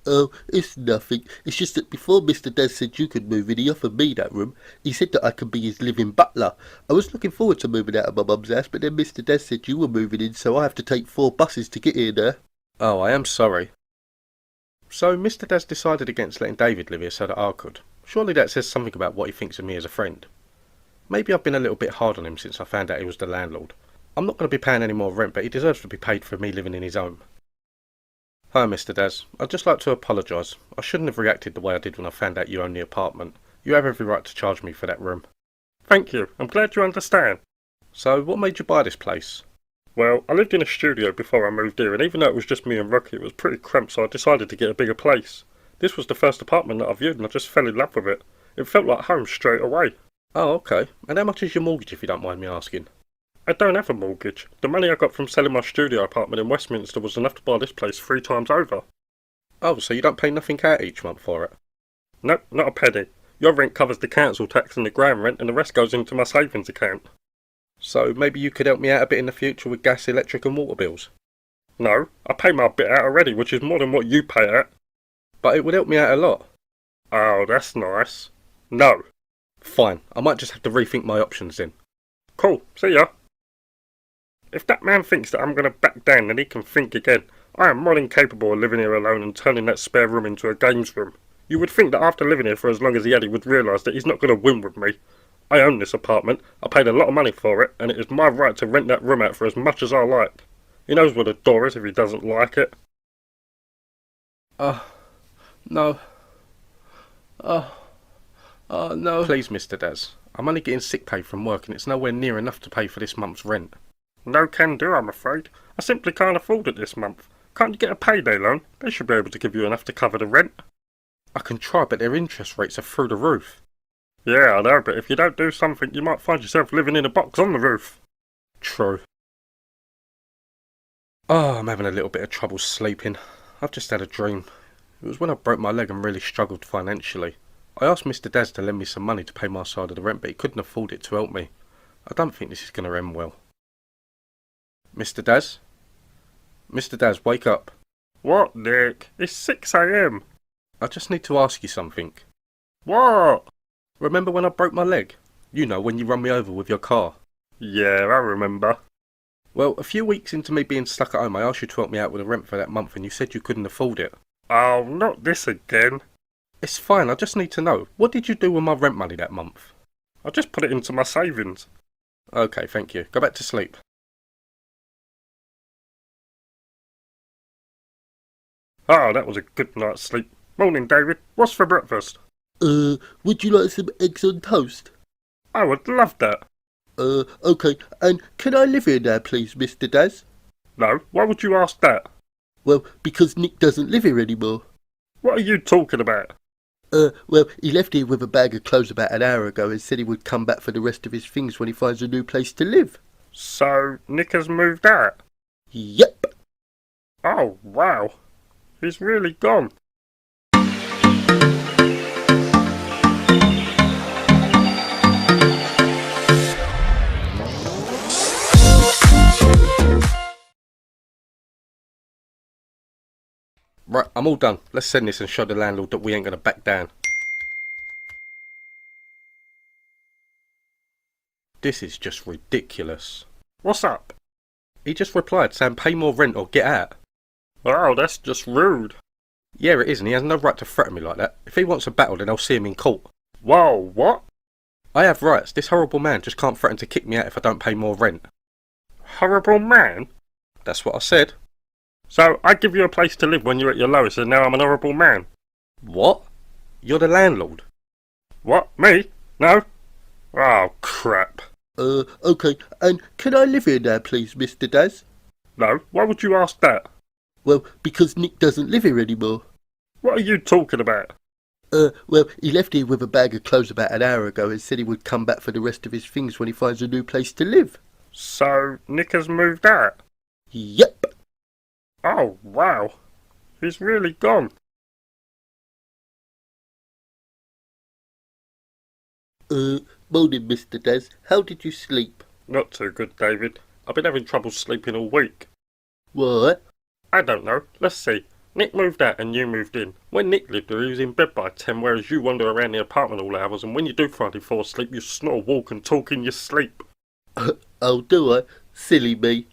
Oh, it's nothing. It's just that before Mr. Daz said you could move in, he offered me that room. He said that I could be his living butler. I was looking forward to moving out of my mum's house, but then Mr. Daz said you were moving in, so I have to take 4 buses to get here now. Oh, I am sorry. So Mr. Daz decided against letting David live here so that I could. Surely that says something about what he thinks of me as a friend. Maybe I've been a little bit hard on him since I found out he was the landlord. I'm not going to be paying any more rent, but he deserves to be paid for me living in his home. Hi, Mr. Daz. I'd just like to apologise. I shouldn't have reacted the way I did when I found out you own the apartment. You have every right to charge me for that room. Thank you. I'm glad you understand. So, what made you buy this place? Well, I lived in a studio before I moved here, and even though it was just me and Rocky, it was pretty cramped, so I decided to get a bigger place. This was the first apartment that I viewed, and I just fell in love with it. It felt like home straight away. Oh, okay. And how much is your mortgage, if you don't mind me asking? I don't have a mortgage. The money I got from selling my studio apartment in Westminster was enough to buy this place 3 times over. Oh, so you don't pay nothing out each month for it? Nope, not a penny. Your rent covers the council tax and the ground rent, and the rest goes into my savings account. So maybe you could help me out a bit in the future with gas, electric and water bills? No, I pay my bit out already, which is more than what you pay out. But it would help me out a lot. Oh, that's nice. No. Fine, I might just have to rethink my options then. Cool, see ya. If that man thinks that I'm going to back down, then he can think again. I am more than capable of living here alone and turning that spare room into a games room. You would think that after living here for as long as he had, he would realise that he's not going to win with me. I own this apartment, I paid a lot of money for it, and it is my right to rent that room out for as much as I like. He knows where the door is if he doesn't like it. No. No. Please, Mr. Daz. I'm only getting sick pay from work and it's nowhere near enough to pay for this month's rent. No can do, I'm afraid. I simply can't afford it this month. Can't you get a payday loan? They should be able to give you enough to cover the rent. I can try, but their interest rates are through the roof. Yeah, I know, but if you don't do something, you might find yourself living in a box on the roof. True. Oh, I'm having a little bit of trouble sleeping. I've just had a dream. It was when I broke my leg and really struggled financially. I asked Mr. Daz to lend me some money to pay my side of the rent, but he couldn't afford it to help me. I don't think this is going to end well. Mr. Daz? Mr. Daz, wake up. What, Nick? It's 6 AM. I just need to ask you something. What? Remember when I broke my leg? You know, when you run me over with your car. Yeah, I remember. Well, a few weeks into me being stuck at home, I asked you to help me out with the rent for that month and you said you couldn't afford it. Oh, not this again. It's fine, I just need to know. What did you do with my rent money that month? I just put it into my savings. Okay, thank you. Go back to sleep. Oh, that was a good night's sleep. Morning, David. What's for breakfast? Would you like some eggs on toast? I would love that. Okay, and can I live here now, please, Mr. Daz? No, why would you ask that? Well, because Nick doesn't live here anymore. What are you talking about? Well, he left here with a bag of clothes about an hour ago and said he would come back for the rest of his things when he finds a new place to live. So, Nick has moved out? Yep. Oh, wow. He's really gone. Right, I'm all done. Let's send this and show the landlord that we ain't gonna back down. This is just ridiculous. What's up? He just replied saying pay more rent or get out. Oh, that's just rude. Yeah, it is, and he has no right to threaten me like that. If he wants a battle, then I'll see him in court. Whoa, what? I have rights. This horrible man just can't threaten to kick me out if I don't pay more rent. Horrible man? That's what I said. So, I give you a place to live when you're at your lowest and now I'm an horrible man? What? You're the landlord. What, me? No? Oh, crap. Okay, and can I live here now, please, Mr. Daz? No, why would you ask that? Well, because Nick doesn't live here anymore. What are you talking about? Well, he left here with a bag of clothes about an hour ago and said he would come back for the rest of his things when he finds a new place to live. So, Nick has moved out? Yep. Oh, wow. He's really gone. Morning, Mr. Daz. How did you sleep? Not too good, David. I've been having trouble sleeping all week. What? I don't know. Let's see. Nick moved out and you moved in. When Nick lived here, he was in bed by 10, whereas you wander around the apartment all hours, and when you do finally fall asleep, you snore, walk and talk in your sleep. Oh, do I? Silly me.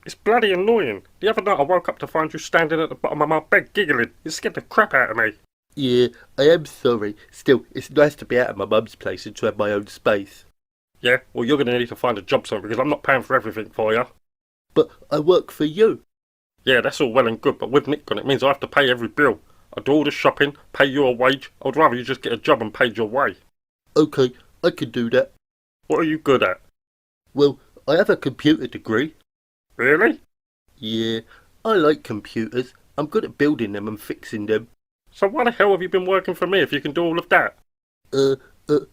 It's bloody annoying. The other night I woke up to find you standing at the bottom of my bed giggling. It scared the crap out of me. Yeah, I am sorry. Still, it's nice to be out of my mum's place and to have my own space. Yeah, well you're going to need to find a job somewhere because I'm not paying for everything for you. But I work for you. Yeah, that's all well and good, but with Nick gone it means I have to pay every bill. I do all the shopping, pay you a wage. I'd rather you just get a job and paid your way. Okay, I can do that. What are you good at? Well, I have a computer degree. Really? Yeah, I like computers. I'm good at building them and fixing them. So why the hell have you been working for me if you can do all of that?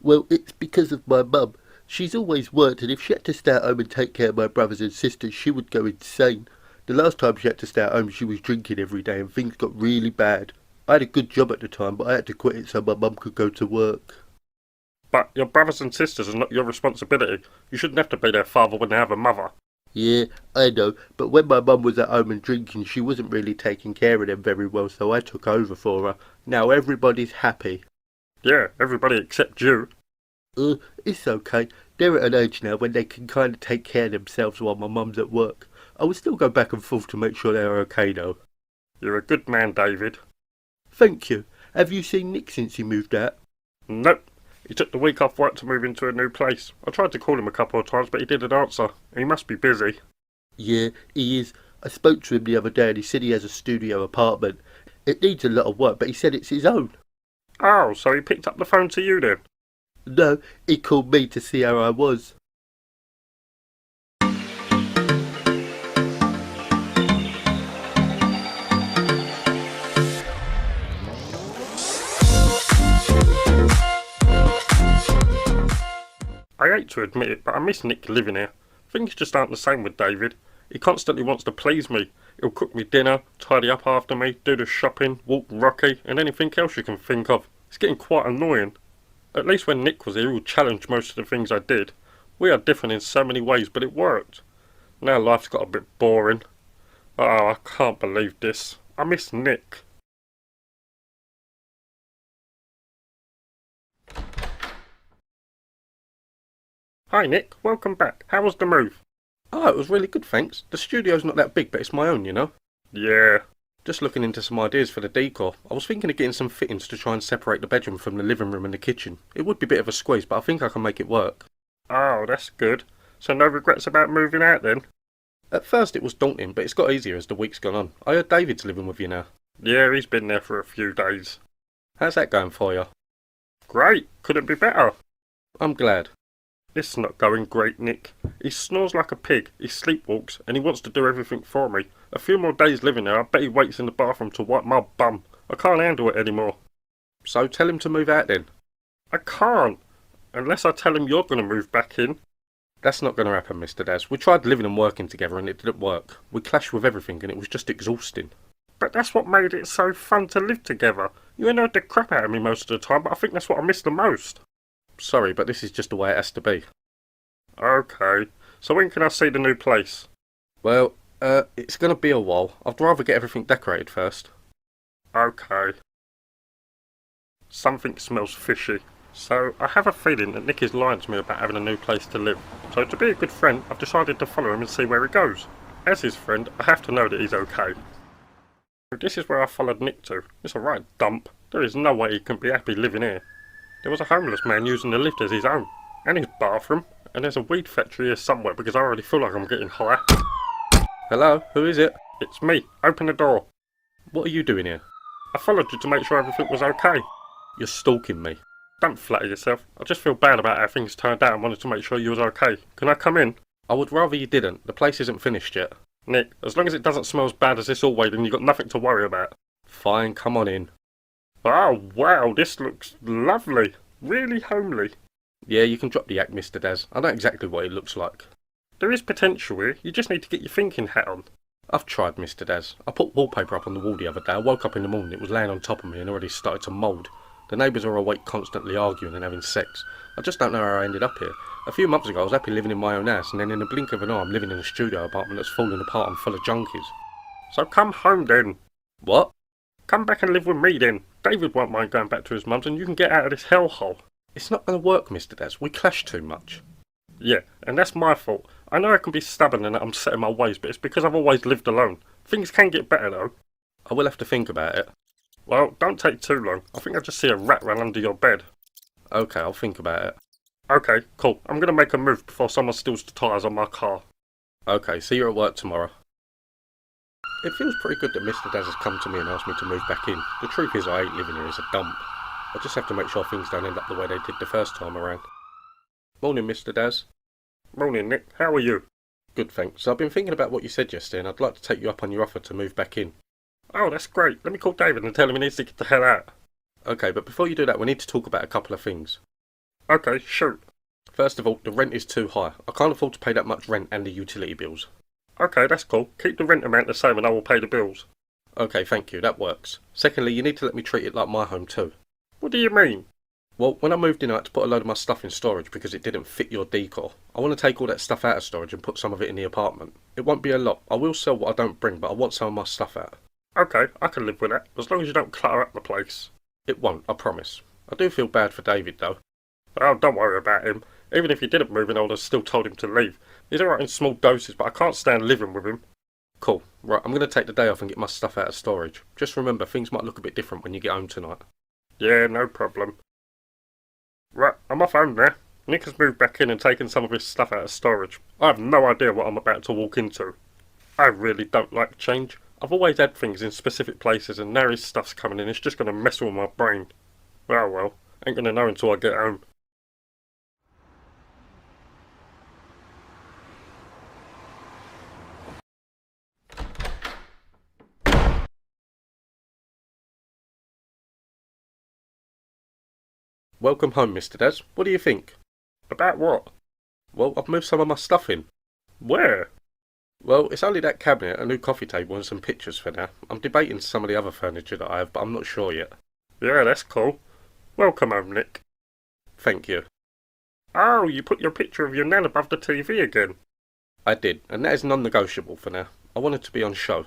Well, it's because of my mum. She's always worked, and if she had to stay at home and take care of my brothers and sisters, she would go insane. The last time she had to stay at home, she was drinking every day, and things got really bad. I had a good job at the time, but I had to quit it so my mum could go to work. But your brothers and sisters are not your responsibility. You shouldn't have to be their father when they have a mother. Yeah, I know, but when my mum was at home and drinking, she wasn't really taking care of them very well, so I took over for her. Now everybody's happy. Yeah, everybody except you. It's okay. They're at an age now when they can kind of take care of themselves while my mum's at work. I will still go back and forth to make sure they're okay though. You're a good man, David. Thank you. Have you seen Nick since he moved out? Nope. He took the week off work to move into a new place. I tried to call him a couple of times, but he didn't answer. He must be busy. Yeah, he is. I spoke to him the other day and he said he has a studio apartment. It needs a lot of work, but he said it's his own. Oh, so he picked up the phone to you then? No, he called me to see how I was. I hate to admit it, but I miss Nick living here. Things just aren't the same with David. He constantly wants to please me. He'll cook me dinner, tidy up after me, do the shopping, walk Rocky, and anything else you can think of. It's getting quite annoying. At least when Nick was here, he would challenge most of the things I did. We are different in so many ways, but it worked. Now life's got a bit boring. Oh, I can't believe this. I miss Nick. Hi Nick, welcome back. How was the move? Oh, it was really good, thanks. The studio's not that big, but it's my own, you know. Yeah. Just looking into some ideas for the decor. I was thinking of getting some fittings to try and separate the bedroom from the living room and the kitchen. It would be a bit of a squeeze, but I think I can make it work. Oh, that's good. So no regrets about moving out then? At first it was daunting, but it's got easier as the week's gone on. I heard David's living with you now. Yeah, he's been there for a few days. How's that going for you? Great, couldn't be better. I'm glad. This is not going great, Nick. He snores like a pig, he sleepwalks, and he wants to do everything for me. A few more days living there, I bet he waits in the bathroom to wipe my bum. I can't handle it anymore. So tell him to move out then. I can't, unless I tell him you're going to move back in. That's not going to happen, Mr. Daz. We tried living and working together and it didn't work. We clashed with everything and it was just exhausting. But that's what made it so fun to live together. You annoyed the crap out of me most of the time, but I think that's what I miss the most. Sorry, but this is just the way it has to be. Okay, so when can I see the new place? Well, it's going to be a while. I'd rather get everything decorated first. Okay. Something smells fishy. So I have a feeling that Nick is lying to me about having a new place to live. So to be a good friend, I've decided to follow him and see where he goes. As his friend, I have to know that he's okay. This is where I followed Nick to. It's a right dump. There is no way he can be happy living here. There was a homeless man using the lift as his own. And his bathroom. And there's a weed factory here somewhere because I already feel like I'm getting high. Hello, who is it? It's me. Open the door. What are you doing here? I followed you to make sure everything was okay. You're stalking me. Don't flatter yourself. I just feel bad about how things turned out and wanted to make sure you was okay. Can I come in? I would rather you didn't. The place isn't finished yet. Nick, as long as it doesn't smell as bad as this hallway, then you've got nothing to worry about. Fine, come on in. Oh, wow, this looks lovely. Really homely. Yeah, you can drop the act, Mr. Daz. I know exactly what it looks like. There is potential here. You just need to get your thinking hat on. I've tried, Mr. Daz. I put wallpaper up on the wall the other day. I woke up in the morning, it was laying on top of me and already started to mould. The neighbours are awake constantly arguing and having sex. I just don't know how I ended up here. A few months ago I was happy living in my own house, and then in the blink of an eye I'm living in a studio apartment that's falling apart and full of junkies. So come home then. What? Come back and live with me then. David won't mind going back to his mum's and you can get out of this hellhole. It's not going to work, Mr. Daz. We clash too much. Yeah, and that's my fault. I know I can be stubborn and that I'm set in my ways, but it's because I've always lived alone. Things can get better though. I will have to think about it. Well, don't take too long. I think I just see a rat run under your bed. Okay, I'll think about it. Okay, cool. I'm going to make a move before someone steals the tyres on my car. Okay, see you at work tomorrow. It feels pretty good that Mr. Daz has come to me and asked me to move back in. The truth is I hate living here, it's a dump. I just have to make sure things don't end up the way they did the first time around. Morning, Mr. Daz. Morning, Nick. How are you? Good, thanks. I've been thinking about what you said yesterday and I'd like to take you up on your offer to move back in. Oh, that's great. Let me call David and tell him he needs to get the hell out. Okay, but before you do that, we need to talk about a couple of things. Okay, shoot. First of all, the rent is too high. I can't afford to pay that much rent and the utility bills. Okay, that's cool. Keep the rent amount the same and I will pay the bills. Okay, thank you. That works. Secondly, you need to let me treat it like my home too. What do you mean? Well, when I moved in, I had to put a load of my stuff in storage because it didn't fit your decor. I want to take all that stuff out of storage and put some of it in the apartment. It won't be a lot. I will sell what I don't bring, but I want some of my stuff out. Okay, I can live with that, as long as you don't clutter up the place. It won't, I promise. I do feel bad for David, though. Oh, don't worry about him. Even if he didn't move in, I would have still told him to leave. He's alright in small doses, but I can't stand living with him. Cool. Right, I'm going to take the day off and get my stuff out of storage. Just remember, things might look a bit different when you get home tonight. Yeah, no problem. Right, I'm off home now. Nick has moved back in and taken some of his stuff out of storage. I have no idea what I'm about to walk into. I really don't like change. I've always had things in specific places, and now his stuff's coming in. It's just going to mess with my brain. Well, ain't going to know until I get home. Welcome home, Mr. Daz. What do you think? About what? Well, I've moved some of my stuff in. Where? Well, it's only that cabinet, a new coffee table and some pictures for now. I'm debating some of the other furniture that I have, but I'm not sure yet. Yeah, that's cool. Welcome home, Nick. Thank you. Oh, you put your picture of your nan above the TV again. I did, and that is non-negotiable for now. I want it to be on show.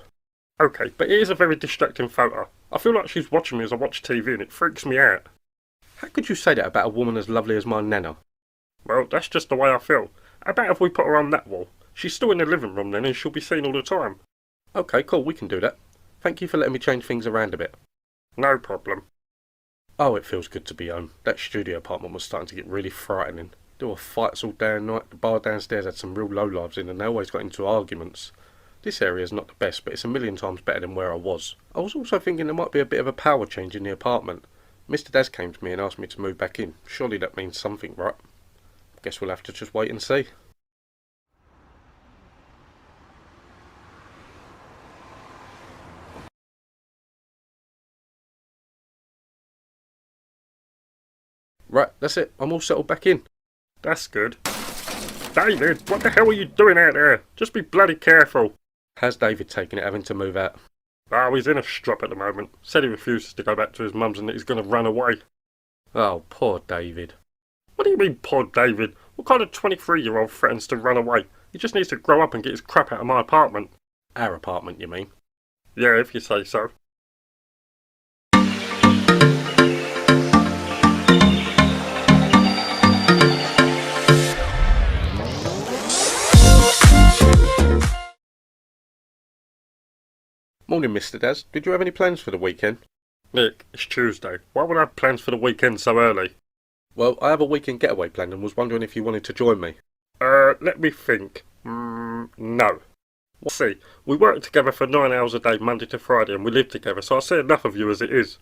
Okay, but it is a very distracting photo. I feel like she's watching me as I watch TV and it freaks me out. How could you say that about a woman as lovely as my nana? Well, that's just the way I feel. How about if we put her on that wall? She's still in the living room then and she'll be seen all the time. Okay, cool, we can do that. Thank you for letting me change things around a bit. No problem. Oh, it feels good to be home. That studio apartment was starting to get really frightening. There were fights all day and night. The bar downstairs had some real lowlives in and they always got into arguments. This area's not the best, but it's a million times better than where I was. I was also thinking there might be a bit of a power change in the apartment. Mr. Daz came to me and asked me to move back in. Surely that means something, right? Guess we'll have to just wait and see. Right, that's it. I'm all settled back in. That's good. David, what the hell are you doing out there? Just be bloody careful. How's David taking it, having to move out? Oh, he's in a strop at the moment. Said he refuses to go back to his mum's and that he's going to run away. Oh, poor David. What do you mean, poor David? What kind of 23-year-old threatens to run away? He just needs to grow up and get his crap out of my apartment. Our apartment, you mean? Yeah, if you say so. Morning, Mr. Daz. Did you have any plans for the weekend? Nick, it's Tuesday. Why would I have plans for the weekend so early? Well, I have a weekend getaway planned and was wondering if you wanted to join me. Let me think. No. See, we work together for 9 hours a day, Monday to Friday, and we live together, so I see enough of you as it is.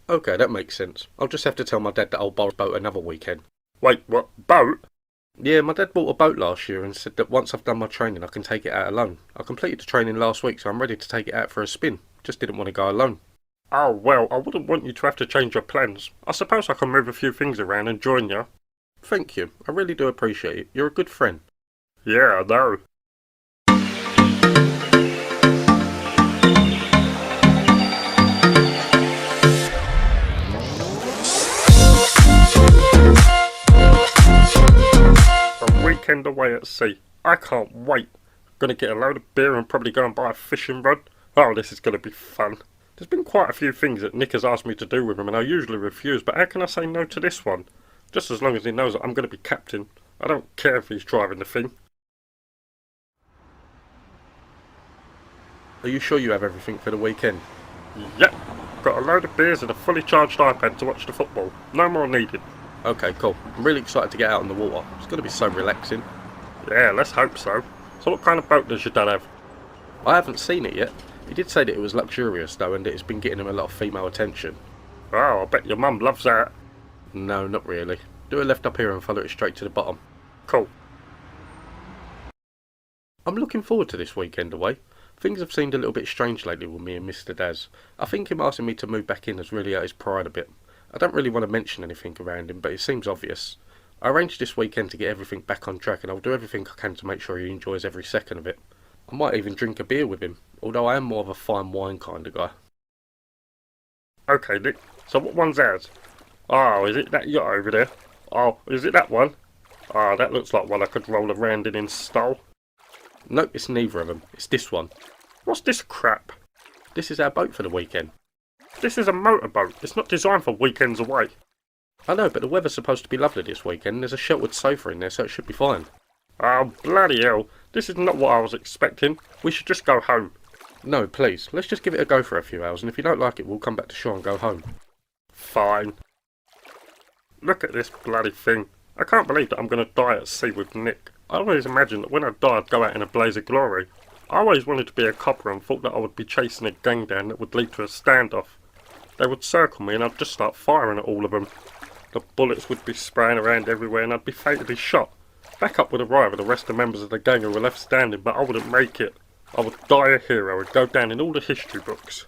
Okay, that makes sense. I'll just have to tell my dad that I'll borrow a boat another weekend. Wait, what? Boat? Yeah, my dad bought a boat last year and said that once I've done my training I can take it out alone. I completed the training last week, so I'm ready to take it out for a spin. Just didn't want to go alone. Oh, well, I wouldn't want you to have to change your plans. I suppose I can move a few things around and join you. Thank you. I really do appreciate it. You're a good friend. Yeah, I know. A weekend away at sea. I can't wait. Gonna get a load of beer and probably go and buy a fishing rod. Oh, this is gonna be fun. There's been quite a few things that Nick has asked me to do with him and I usually refuse, but how can I say no to this one? Just as long as he knows that I'm gonna be captain. I don't care if he's driving the thing. Are you sure you have everything for the weekend? Yep. Got a load of beers and a fully charged iPad to watch the football. No more needed. Okay, cool. I'm really excited to get out on the water. It's going to be so relaxing. Yeah, let's hope so. So what kind of boat does your dad have? I haven't seen it yet. He did say that it was luxurious though and that it's been getting him a lot of female attention. Oh, I bet your mum loves that. No, not really. Do a left up here and follow it straight to the bottom. Cool. I'm looking forward to this weekend away. Things have seemed a little bit strange lately with me and Mr. Daz. I think him asking me to move back in has really hurt his pride a bit. I don't really want to mention anything around him, but it seems obvious. I arranged this weekend to get everything back on track and I'll do everything I can to make sure he enjoys every second of it. I might even drink a beer with him, although I am more of a fine wine kind of guy. Okay, Nick. So what one's ours? Oh, is it that yacht over there? Oh, is it that one? Ah, that looks like one I could roll around in style. Nope, it's neither of them. It's this one. What's this crap? This is our boat for the weekend. This is a motorboat. It's not designed for weekends away. I know, but the weather's supposed to be lovely this weekend. There's a sheltered sofa in there, so it should be fine. Oh, bloody hell. This is not what I was expecting. We should just go home. No, please. Let's just give it a go for a few hours, and if you don't like it, we'll come back to shore and go home. Fine. Look at this bloody thing. I can't believe that I'm going to die at sea with Nick. I always imagined that when I die I'd go out in a blaze of glory. I always wanted to be a copper and thought that I would be chasing a gang down that would lead to a standoff. They would circle me and I'd just start firing at all of them. The bullets would be spraying around everywhere and I'd be fatally shot. Backup would arrive with the rest of the members of the gang who were left standing, but I wouldn't make it. I would die a hero and go down in all the history books.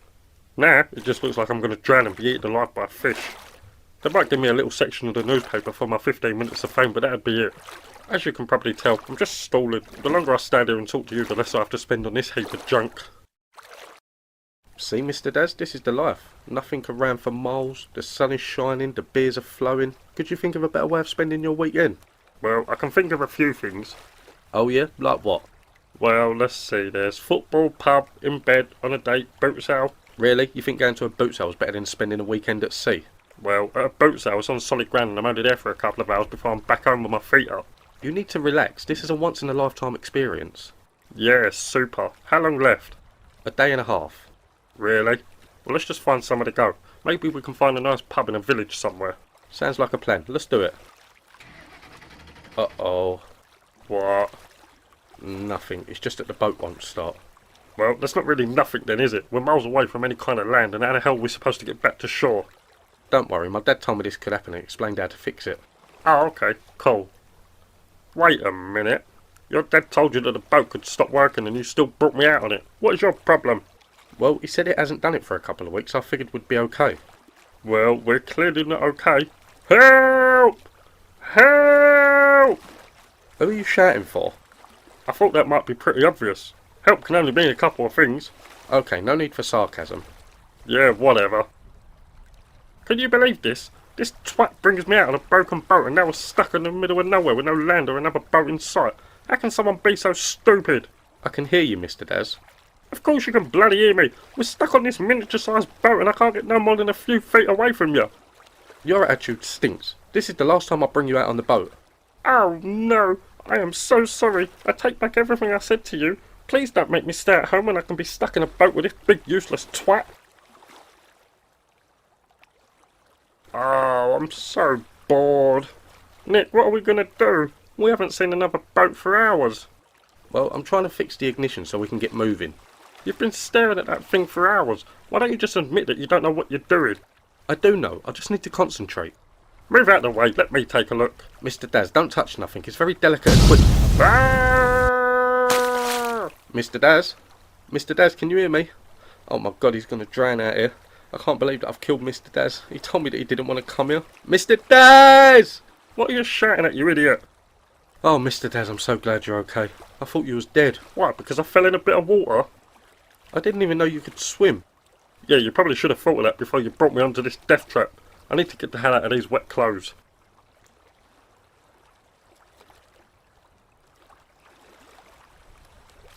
Now, it just looks like I'm going to drown and be eaten alive by a fish. They might give me a little section of the newspaper for my 15 minutes of fame, but that'd be it. As you can probably tell, I'm just stalling. The longer I stand here and talk to you, the less I have to spend on this heap of junk. See, Mr. Daz, this is the life. Nothing around for miles, the sun is shining, the beers are flowing. Could you think of a better way of spending your weekend? Well, I can think of a few things. Oh yeah? Like what? Well, let's see. There's football, pub, in bed, on a date, boot sale. Really? You think going to a boot sale is better than spending a weekend at sea? Well, at a boat sale, it's on solid ground and I'm only there for a couple of hours before I'm back home with my feet up. You need to relax. This is a once-in-a-lifetime experience. Yeah, super. How long left? A day and a half. Really? Well, let's just find somewhere to go. Maybe we can find a nice pub in a village somewhere. Sounds like a plan. Let's do it. Uh-oh. What? Nothing. It's just that the boat won't start. Well, that's not really nothing then, is it? We're miles away from any kind of land, and how the hell are we supposed to get back to shore? Don't worry, my dad told me this could happen and explained how to fix it. Oh, okay. Cool. Wait a minute. Your dad told you that the boat could stop working and you still brought me out on it. What is your problem? Well, he said it hasn't done it for a couple of weeks. I figured we'd be okay. Well, we're clearly not okay. Help! Help! Who are you shouting for? I thought that might be pretty obvious. Help can only mean a couple of things. Okay, no need for sarcasm. Yeah, whatever. Can you believe this? This twat brings me out on a broken boat and now we're stuck in the middle of nowhere with no land or another boat in sight. How can someone be so stupid? I can hear you, Mr. Daz. Of course you can bloody hear me. We're stuck on this miniature-sized boat and I can't get no more than a few feet away from you. Your attitude stinks. This is the last time I bring you out on the boat. Oh no, I am so sorry. I take back everything I said to you. Please don't make me stay at home when I can be stuck in a boat with this big useless twat. Oh, I'm so bored. Nick, what are we gonna do? We haven't seen another boat for hours. Well, I'm trying to fix the ignition so we can get moving. You've been staring at that thing for hours. Why don't you just admit that you don't know what you're doing? I do know. I just need to concentrate. Move out of the way, let me take a look. Mr. Daz, don't touch nothing. It's very delicate equipment. Ah! Mr. Daz? Mr. Daz, can you hear me? Oh my god, he's going to drown out here. I can't believe that I've killed Mr. Daz. He told me that he didn't want to come here. Mr. Daz! What are you shouting at, you idiot? Oh, Mr. Daz, I'm so glad you're okay. I thought you was dead. Why, because I fell in a bit of water? I didn't even know you could swim. Yeah, you probably should have thought of that before you brought me onto this death trap. I need to get the hell out of these wet clothes.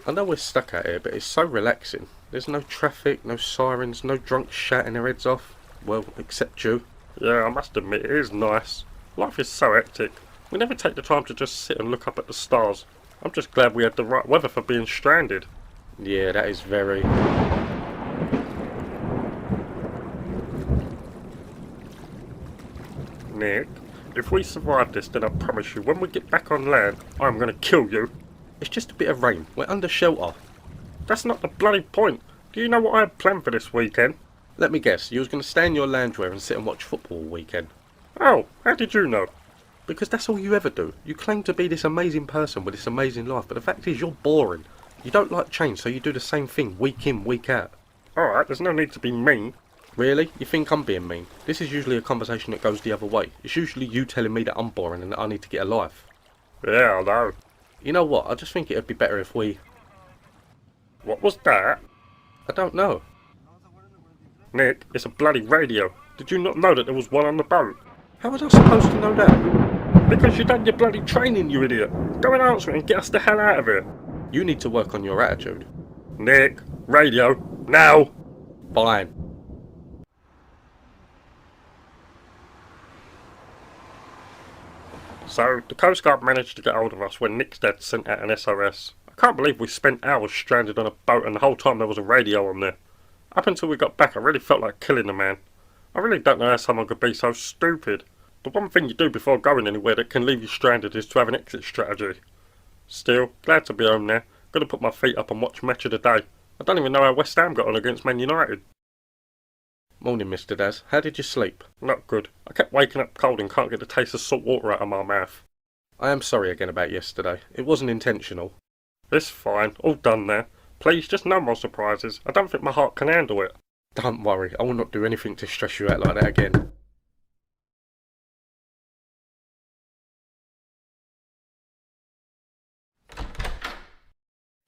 I know we're stuck out here, but it's so relaxing. There's no traffic, no sirens, no drunks shouting their heads off. Well, except you. Yeah, I must admit, it is nice. Life is so hectic. We never take the time to just sit and look up at the stars. I'm just glad we had the right weather for being stranded. Yeah, that is very... Nick, if we survive this, then I promise you, when we get back on land, I'm gonna kill you. It's just a bit of rain. We're under shelter. That's not the bloody point. Do you know what I had planned for this weekend? Let me guess, you was going to stay in your loungewear and sit and watch football all weekend. Oh, how did you know? Because that's all you ever do. You claim to be this amazing person with this amazing life, but the fact is you're boring. You don't like change, so you do the same thing week in, week out. Alright, there's no need to be mean. Really? You think I'm being mean? This is usually a conversation that goes the other way. It's usually you telling me that I'm boring and that I need to get a life. Yeah, I know. You know what? I just think it would be better if we... What was that? I don't know. Nick, it's a bloody radio. Did you not know that there was one on the boat? How was I supposed to know that? Because you done your bloody training, you idiot. Go and answer it and get us the hell out of here. You need to work on your attitude. Nick, radio, now! Fine. So, the Coast Guard managed to get hold of us when Nick's dad sent out an SOS. I can't believe we spent hours stranded on a boat and the whole time there was a radio on there. Up until we got back, I really felt like killing the man. I really don't know how someone could be so stupid. The one thing you do before going anywhere that can leave you stranded is to have an exit strategy. Still, glad to be home now. Gonna put my feet up and watch Match of the Day. I don't even know how West Ham got on against Man United. Morning, Mr. Daz. How did you sleep? Not good. I kept waking up cold and can't get the taste of salt water out of my mouth. I am sorry again about yesterday. It wasn't intentional. It's fine. All done now. Please, just no more surprises. I don't think my heart can handle it. Don't worry, I will not do anything to stress you out like that again.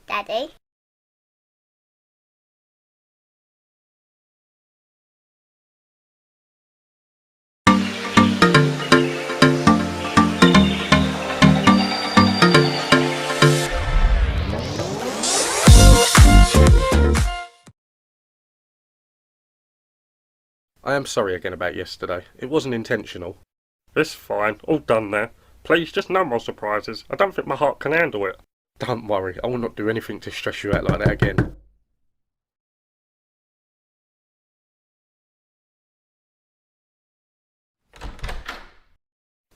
Daddy? I am sorry again about yesterday. It wasn't intentional. It's fine. All done now. Please, just no more surprises. I don't think my heart can handle it. Don't worry, I will not do anything to stress you out like that again.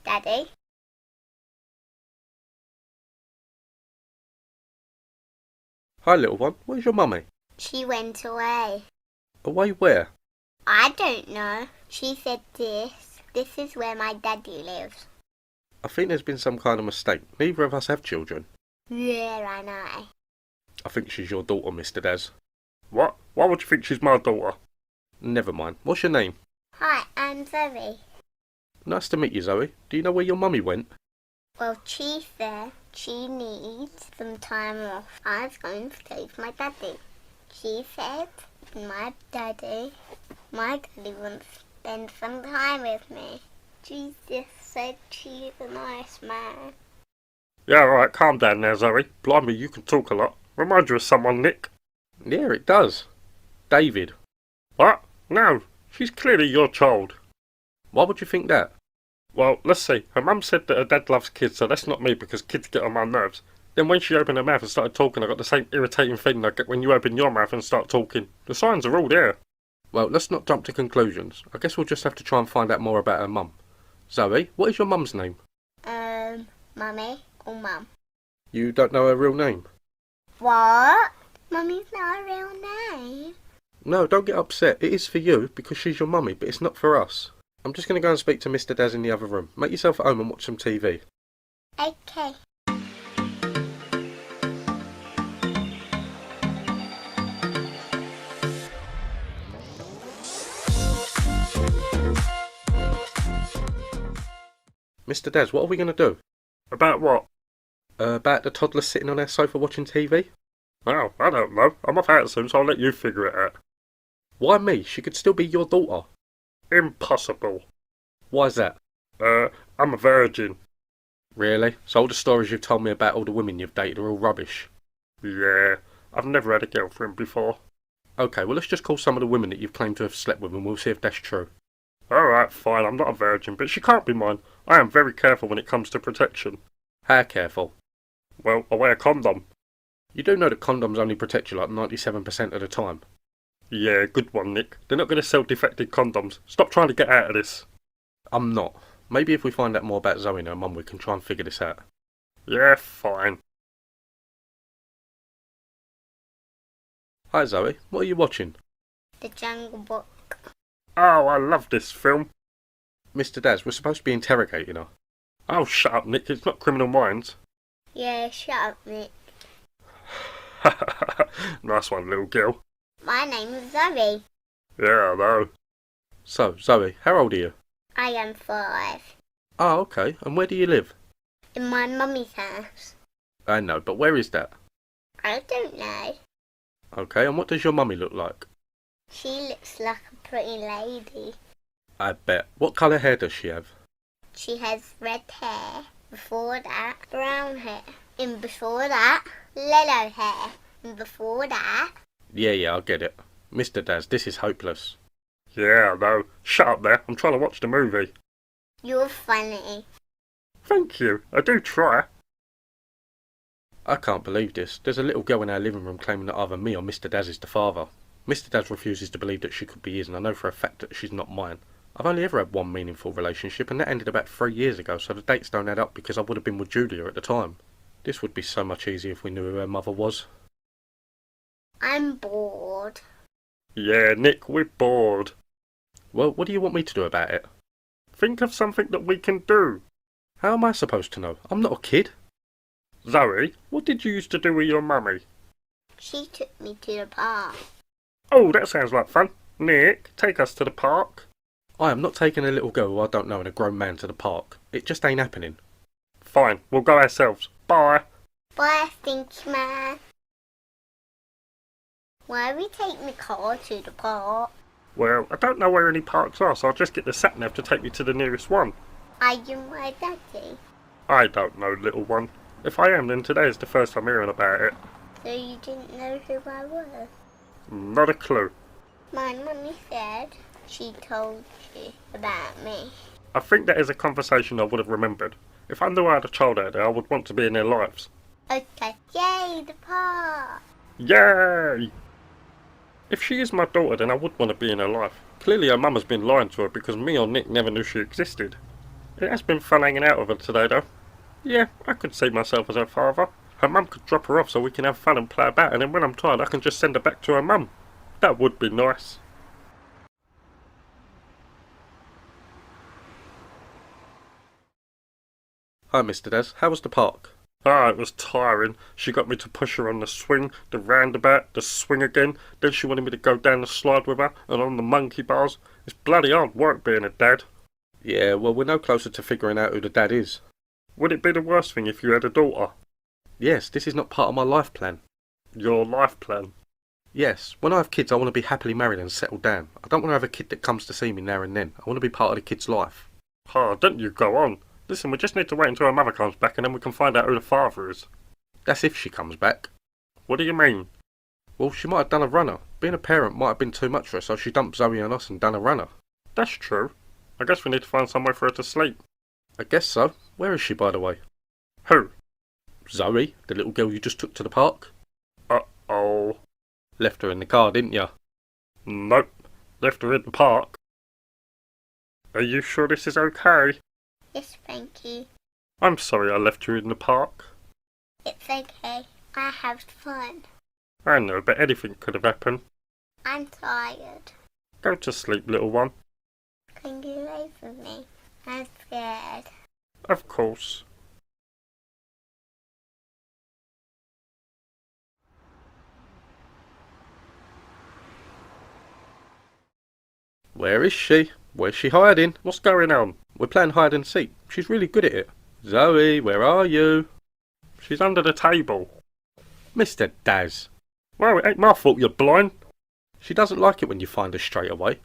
Daddy? Hi little one, where's your mummy? She went away. Away where? I don't know. She said this. This is where my daddy lives. I think there's been some kind of mistake. Neither of us have children. Yeah, I know. I think she's your daughter, Mr. Daz. What? Why would you think she's my daughter? Never mind. What's your name? Hi, I'm Zoe. Nice to meet you, Zoe. Do you know where your mummy went? Well, she said she needs some time off. I was going to stay with my daddy. She said my daddy wants to spend some time with me. She just said she's a nice man. Yeah, alright, calm down now, Zoe. Blimey, you can talk a lot. Remind you of someone, Nick. Yeah, it does. David. What? No, she's clearly your child. Why would you think that? Well, let's see. Her mum said that her dad loves kids, so that's not me because kids get on my nerves. Then when she opened her mouth and started talking, I got the same irritating feeling I get when you open your mouth and start talking. The signs are all there. Well, let's not jump to conclusions. I guess we'll just have to try and find out more about her mum. Zoe, what is your mum's name? Mummy or Mum? You don't know her real name? What? Mummy's not a real name. No, don't get upset. It is for you, because she's your mummy, but it's not for us. I'm just going to go and speak to Mr. Daz in the other room. Make yourself at home and watch some TV. Okay. Mr. Daz, what are we going to do? About what? About the toddler sitting on our sofa watching TV? Oh, I don't know. I'm off out soon, so I'll let you figure it out. Why me? She could still be your daughter. Impossible. Why's that? I'm a virgin. Really? So all the stories you've told me about all the women you've dated are all rubbish? Yeah, I've never had a girlfriend before. Okay, well let's just call some of the women that you've claimed to have slept with and we'll see if that's true. Alright, fine, I'm not a virgin, but she can't be mine. I am very careful when it comes to protection. How careful? Well, I wear a condom. You do know that condoms only protect you like 97% of the time. Yeah, good one, Nick. They're not going to sell defective condoms. Stop trying to get out of this. I'm not. Maybe if we find out more about Zoe and her mum we can try and figure this out. Yeah, fine. Hi Zoe, what are you watching? The Jungle Book. Oh, I love this film. Mr. Daz, we're supposed to be interrogating her. Oh, shut up, Nick. It's not Criminal Minds. Yeah, shut up, Nick. Nice one, little girl. My name is Zoe. Yeah, I know. So, Zoe, how old are you? I am 5. Oh, okay. And where do you live? In my mummy's house. I know, but where is that? I don't know. Okay, and what does your mummy look like? She looks like a pretty lady. I bet. What colour hair does she have? She has red hair. Before that, brown hair. And before that, yellow hair. And before that... Yeah, I'll get it. Mr. Daz, this is hopeless. Yeah, I know. Shut up there. I'm trying to watch the movie. You're funny. Thank you, I do try. I can't believe this. There's a little girl in our living room claiming that either me or Mr. Daz is the father. Mr. Daz refuses to believe that she could be his, and I know for a fact that she's not mine. I've only ever had one meaningful relationship, and that ended about 3 years ago, so the dates don't add up because I would have been with Julia at the time. This would be so much easier if we knew who her mother was. I'm bored. Yeah, Nick, we're bored. Well, what do you want me to do about it? Think of something that we can do. How am I supposed to know? I'm not a kid. Zoe, what did you used to do with your mummy? She took me to the park. Oh, that sounds like fun. Nick, take us to the park. I am not taking a little girl who I don't know and a grown man to the park. It just ain't happening. Fine, we'll go ourselves. Bye. Bye, Stinky Man. Why are we taking the car to the park? Well, I don't know where any parks are, so I'll just get the sat-nav to take me to the nearest one. Are you my daddy? I don't know, little one. If I am, then today is the first time hearing about it. So you didn't know who I was? Not a clue. My mummy said she told you about me. I think that is a conversation I would have remembered. If I knew I had a child out there, I would want to be in their lives. Okay. Yay, the park! Yay! If she is my daughter, then I would want to be in her life. Clearly her mum has been lying to her because me or Nick never knew she existed. It has been fun hanging out with her today though. Yeah, I could see myself as her father. Her mum could drop her off so we can have fun and play about, and then when I'm tired I can just send her back to her mum. That would be nice. Hi, Mr. Daz. How was the park? Ah, it was tiring. She got me to push her on the swing, the roundabout, the swing again. Then she wanted me to go down the slide with her and on the monkey bars. It's bloody hard work being a dad. Yeah, well, we're no closer to figuring out who the dad is. Would it be the worst thing if you had a daughter? Yes, this is not part of my life plan. Your life plan? Yes, when I have kids I want to be happily married and settled down. I don't want to have a kid that comes to see me now and then. I want to be part of the kid's life. Ah, don't you go on. Listen, we just need to wait until her mother comes back and then we can find out who the father is. That's if she comes back. What do you mean? Well, she might have done a runner. Being a parent might have been too much for her, so she dumped Zoe on us and done a runner. That's true. I guess we need to find somewhere for her to sleep. I guess so. Where is she, by the way? Who? Zoe, the little girl you just took to the park. Uh-oh. Left her in the car, didn't you? Nope. Left her in the park. Are you sure this is okay? Yes, thank you. I'm sorry I left you in the park. It's okay. I have fun. I know, but anything could have happened. I'm tired. Go to sleep, little one. Can you away from me? I'm scared. Of course. Where is she? Where's she hiding? What's going on? We're playing hide and seek. She's really good at it. Zoe, where are you? She's under the table. Mr. Daz. Well, it ain't my fault you're blind. She doesn't like it when you find her straight away.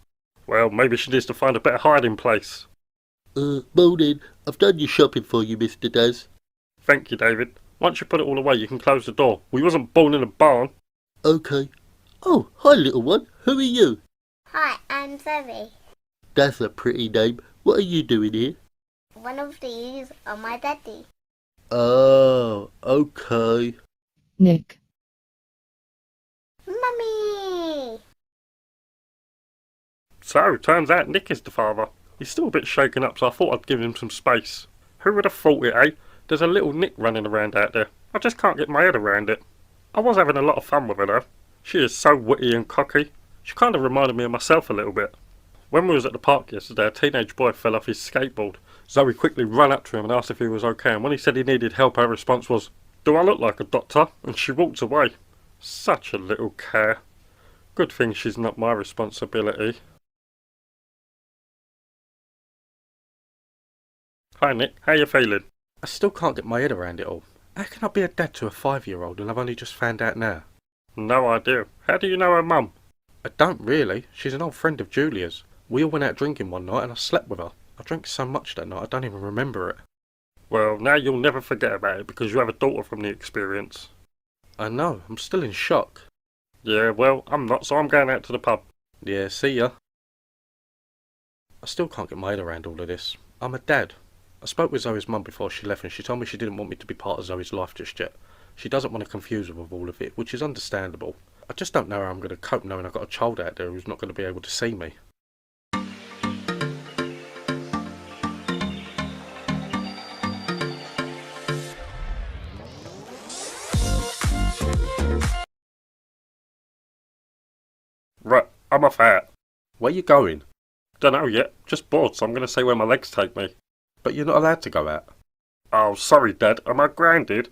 Well, maybe she needs to find a better hiding place. Morning. I've done your shopping for you, Mr. Daz. Thank you, David. Once you put it all away, you can close the door. We wasn't born in a barn. Okay. Oh, hi, little one. Who are you? Hi, I'm Zoe. That's a pretty name. What are you doing here? One of these are my daddy. Oh, okay. Nick. Mummy! So, turns out Nick is the father. He's still a bit shaken up, so I thought I'd give him some space. Who would have thought it, eh? There's a little Nick running around out there. I just can't get my head around it. I was having a lot of fun with her though. She is so witty and cocky. She kind of reminded me of myself a little bit. When we was at the park yesterday, a teenage boy fell off his skateboard. Zoe quickly ran up to him and asked if he was okay, and when he said he needed help, her response was, "Do I look like a doctor?" And she walked away. Such a little care. Good thing she's not my responsibility. Hi Nick, how you feeling? I still can't get my head around it all. How can I be a dad to a 5-year-old and I've only just found out now? No idea. How do you know her mum? I don't really. She's an old friend of Julia's. We all went out drinking one night and I slept with her. I drank so much that night I don't even remember it. Well, now you'll never forget about it because you have a daughter from the experience. I know, I'm still in shock. Yeah, well, I'm not, so I'm going out to the pub. Yeah, see ya. I still can't get my head around all of this. I'm a dad. I spoke with Zoe's mum before she left and she told me she didn't want me to be part of Zoe's life just yet. She doesn't want to confuse her with all of it, which is understandable. I just don't know how I'm going to cope knowing I've got a child out there who's not going to be able to see me. Right, I'm off out. Where you going? Dunno yet, just bored, so I'm going to say where my legs take me. But you're not allowed to go out. Oh, sorry, Dad, am I grounded?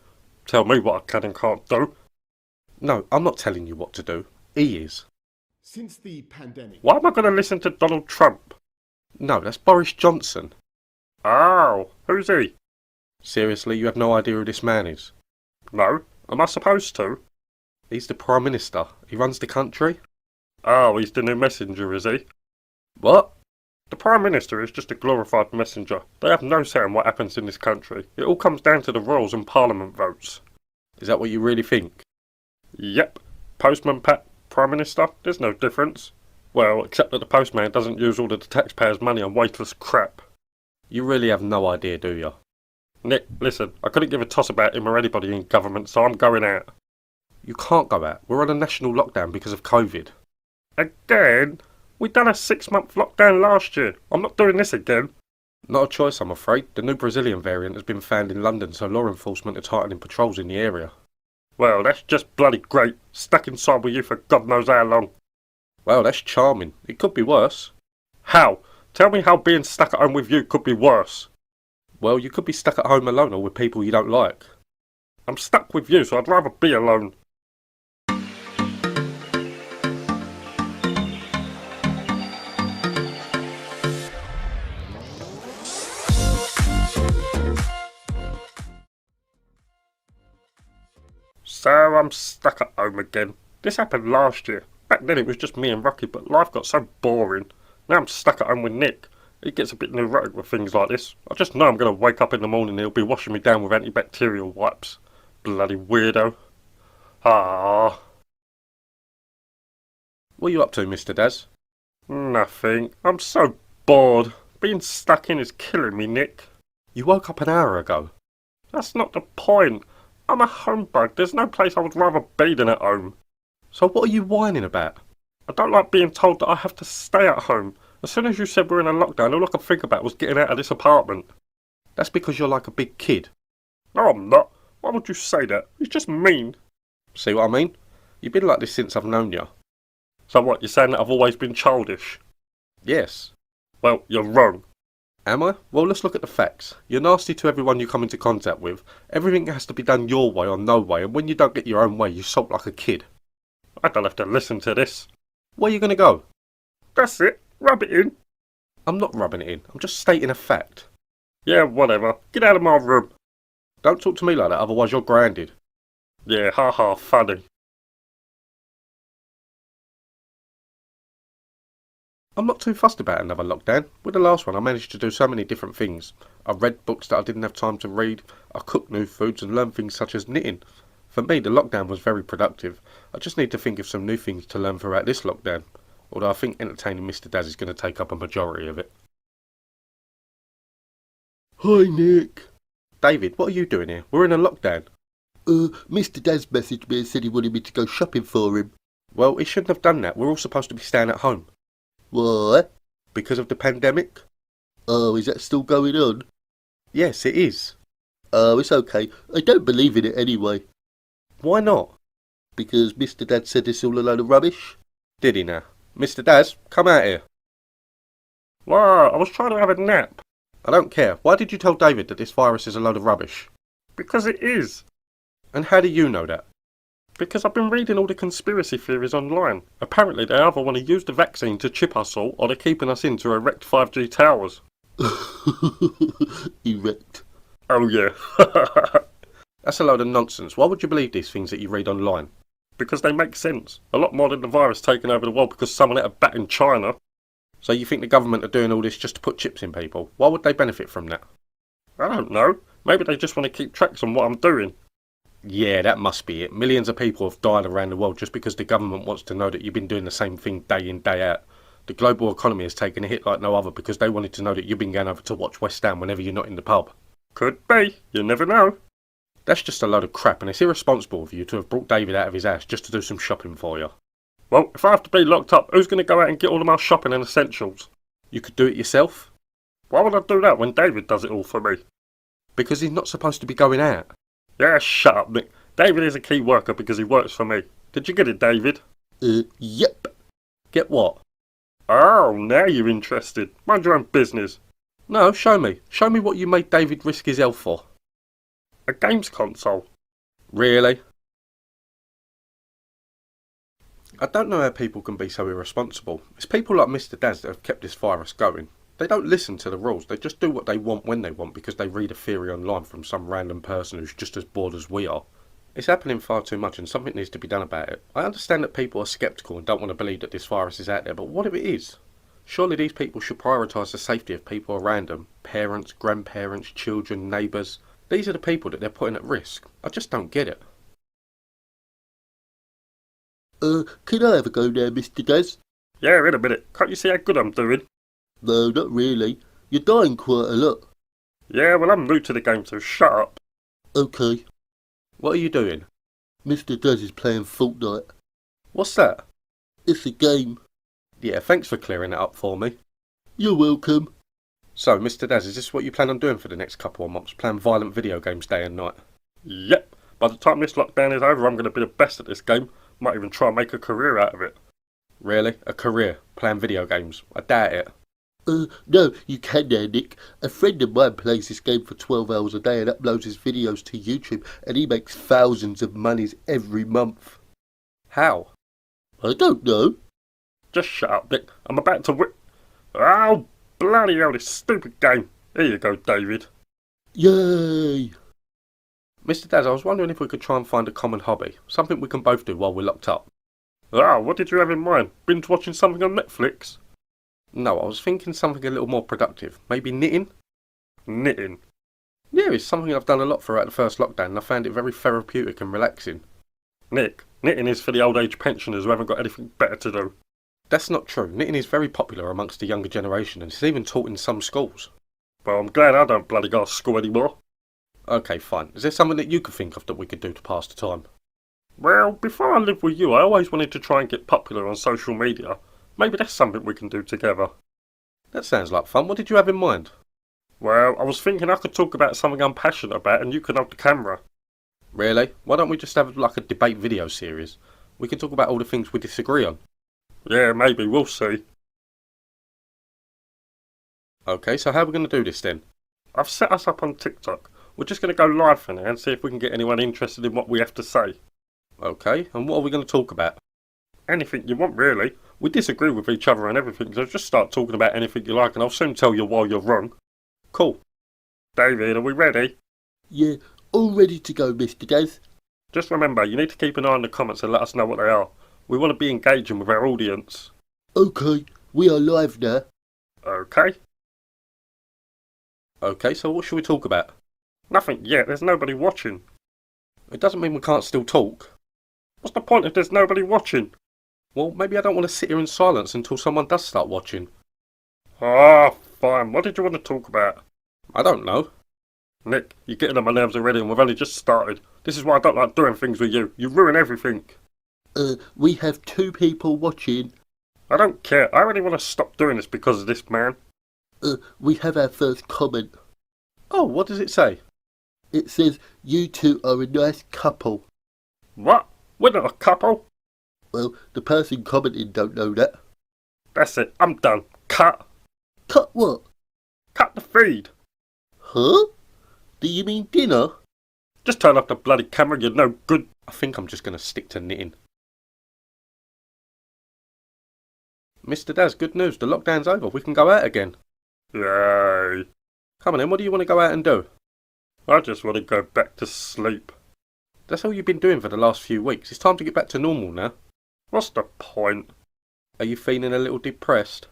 Tell me what I can and can't do. No, I'm not telling you what to do. He is. Since the pandemic, Why am I going to listen to Donald Trump? No, that's Boris Johnson. Oh, who's he? Seriously, you have no idea who this man is? No, am I supposed to? He's the Prime Minister. He runs the country. Oh, he's the new messenger, is he? What? The Prime Minister is just a glorified messenger. They have no say in what happens in this country. It all comes down to the royals and Parliament votes. Is that what you really think? Yep. Postman Pat, Prime Minister, there's no difference. Well, except that the postman doesn't use all of the taxpayers' money on weightless crap. You really have no idea, do you? Nick, listen, I couldn't give a toss about him or anybody in government, so I'm going out. You can't go out. We're on a national lockdown because of COVID. Again? We done a 6-month lockdown last year. I'm not doing this again. Not a choice, I'm afraid. The new Brazilian variant has been found in London, so law enforcement are tightening patrols in the area. Well, that's just bloody great. Stuck inside with you for God knows how long. Well, that's charming. It could be worse. How? Tell me how being stuck at home with you could be worse. Well, you could be stuck at home alone or with people you don't like. I'm stuck with you, so I'd rather be alone. So I'm stuck at home again. This happened last year. Back then it was just me and Rocky, but life got so boring. Now I'm stuck at home with Nick. He gets a bit neurotic with things like this. I just know I'm going to wake up in the morning and he'll be washing me down with antibacterial wipes. Bloody weirdo. Ah. What are you up to, Mr. Daz? Nothing. I'm so bored. Being stuck in is killing me, Nick. You woke up an hour ago. That's not the point. I'm a homebug. There's no place I would rather be than at home. So what are you whining about? I don't like being told that I have to stay at home. As soon as you said we're in a lockdown, all I could think about was getting out of this apartment. That's because you're like a big kid. No, I'm not. Why would you say that? It's just mean. See what I mean? You've been like this since I've known you. So what, you're saying that I've always been childish? Yes. Well, you're wrong. Am I? Well, let's look at the facts. You're nasty to everyone you come into contact with. Everything has to be done your way or no way, and when you don't get your own way, you sulk like a kid. I don't have to listen to this. Where are you going to go? That's it. Rub it in. I'm not rubbing it in. I'm just stating a fact. Yeah, whatever. Get out of my room. Don't talk to me like that, otherwise you're grounded. Yeah, haha, funny. I'm not too fussed about another lockdown. With the last one, I managed to do so many different things. I read books that I didn't have time to read. I cooked new foods and learned things such as knitting. For me, the lockdown was very productive. I just need to think of some new things to learn throughout this lockdown. Although I think entertaining Mr. Daz is going to take up a majority of it. Hi, Nick. David, what are you doing here? We're in a lockdown. Mr. Daz messaged me and said he wanted me to go shopping for him. Well, he shouldn't have done that. We're all supposed to be staying at home. What? Because of the pandemic? Oh, is that still going on? Yes, it is. Oh, it's okay. I don't believe in it anyway. Why not? Because Mr. Dad said it's all a load of rubbish. Did he now? Mr. Daz, come out here. Wow, I was trying to have a nap. I don't care. Why did you tell David that this virus is a load of rubbish? Because it is. And how do you know that? Because I've been reading all the conspiracy theories online. Apparently they either want to use the vaccine to chip us all, or they're keeping us in to erect 5G towers. Erect. Oh yeah. That's a load of nonsense. Why would you believe these things that you read online? Because they make sense. A lot more than the virus taking over the world because someone let a bat in China. So you think the government are doing all this just to put chips in people? Why would they benefit from that? I don't know. Maybe they just want to keep tracks on what I'm doing. Yeah, that must be it. Millions of people have died around the world just because the government wants to know that you've been doing the same thing day in, day out. The global economy has taken a hit like no other because they wanted to know that you've been going over to watch West Ham whenever you're not in the pub. Could be. You never know. That's just a load of crap, and it's irresponsible of you to have brought David out of his house just to do some shopping for you. Well, if I have to be locked up, who's going to go out and get all of my shopping and essentials? You could do it yourself. Why would I do that when David does it all for me? Because he's not supposed to be going out. Yeah, shut up, Nick. David is a key worker because he works for me. Did you get it, David? Yep. Get what? Oh, now you're interested. Mind your own business. No, show me. Show me what you made David risk his health for. A games console. Really? I don't know how people can be so irresponsible. It's people like Mr. Daz that have kept this virus going. They don't listen to the rules, they just do what they want when they want because they read a theory online from some random person who's just as bored as we are. It's happening far too much and something needs to be done about it. I understand that people are sceptical and don't want to believe that this virus is out there, but what if it is? Surely these people should prioritise the safety of people around them. Parents, grandparents, children, neighbours. These are the people that they're putting at risk. I just don't get it. Can I have a go now, Mr. Daz? Yeah, in a minute. Can't you see how good I'm doing? No, not really. You're dying quite a lot. Yeah, well, I'm new to the game, so shut up. Okay. What are you doing? Mr. Daz is playing Fortnite. What's that? It's a game. Yeah, thanks for clearing it up for me. You're welcome. So, Mr. Daz, is this what you plan on doing for the next couple of months? Playing violent video games day and night? Yep. By the time this lockdown is over, I'm going to be the best at this game. Might even try and make a career out of it. Really? A career? Playing video games? I doubt it. No, you can now, Nick. A friend of mine plays this game for 12 hours a day and uploads his videos to YouTube, and he makes thousands of monies every month. How? I don't know. Just shut up, Nick. I'm about to whip... Oh, bloody hell, this stupid game. Here you go, David. Yay! Mr. Daz, I was wondering if we could try and find a common hobby. Something we can both do while we're locked up. Ah, what did you have in mind? Binge watching something on Netflix? No, I was thinking something a little more productive. Maybe knitting? Knitting. Yeah, it's something I've done a lot throughout the first lockdown and I found it very therapeutic and relaxing. Nick, knitting is for the old age pensioners who haven't got anything better to do. That's not true. Knitting is very popular amongst the younger generation and it's even taught in some schools. Well, I'm glad I don't bloody go to school anymore. Okay, fine. Is there something that you could think of that we could do to pass the time? Well, before I lived with you, I always wanted to try and get popular on social media. Maybe that's something we can do together. That sounds like fun. What did you have in mind? Well, I was thinking I could talk about something I'm passionate about and you could hold the camera. Really? Why don't we just have like a debate video series? We can talk about all the things we disagree on. Yeah, maybe, we'll see. Okay, so how are we going to do this then? I've set us up on TikTok. We're just going to go live for now and see if we can get anyone interested in what we have to say. Okay, and what are we going to talk about? Anything you want, really. We disagree with each other and everything, so just start talking about anything you like and I'll soon tell you why you're wrong. Cool. David, are we ready? Yeah, all ready to go, Mr. Daz. Just remember, you need to keep an eye on the comments and let us know what they are. We want to be engaging with our audience. Okay, we are live now. Okay? Okay, so what should we talk about? Nothing yet, there's nobody watching. It doesn't mean we can't still talk. What's the point if there's nobody watching? Well, maybe I don't want to sit here in silence until someone does start watching. Ah, fine. What did you want to talk about? I don't know. Nick, you're getting on my nerves already and we've only just started. This is why I don't like doing things with you. You ruin everything. We have 2 people watching. I don't care. I really want to stop doing this because of this man. We have our first comment. Oh, what does it say? It says, you two are a nice couple. What? We're not a couple? Well, the person commenting don't know that. That's it. I'm done. Cut. Cut what? Cut the feed. Huh? Do you mean dinner? Just turn off the bloody camera, you're no good. I think I'm just going to stick to knitting. Mr. Daz, good news. The lockdown's over. We can go out again. Yay. Come on then, what do you want to go out and do? I just want to go back to sleep. That's all you've been doing for the last few weeks. It's time to get back to normal now. What's the point? Are you feeling a little depressed?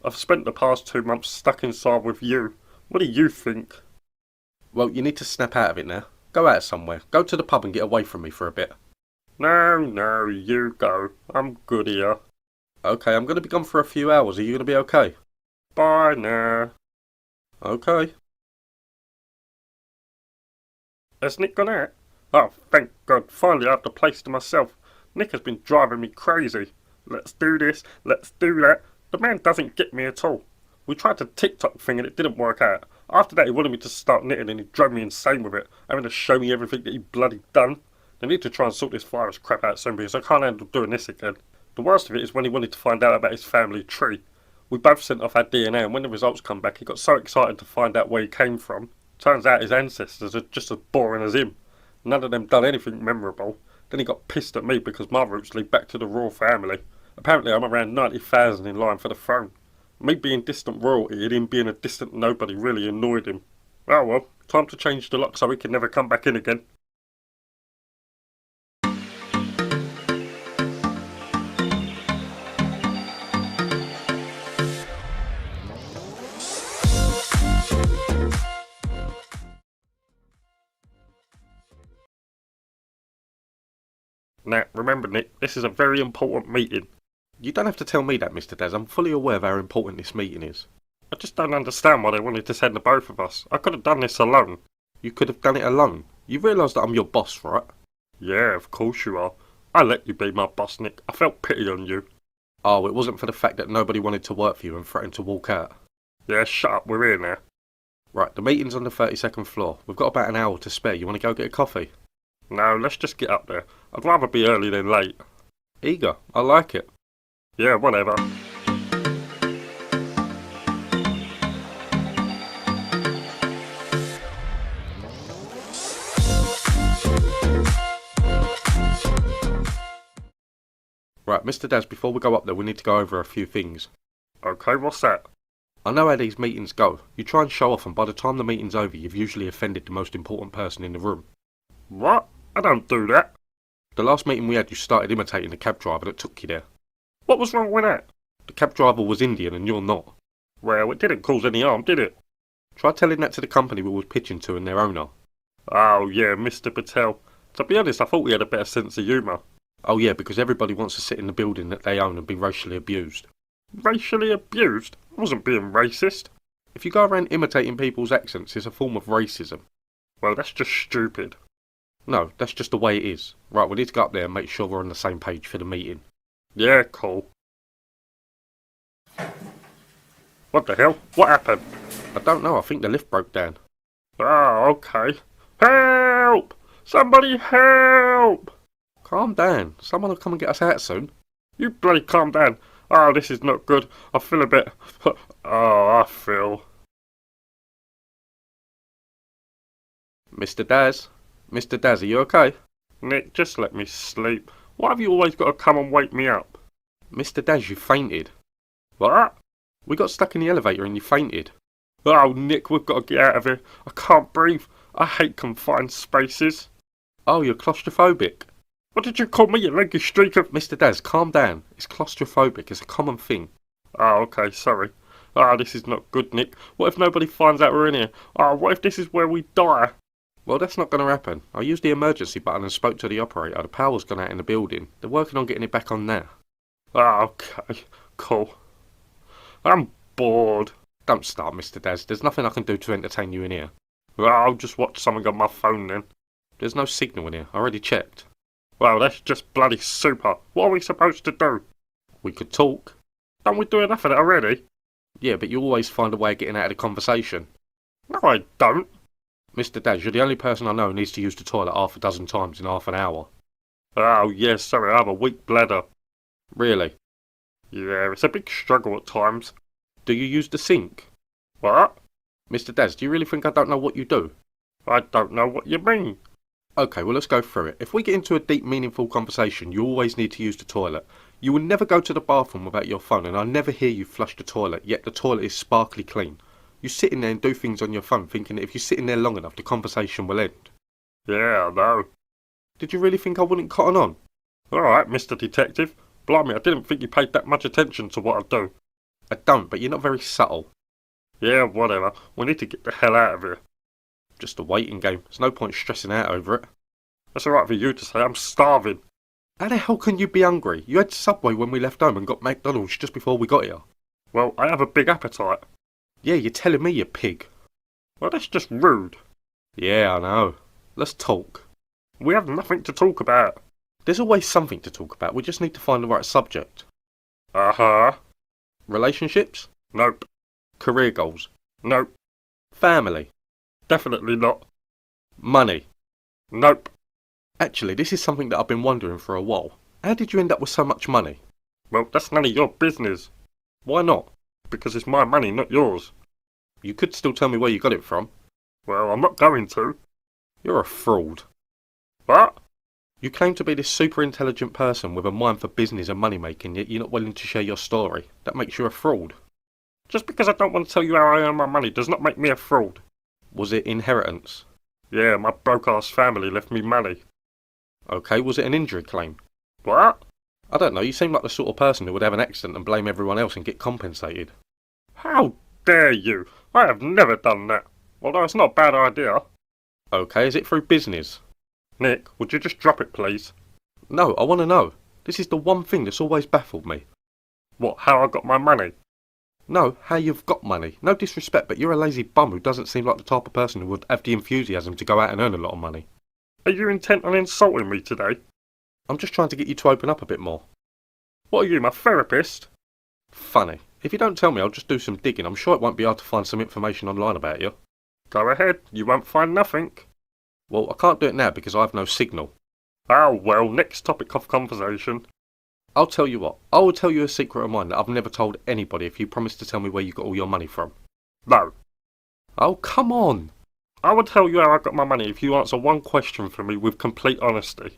I've spent the past 2 months stuck inside with you. What do you think? Well, you need to snap out of it now. Go out somewhere. Go to the pub and get away from me for a bit. No, you go. I'm good here. Okay, I'm going to be gone for a few hours. Are you going to be okay? Bye now. Okay. Has Nick gone out? Oh, thank God, finally I have the place to myself. Nick has been driving me crazy. Let's do this, let's do that. The man doesn't get me at all. We tried the TikTok thing and it didn't work out. After that he wanted me to start knitting and he drove me insane with it, having to show me everything that he bloody done. They need to try and sort this virus crap out soon because I can't handle doing this again. The worst of it is when he wanted to find out about his family tree. We both sent off our DNA and when the results come back he got so excited to find out where he came from. Turns out his ancestors are just as boring as him. None of them done anything memorable. Then he got pissed at me because my roots lead back to the royal family. Apparently I'm around 90,000 in line for the throne. Me being distant royalty and him being a distant nobody really annoyed him. Oh well, time to change the lock so he can never come back in again. Now, remember Nick, this is a very important meeting. You don't have to tell me that, Mr. Daz. I'm fully aware of how important this meeting is. I just don't understand why they wanted to send the both of us. I could have done this alone. You could have done it alone. You realise that I'm your boss, right? Yeah, of course you are. I let you be my boss, Nick. I felt pity on you. Oh, it wasn't for the fact that nobody wanted to work for you and threatened to walk out. Yeah, shut up, we're here now. Right, the meeting's on the 32nd floor. We've got about an hour to spare. You want to go get a coffee? No, let's just get up there. I'd rather be early than late. Eager. I like it. Yeah, whatever. Right, Mr. Daz, before we go up there, we need to go over a few things. Okay, what's that? I know how these meetings go. You try and show off, and by the time the meeting's over, you've usually offended the most important person in the room. What? I don't do that. The last meeting we had, you started imitating the cab driver that took you there. What was wrong with that? The cab driver was Indian and you're not. Well, it didn't cause any harm, did it? Try telling that to the company we was pitching to and their owner. Oh, yeah, Mr. Patel. To be honest, I thought we had a better sense of humour. Oh yeah, because everybody wants to sit in the building that they own and be racially abused. Racially abused? I wasn't being racist. If you go around imitating people's accents, it's a form of racism. Well, that's just stupid. No, that's just the way it is. Right, we need to go up there and make sure we're on the same page for the meeting. Yeah, cool. What the hell? What happened? I don't know, I think the lift broke down. Oh, okay. Help! Somebody help! Calm down, someone will come and get us out soon. You bloody calm down. Oh, this is not good. I feel a bit... Oh, I feel... Mr. Daz? Mr. Daz, are you okay? Nick, just let me sleep. Why have you always got to come and wake me up? Mr. Daz, you fainted. What? We got stuck in the elevator and you fainted. Oh, Nick, we've got to get out of here. I can't breathe. I hate confined spaces. Oh, you're claustrophobic. What did you call me, you leggy streak of... Mr. Daz, calm down. It's claustrophobic. It's a common thing. Oh, okay, sorry. Ah, this is not good, Nick. What if nobody finds out we're in here? Ah, what if this is where we die? Well, that's not going to happen. I used the emergency button and spoke to the operator. The power's gone out in the building. They're working on getting it back on now. Ah, okay, cool. I'm bored. Don't start, Mr. Daz. There's nothing I can do to entertain you in here. Well, I'll just watch something on my phone then. There's no signal in here. I already checked. Well, that's just bloody super. What are we supposed to do? We could talk. Don't we do enough of that already? Yeah, but you always find a way of getting out of the conversation. No, I don't. Mr. Daz, you're the only person I know who needs to use the toilet half a dozen times in half an hour. Oh, yeah, sorry, I have a weak bladder. Really? Yeah, it's a big struggle at times. Do you use the sink? What? Mr. Daz, do you really think I don't know what you do? I don't know what you mean. Okay, well let's go through it. If we get into a deep, meaningful conversation, you always need to use the toilet. You will never go to the bathroom without your phone, and I never hear you flush the toilet, yet the toilet is sparkly clean. You sit in there and do things on your phone, thinking that if you sit in there long enough, the conversation will end. Yeah, I know. Did you really think I wouldn't cotton on? Alright, Mr. Detective. Blimey, I didn't think you paid that much attention to what I do. I don't, but you're not very subtle. Yeah, whatever. We need to get the hell out of here. Just a waiting game. There's no point stressing out over it. That's alright for you to say. I'm starving. How the hell can you be hungry? You had Subway when we left home and got McDonald's just before we got here. Well, I have a big appetite. Yeah, you're telling me, you pig. Well, that's just rude. Yeah, I know. Let's talk. We have nothing to talk about. There's always something to talk about. We just need to find the right subject. Uh-huh. Relationships? Nope. Career goals? Nope. Family? Definitely not. Money? Nope. Actually, this is something that I've been wondering for a while. How did you end up with so much money? Well, that's none of your business. Why not? Because it's my money, not yours. You could still tell me where you got it from. Well, I'm not going to. You're a fraud. What? You claim to be this super intelligent person with a mind for business and money making, yet you're not willing to share your story. That makes you a fraud. Just because I don't want to tell you how I earn my money does not make me a fraud. Was it inheritance? Yeah, my broke-ass family left me money. Okay, was it an injury claim? What? I don't know, you seem like the sort of person who would have an accident and blame everyone else and get compensated. How dare you? I have never done that. Although it's not a bad idea. Okay, is it through business? Nick, would you just drop it, please? No, I want to know. This is the one thing that's always baffled me. What, how I got my money? No, how you've got money. No disrespect, but you're a lazy bum who doesn't seem like the type of person who would have the enthusiasm to go out and earn a lot of money. Are you intent on insulting me today? I'm just trying to get you to open up a bit more. What are you, my therapist? Funny. If you don't tell me, I'll just do some digging. I'm sure it won't be hard to find some information online about you. Go ahead, you won't find nothing. Well, I can't do it now because I have no signal. Oh well, next topic of conversation. I'll tell you what. I will tell you a secret of mine that I've never told anybody if you promise to tell me where you got all your money from. No. Oh, come on. I will tell you how I got my money if you answer one question for me with complete honesty.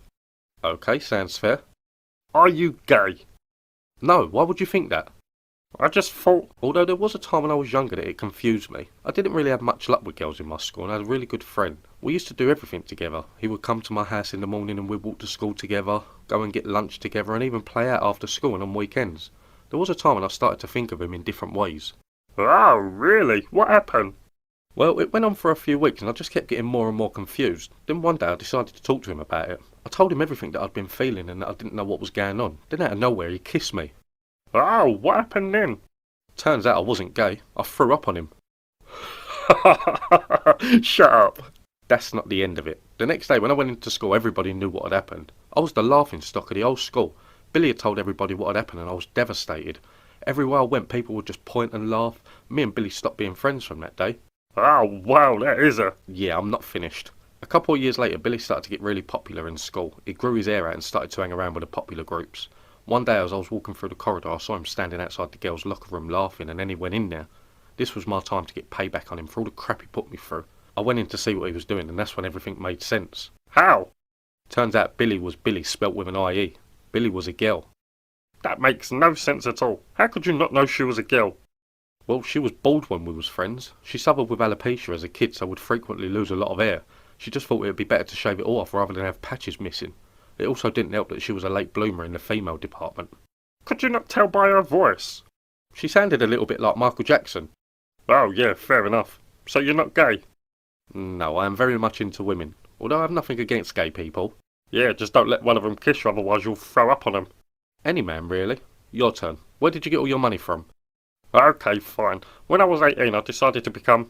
Okay, sounds fair. Are you gay? No, why would you think that? I just thought... Although there was a time when I was younger that it confused me. I didn't really have much luck with girls in my school and I had a really good friend. We used to do everything together. He would come to my house in the morning and we'd walk to school together, go and get lunch together and even play out after school and on weekends. There was a time when I started to think of him in different ways. Oh, really? What happened? Well, it went on for a few weeks and I just kept getting more and more confused. Then one day I decided to talk to him about it. I told him everything that I'd been feeling and that I didn't know what was going on. Then out of nowhere he kissed me. Oh, what happened then? Turns out I wasn't gay. I threw up on him. Shut up. That's not the end of it. The next day when I went into school everybody knew what had happened. I was the laughing stock of the whole school. Billy had told everybody what had happened and I was devastated. Everywhere I went people would just point and laugh. Me and Billy stopped being friends from that day. Oh, wow, that is a... Yeah, I'm not finished. A couple of years later Billy started to get really popular in school. He grew his hair out and started to hang around with the popular groups. One day as I was walking through the corridor I saw him standing outside the girls' locker room laughing and then he went in there. This was my time to get payback on him for all the crap he put me through. I went in to see what he was doing and that's when everything made sense. How? Turns out Billy was Billy spelt with an IE. Billy was a girl. That makes no sense at all. How could you not know she was a girl? Well, she was bald when we was friends. She suffered with alopecia as a kid so would frequently lose a lot of hair. She just thought it would be better to shave it all off rather than have patches missing. It also didn't help that she was a late bloomer in the female department. Could you not tell by her voice? She sounded a little bit like Michael Jackson. Oh yeah, fair enough. So you're not gay? No, I am very much into women. Although I have nothing against gay people. Yeah, just don't let one of them kiss you otherwise you'll throw up on them. Any man, really. Your turn. Where did you get all your money from? Okay, fine. When I was 18 I decided to become...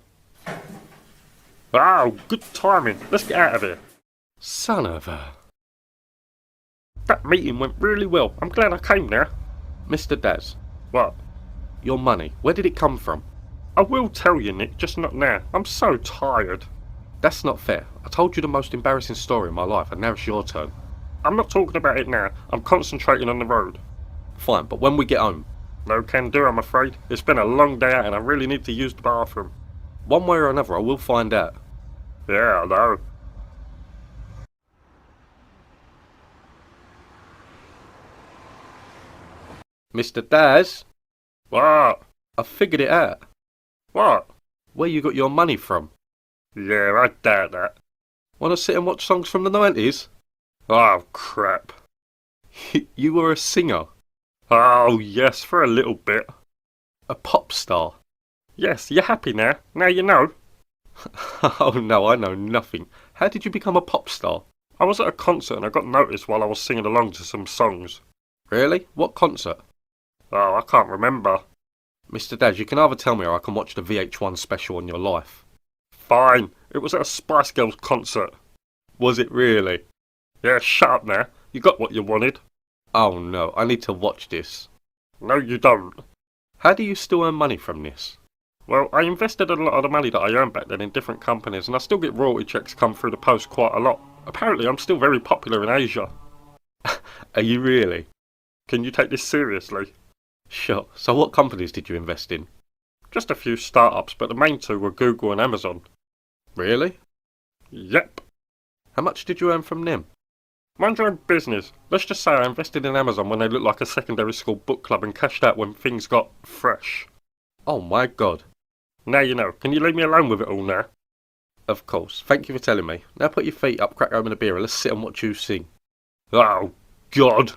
Oh, good timing. Let's get out of here. Son of a... That meeting went really well. I'm glad I came now. Mr. Daz, What? your money, where did it come from? I will tell you, Nick, just not now. I'm so tired. That's not fair. I told you the most embarrassing story of my life and now it's your turn. I'm not talking about it now. I'm concentrating on the road. Fine, but when we get home, No can do, I'm afraid. It's been a long day out and I really need to use the bathroom. one way or another I will find out. Yeah, I know. Mr. Daz, What? I figured it out. What? Where you got your money from? Yeah, I doubt that. Want to sit and watch songs from the 90s? Oh, crap. You were a singer. Oh, yes, for a little bit. A pop star. Yes, you're happy now. Now you know. Oh no, I know nothing. How did you become a pop star? I was at a concert and I got noticed while I was singing along to some songs. Really? What concert? Oh, I can't remember. Mr. Daz, you can either tell me or I can watch the VH1 special on your life. Fine. It was at a Spice Girls concert. Was it really? Yeah, shut up now. You got what you wanted. Oh no, I need to watch this. No, you don't. How do you still earn money from this? Well, I invested a lot of the money that I earned back then in different companies, and I still get royalty checks come through the post quite a lot. Apparently, I'm still very popular in Asia. Are you really? Can you take this seriously? Sure. So what companies did you invest in? Just a few startups, but the main two were Google and Amazon. Really? Yep. How much did you earn from them? Mind your own business. Let's just say I invested in Amazon when they looked like a secondary school book club and cashed out when things got fresh. Oh my god. Now you know. Can you leave me alone with it all now? Of course. Thank you for telling me. Now put your feet up, crack open a beer, and let's sit and watch you sing. Oh, God.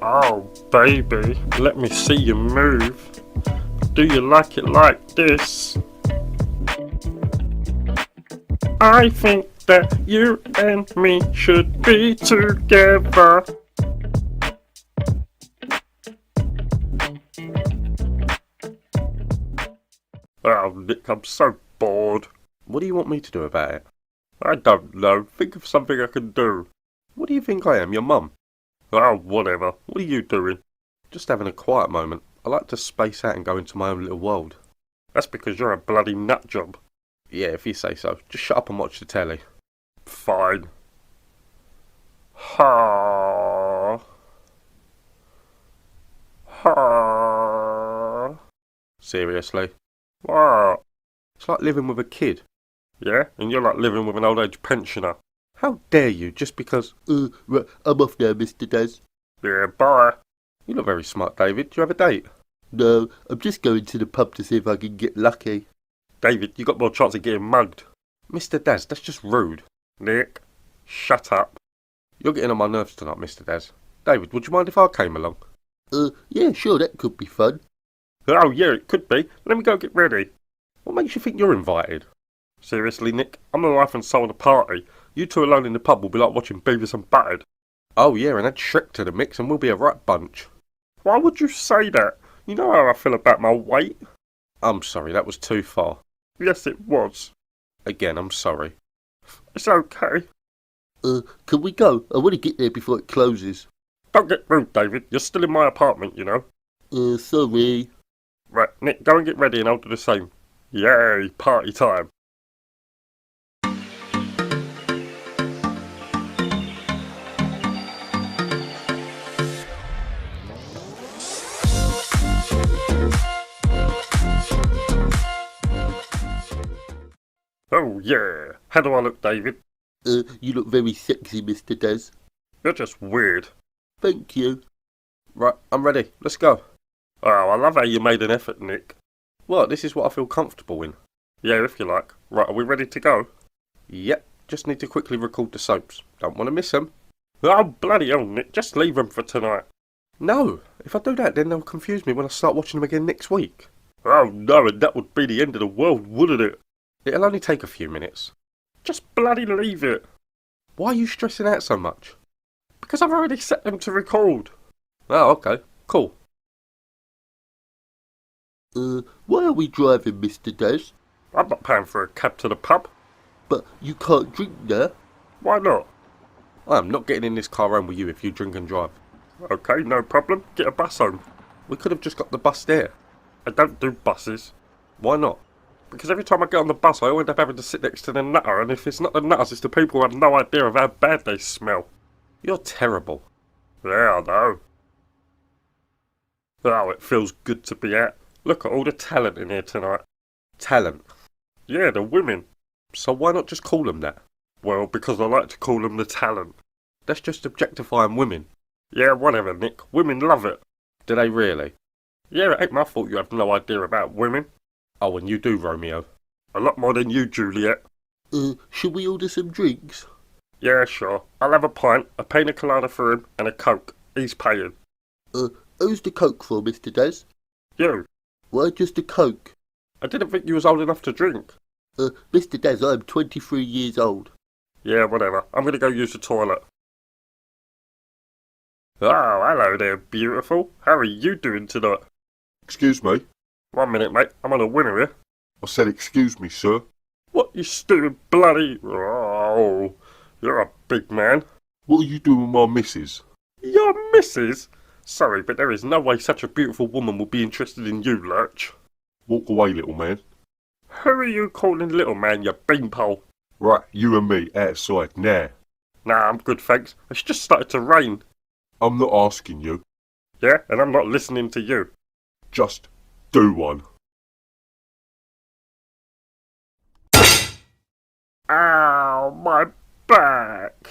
Oh, baby, let me see you move. Do you like it like this? I think that you and me should be together. Oh, Nick, I'm so bored. What do you want me to do about it? I don't know. Think of something I can do. What do you think I am, your mum? Oh, whatever. What are you doing? Just having a quiet moment. I like to space out and go into my own little world. That's because you're a bloody nut job. Yeah, if you say so. Just shut up and watch the telly. Fine. Ha. Ha. Seriously? What? It's like living with a kid. Yeah? And you're like living with an old age pensioner. How dare you, just because... Right, I'm off now, Mr. Daz. Yeah, bye. You look very smart, David. Do you have a date? No, I'm just going to the pub to see if I can get lucky. David, you got more chance of getting mugged. Mr. Daz, that's just rude. Nick, shut up. You're getting on my nerves tonight, Mr. Daz. David, would you mind if I came along? Yeah, sure, that could be fun. Oh, yeah, it could be. Let me go get ready. What makes you think you're invited? Seriously, Nick, I'm the life and soul of the party. You two alone in the pub will be like watching Beavis and Butthead. Oh yeah, and add Shrek to the mix and we'll be a right bunch. Why would you say that? You know how I feel about my weight. I'm sorry, that was too far. Yes, it was. Again, I'm sorry. It's okay. Can we go? I want to get there before it closes. Don't get rude, David. You're still in my apartment, you know. Sorry. Right, Nick, go and get ready and I'll do the same. Yay, party time. Oh yeah. How do I look, David? You look very sexy, Mr. Daz. You're just weird. Thank you. Right, I'm ready. Let's go. Oh, I love how you made an effort, Nick. What, this is what I feel comfortable in? Yeah, if you like. Right, are we ready to go? Yep, just need to quickly record the soaps. Don't want to miss them. Oh, bloody hell, Nick. Just leave them for tonight. No, if I do that then they'll confuse me when I start watching them again next week. Oh no, and that would be the end of the world, wouldn't it? It'll only take a few minutes. Just bloody leave it. Why are you stressing out so much? Because I've already set them to record. Oh, okay, cool. Why are we driving, Mr. Daz? I'm not paying for a cab to the pub. But you can't drink there. Why not? I am not getting in this car home with you if you drink and drive. Okay, no problem. Get a bus home. We could have just got the bus there. I don't do buses. Why not? Because every time I get on the bus, I end up having to sit next to the nutter, and if it's not the nutters, it's the people who have no idea of how bad they smell. You're terrible. Yeah, I know. Oh, it feels good to be out. Look at all the talent in here tonight. Talent. Yeah, the women. So why not just call them that? Well, because I like to call them the talent. That's just objectifying women. Yeah, whatever, Nick. Women love it. Do they really? Yeah, it ain't my fault you have no idea about women. Oh, and you do, Romeo. A lot more than you, Juliet. Should we order some drinks? Yeah, sure. I'll have a pint, a pina colada for him, and a Coke. He's paying. Who's the Coke for, Mr. Des? You. Why just a Coke? I didn't think you was old enough to drink. Mr. Des, I'm 23 years old. Yeah, whatever. I'm gonna go use the toilet. Oh, hello there, beautiful. How are you doing tonight? Excuse me? 1 minute, mate. I'm on a winner here. I said excuse me, sir. What, you stupid bloody... Oh, you're a big man. What are you doing with my missus? Your missus? Sorry, but there is no way such a beautiful woman will be interested in you, Lurch. Walk away, little man. Who are you calling little man, you beanpole? Right, you and me outside now. Nah, I'm good, thanks. It's just started to rain. I'm not asking you. Yeah, and I'm not listening to you. Just do one. Ow, my back.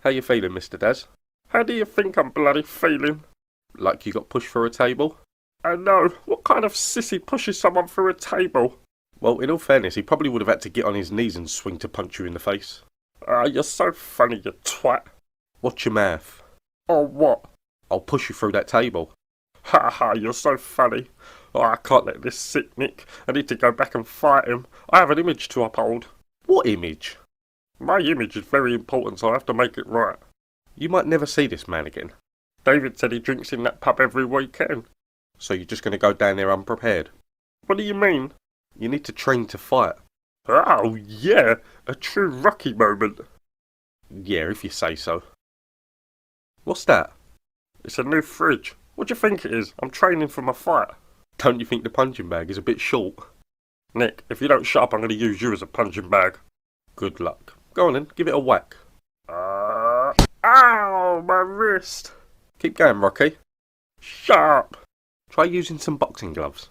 How you feeling, Mr. Des? How do you think I'm bloody feeling? Like you got pushed through a table? I know. What kind of sissy pushes someone through a table? Well, in all fairness, he probably would have had to get on his knees and swing to punch you in the face. Ah, you're so funny, you twat. Watch your mouth. Or what? I'll push you through that table. Ha ha, you're so funny. Oh, I can't let this sit, Nick. I need to go back and fight him. I have an image to uphold. What image? My image is very important, so I have to make it right. You might never see this man again. David said he drinks in that pub every weekend. So you're just going to go down there unprepared? What do you mean? You need to train to fight. Oh, yeah. A true Rocky moment. Yeah, if you say so. What's that? It's a new fridge. What do you think it is? I'm training for my fight. Don't you think the punching bag is a bit short? Nick, if you don't shut up, I'm going to use you as a punching bag. Good luck. Go on then, give it a whack. Ow, my wrist. Keep going, Rocky. Shut up. Try using some boxing gloves.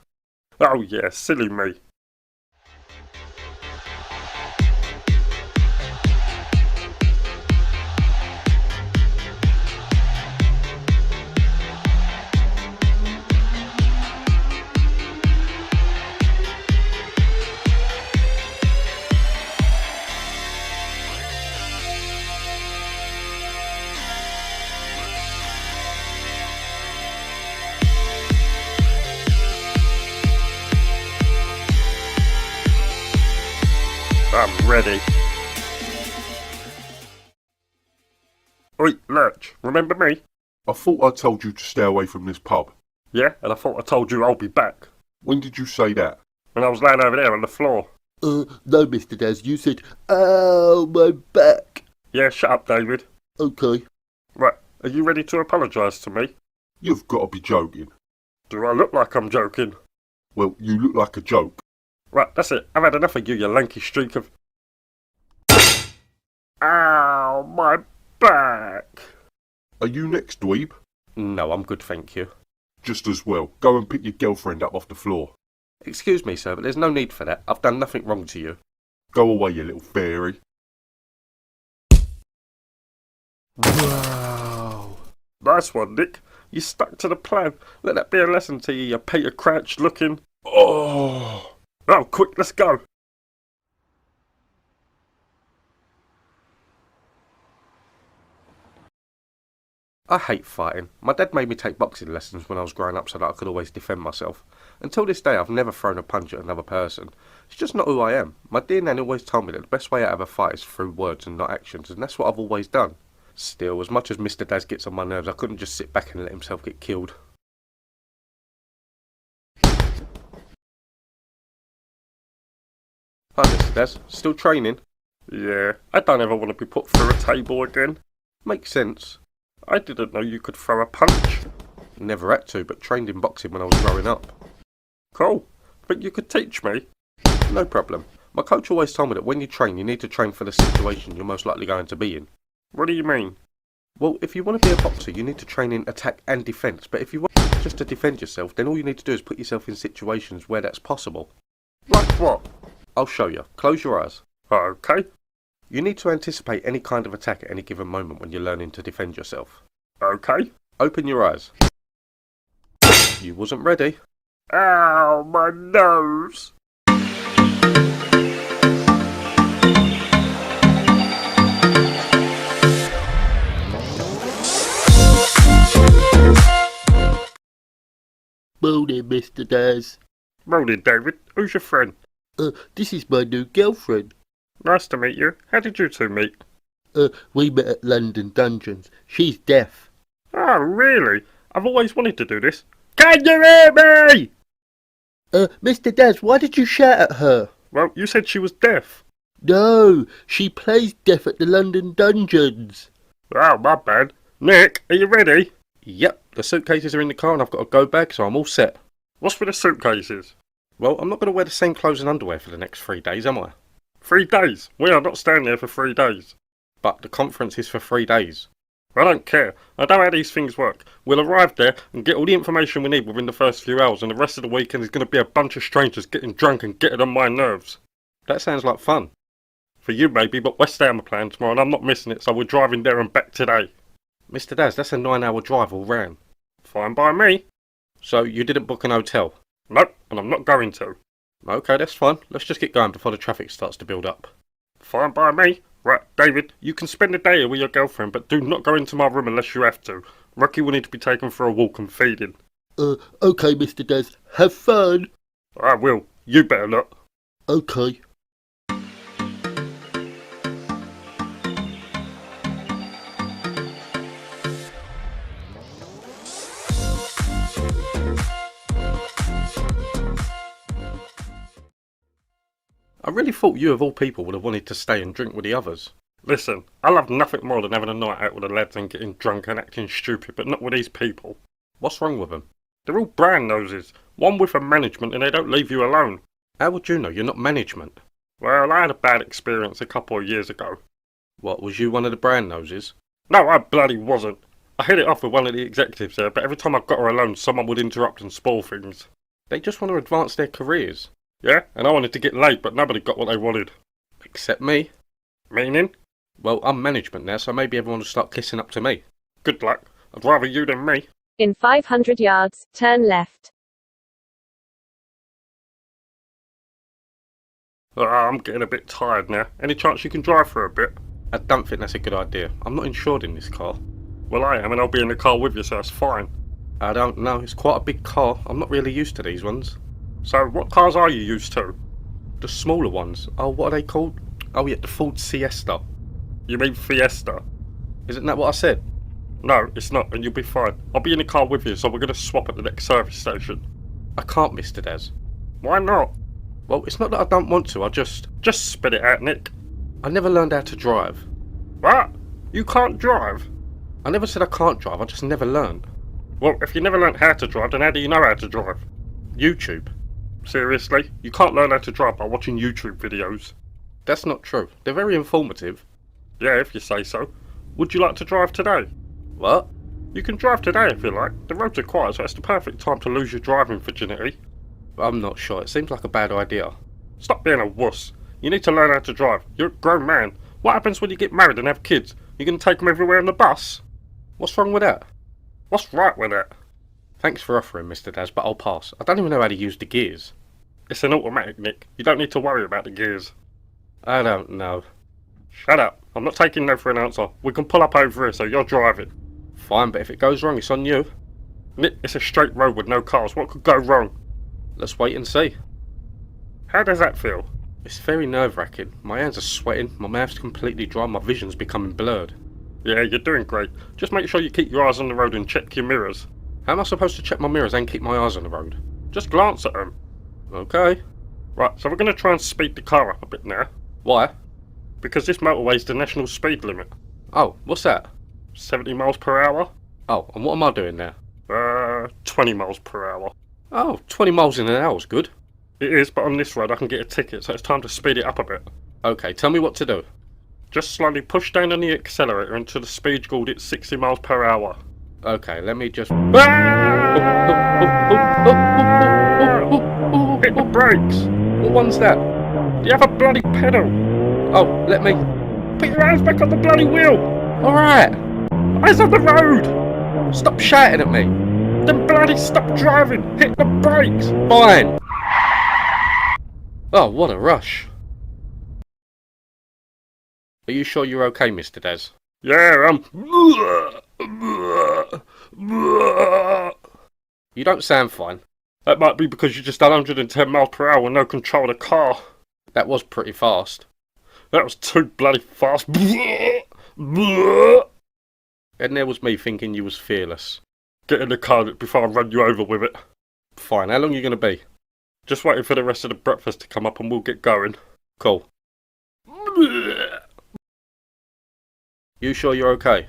Oh yeah, silly me. I'm ready. Oi, Lurch, remember me? I thought I told you to stay away from this pub. Yeah, and I thought I told you I'll be back. When did you say that? When I was laying over there on the floor. No, Mr. Des, you said, ow, my back. Yeah, shut up, David. Okay. Right, are you ready to apologise to me? You've got to be joking. Do I look like I'm joking? Well, you look like a joke. Right, that's it. I've had enough of you, you lanky streak of... Ow, my back. Are you next, dweeb? No, I'm good, thank you. Just as well. Go and pick your girlfriend up off the floor. Excuse me, sir, but there's no need for that. I've done nothing wrong to you. Go away, you little fairy. Wow. Nice one, Nick. You stuck to the plan. Let that be a lesson to you, you Peter Crouch looking... Oh! Oh, quick, let's go. I hate fighting. My dad made me take boxing lessons when I was growing up so that I could always defend myself. Until this day, I've never thrown a punch at another person. It's just not who I am. My dear nan always told me that the best way out of a fight is through words and not actions, and that's what I've always done. Still, as much as Mr. Daz gets on my nerves, I couldn't just sit back and let himself get killed. Hi, Mr. Daz. Still training? Yeah, I don't ever want to be put through a table again. Makes sense. I didn't know you could throw a punch. Never had to, but trained in boxing when I was growing up. Cool. Think you could teach me? No problem. My coach always told me that when you train, you need to train for the situation you're most likely going to be in. What do you mean? Well, if you want to be a boxer, you need to train in attack and defence, but if you want just to defend yourself, then all you need to do is put yourself in situations where that's possible. Like what? I'll show you. Close your eyes. Okay. You need to anticipate any kind of attack at any given moment when you're learning to defend yourself. Okay. Open your eyes. You wasn't ready. Ow, my nose! Morning, Mr. Daz. Morning, David. Who's your friend? This is my new girlfriend. Nice to meet you. How did you two meet? We met at London Dungeons. She's deaf. Oh, really? I've always wanted to do this. Can you hear me? Mr. Daz, why did you shout at her? Well, you said she was deaf. No, she plays deaf at the London Dungeons. Oh, my bad. Nick, are you ready? Yep, the suitcases are in the car and I've got a go bag, so I'm all set. What's with the suitcases? Well, I'm not going to wear the same clothes and underwear for the next 3 days, am I? 3 days? We are not staying there for 3 days. But the conference is for 3 days. I don't care. I know how these things work. We'll arrive there and get all the information we need within the first few hours, and the rest of the weekend is going to be a bunch of strangers getting drunk and getting on my nerves. That sounds like fun. For you maybe, but West Ham are playing tomorrow and I'm not missing it, so we're driving there and back today. Mr. Daz, that's a 9-hour drive all round. Fine by me. So you didn't book an hotel? Nope, and I'm not going to. Okay, that's fine. Let's just get going before the traffic starts to build up. Fine by me. Right, David, you can spend the day here with your girlfriend, but do not go into my room unless you have to. Rocky will need to be taken for a walk and feeding. Okay, Mr. Daz. Have fun. I will. You better not. Okay. I really thought you of all people would have wanted to stay and drink with the others. Listen, I love nothing more than having a night out with the lads and getting drunk and acting stupid, but not with these people. What's wrong with them? They're all brand noses. One with a management and they don't leave you alone. How would you know you're not management? Well, I had a bad experience a couple of years ago. What, was you one of the brand noses? No, I bloody wasn't. I hit it off with one of the executives there, but every time I got her alone, someone would interrupt and spoil things. They just want to advance their careers. Yeah, and I wanted to get laid, but nobody got what they wanted. Except me. Meaning? Well, I'm management now, so maybe everyone will start kissing up to me. Good luck. I'd rather you than me. In 500 yards, turn left. I'm getting a bit tired now. Any chance you can drive for a bit? I don't think that's a good idea. I'm not insured in this car. Well, I am, and I'll be in the car with you, so it's fine. I don't know. It's quite a big car. I'm not really used to these ones. So, what cars are you used to? The smaller ones. Oh, what are they called? Oh, yeah, the Ford Fiesta. You mean Fiesta? Isn't that what I said? No, it's not, and you'll be fine. I'll be in the car with you, so we're going to swap at the next service station. I can't, Mr. Daz. Why not? Well, it's not that I don't want to, Just spit it out, Nick. I never learned how to drive. What? You can't drive? I never said I can't drive, I just never learned. Well, if you never learned how to drive, then how do you know how to drive? YouTube. Seriously? You can't learn how to drive by watching YouTube videos. That's not true. They're very informative. Yeah, if you say so. Would you like to drive today? What? You can drive today if you like. The roads are quiet, so it's the perfect time to lose your driving virginity. I'm not sure. It seems like a bad idea. Stop being a wuss. You need to learn how to drive. You're a grown man. What happens when you get married and have kids? You going to take them everywhere on the bus? What's wrong with that? What's right with that? Thanks for offering, Mr. Daz, but I'll pass. I don't even know how to use the gears. It's an automatic, Nick. You don't need to worry about the gears. I don't know. Shut up. I'm not taking no for an answer. We can pull up over here, so you're driving. Fine, but if it goes wrong, it's on you. Nick, it's a straight road with no cars. What could go wrong? Let's wait and see. How does that feel? It's very nerve-wracking. My hands are sweating, my mouth's completely dry, my vision's becoming blurred. Yeah, you're doing great. Just make sure you keep your eyes on the road and check your mirrors. How am I supposed to check my mirrors and keep my eyes on the road? Just glance at them. Okay. Right, so we're going to try and speed the car up a bit now. Why? Because this motorway's the national speed limit. Oh, what's that? 70 miles per hour. Oh, and what am I doing now? 20 miles per hour. Oh, 20 miles in an hour's good. It is, but on this road I can get a ticket, so it's time to speed it up a bit. Okay, tell me what to do. Just slowly push down on the accelerator until the speed gauge hits 60 miles per hour. Okay, let me just... Hit the brakes! What one's that? You have a bloody pedal! Oh, let me... Put your hands back on the bloody wheel! Alright! Eyes on the road! Stop shouting at me! Then bloody stop driving! Hit the brakes! Fine! Oh, what a rush. Are you sure you're okay, Mr. Des? Yeah, You don't sound fine. That might be because you just done 110 miles per hour with no control of the car. That was pretty fast. That was too bloody fast. And there was me thinking you was fearless. Get in the car before I run you over with it. Fine, how long are you going to be? Just waiting for the rest of the breakfast to come up and we'll get going. Cool. You sure you're okay?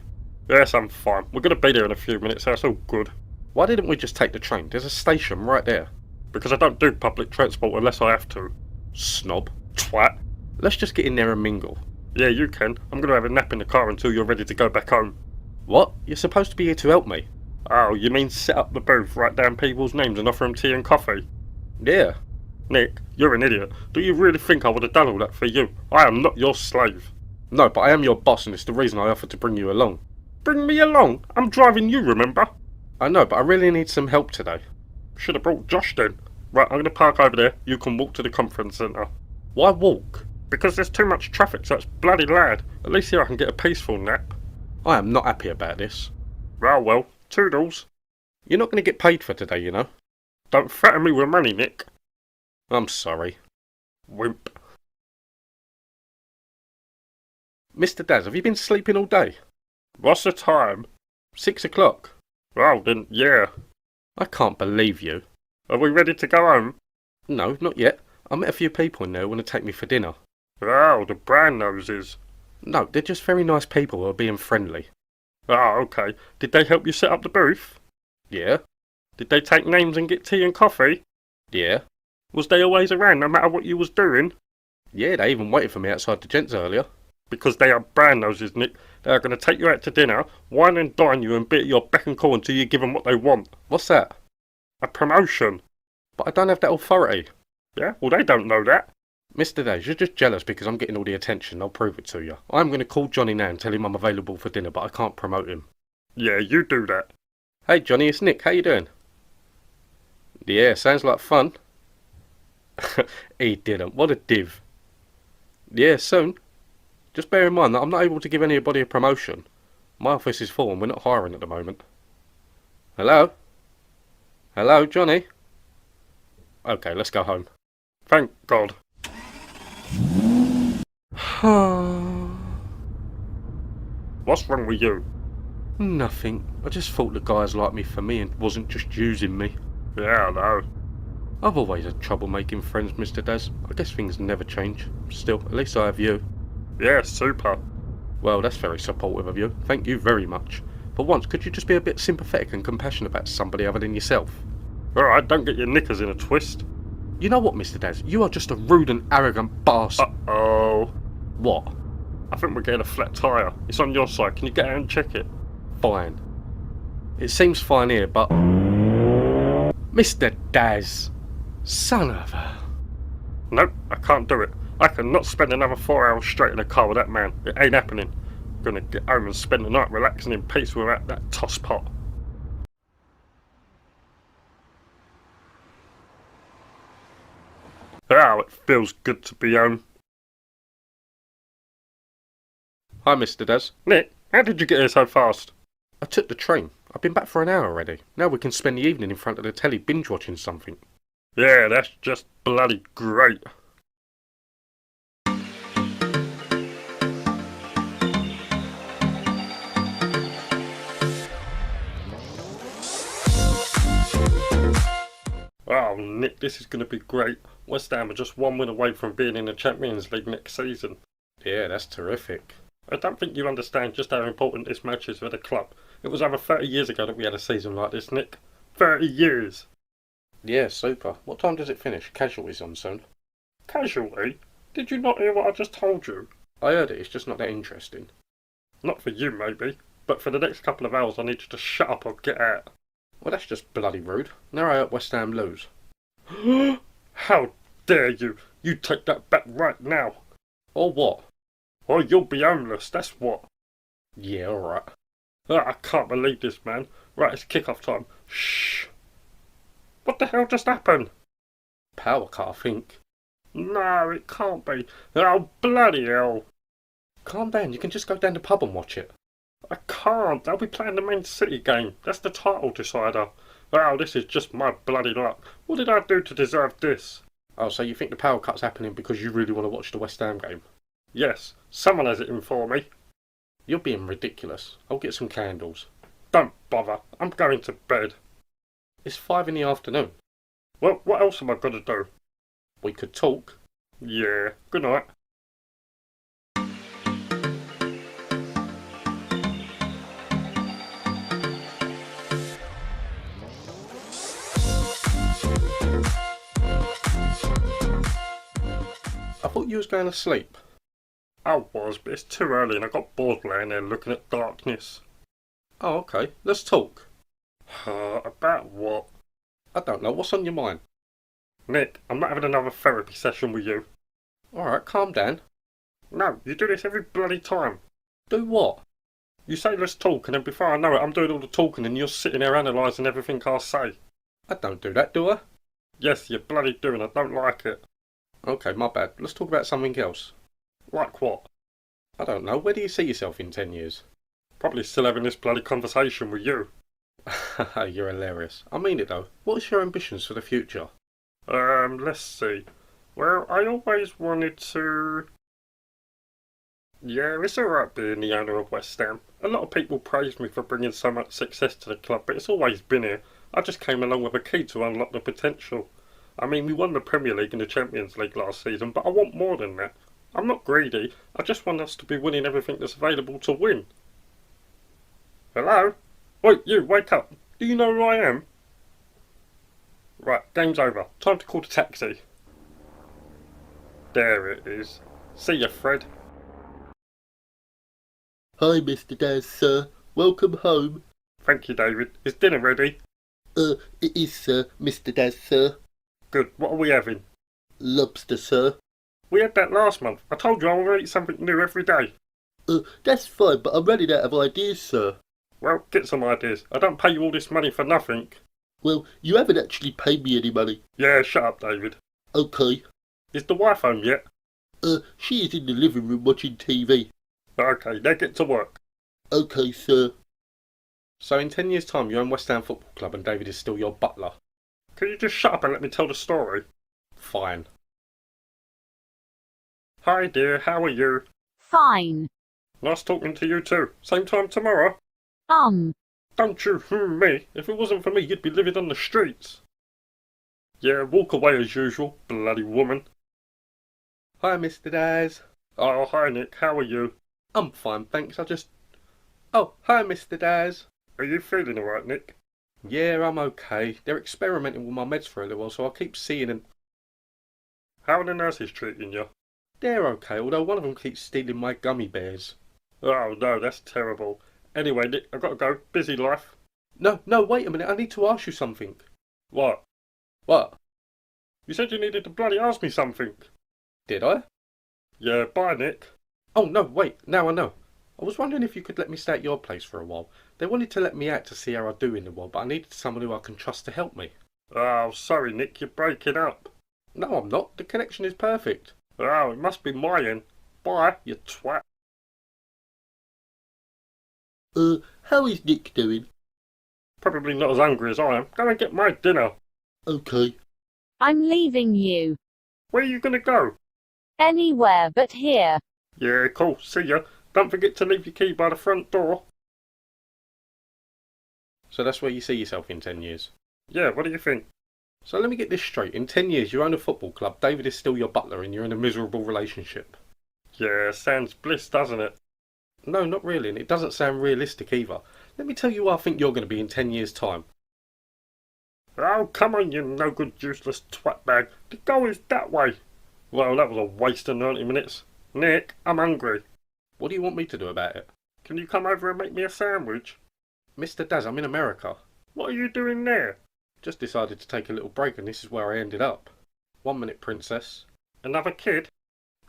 Yes, I'm fine. We're going to be there in a few minutes, so it's all good. Why didn't we just take the train? There's a station right there. Because I don't do public transport unless I have to. Snob. Twat. Let's just get in there and mingle. Yeah, you can. I'm going to have a nap in the car until you're ready to go back home. What? You're supposed to be here to help me. Oh, you mean set up the booth, write down people's names and offer them tea and coffee? Yeah. Nick, you're an idiot. Do you really think I would have done all that for you? I am not your slave. No, but I am your boss and it's the reason I offered to bring you along. Bring me along? I'm driving you, remember? I know, but I really need some help today. Should have brought Josh then. Right, I'm going to park over there. You can walk to the conference centre. Why walk? Because there's too much traffic, so it's bloody loud. At least here I can get a peaceful nap. I am not happy about this. Well, toodles. You're not going to get paid for today, you know. Don't threaten me with money, Nick. I'm sorry. Wimp. Mr. Daz, have you been sleeping all day? What's the time? 6 o'clock. Oh, then, yeah. I can't believe you. Are we ready to go home? No, not yet. I met a few people in there who want to take me for dinner. Oh, the brown noses. No, they're just very nice people who are being friendly. Oh, okay. Did they help you set up the booth? Yeah? Did they take names and get tea and coffee? Yeah? Was they always around no matter what you was doing? Yeah, they even waited for me outside the gents earlier. Because they are brown noses, Nick. They are going to take you out to dinner, wine and dine you and be at your beck and call until you give them what they want. What's that? A promotion. But I don't have that authority. Yeah? Well, they don't know that. Mr. Days, you're just jealous because I'm getting all the attention. I'll prove it to you. I'm going to call Johnny now and tell him I'm available for dinner, but I can't promote him. Yeah, you do that. Hey Johnny, it's Nick. How you doing? Yeah, sounds like fun. He didn't. What a div. Yeah, soon. Just bear in mind that I'm not able to give anybody a promotion. My office is full and we're not hiring at the moment. Hello? Hello, Johnny? Okay, let's go home. Thank God. What's wrong with you? Nothing. I just thought the guys liked me for me and wasn't just using me. Yeah, I know. I've always had trouble making friends, Mr. Des. I guess things never change. Still, at least I have you. Yeah, super. Well, that's very supportive of you. Thank you very much. For once, could you just be a bit sympathetic and compassionate about somebody other than yourself? Alright, don't get your knickers in a twist. You know what, Mr. Des? You are just a rude and arrogant bastard. Uh-oh. What? I think we're getting a flat tyre. It's on your side. Can you get out and check it? Fine. It seems fine here, but... Mr. Daz. Son of a... Nope, I can't do it. I cannot spend another 4 hours straight in a car with that man. It ain't happening. I'm gonna get home and spend the night relaxing in peace without that tosspot. Oh, it feels good to be home. Hi, Mr. Des. Nick, how did you get here so fast? I took the train. I've been back for an hour already. Now we can spend the evening in front of the telly binge watching something. Yeah, that's just bloody great. Oh, Nick, this is going to be great. West Ham are just 1 win away from being in the Champions League next season. Yeah, that's terrific. I don't think you understand just how important this match is for the club. It was over 30 years ago that we had a season like this, Nick. 30 years! Yeah, super. What time does it finish? Casualty's on soon. Casually? Did you not hear what I just told you? I heard it, it's just not that interesting. Not for you, maybe. But for the next couple of hours I need you to shut up or get out. Well, that's just bloody rude. Now I hope West Ham lose. How dare you! You take that back right now! Or what? Or you'll be homeless, that's what. Yeah, alright. I can't believe this, man. Right, it's kick-off time. Shh. What the hell just happened? Power cut, I think. No, it can't be. Oh, bloody hell. Calm down, you can just go down the pub and watch it. I can't. They'll be playing the Man City game. That's the title decider. Oh, this is just my bloody luck. What did I do to deserve this? Oh, so you think the power cut's happening because you really want to watch the West Ham game? Yes, someone has it in for me. You're being ridiculous. I'll get some candles. Don't bother. I'm going to bed. It's 5 in the afternoon. Well, what else am I going to do? We could talk. Yeah, good night. I thought you was going to sleep. I was, but it's too early and I got bored laying there looking at darkness. Oh, okay. Let's talk. About what? I don't know. What's on your mind? Nick, I'm not having another therapy session with you. Alright, calm down. No, you do this every bloody time. Do what? You say let's talk and then before I know it I'm doing all the talking and you're sitting there analysing everything I say. I don't do that, do I? Yes, you bloody do and I don't like it. Okay, my bad. Let's talk about something else. Like what? I don't know. Where do you see yourself in 10 years? Probably still having this bloody conversation with you. You're hilarious. I mean it though. What's your ambitions for the future? Let's see. Well, I always wanted to... Yeah, it's alright being the owner of West Ham. A lot of people praise me for bringing so much success to the club, but it's always been here. I just came along with a key to unlock the potential. I mean, we won the Premier League and the Champions League last season, but I want more than that. I'm not greedy. I just want us to be winning everything that's available to win. Hello? Wait, you, wake up. Do you know who I am? Right, game's over. Time to call the taxi. There it is. See ya, Fred. Hi, Mr. Daz, sir. Welcome home. Thank you, David. Is dinner ready? It is, sir, Mr. Daz, sir. Good. What are we having? Lobster, sir. We had that last month. I told you I want to eat something new every day. That's fine, but I'm running out of ideas, sir. Well, get some ideas. I don't pay you all this money for nothing. Well, you haven't actually paid me any money. Yeah, shut up, David. Okay. Is the wife home yet? She is in the living room watching TV. Okay, now get to work. Okay, sir. So in 10 years' time you own West Ham Football Club and David is still your butler. Can you just shut up and let me tell the story? Fine. Hi dear, how are you? Fine. Nice talking to you too. Same time tomorrow? Don't you me. If it wasn't for me, you'd be living on the streets. Yeah, walk away as usual, bloody woman. Hi, Mr. Daz. Oh, hi Nick, how are you? I'm fine, thanks. Oh, hi, Mr. Daz. Are you feeling alright, Nick? Yeah, I'm okay. They're experimenting with my meds for a little while, so I'll keep seeing them. How are the nurses treating you? They're okay, although one of them keeps stealing my gummy bears. Oh no, that's terrible. Anyway, Nick, I've got to go. Busy life. No, wait a minute. I need to ask you something. What? What? You said you needed to bloody ask me something. Did I? Yeah, bye, Nick. Oh, no, wait. Now I know. I was wondering if you could let me stay at your place for a while. They wanted to let me out to see how I do in the world, but I needed someone who I can trust to help me. Oh, sorry, Nick, you're breaking up. No, I'm not. The connection is perfect. Oh, it must be my end. Bye, you twat. How is Nick doing? Probably not as hungry as I am. Go and get my dinner. Okay. I'm leaving you. Where are you going to go? Anywhere but here. Yeah, cool. See ya. Don't forget to leave your key by the front door. So that's where you see yourself in 10 years. Yeah, what do you think? So let me get this straight. In 10 years, you own a football club, David is still your butler, and you're in a miserable relationship. Yeah, sounds bliss, doesn't it? No, not really, and it doesn't sound realistic either. Let me tell you where I think you're going to be in 10 years' time. Oh, come on, you no-good, useless twat bag. The goal is that way. Well, that was a waste of 90 minutes. Nick, I'm hungry. What do you want me to do about it? Can you come over and make me a sandwich? Mr. Daz, I'm in America. What are you doing there? Just decided to take a little break, and this is where I ended up. 1 minute, princess. Another kid?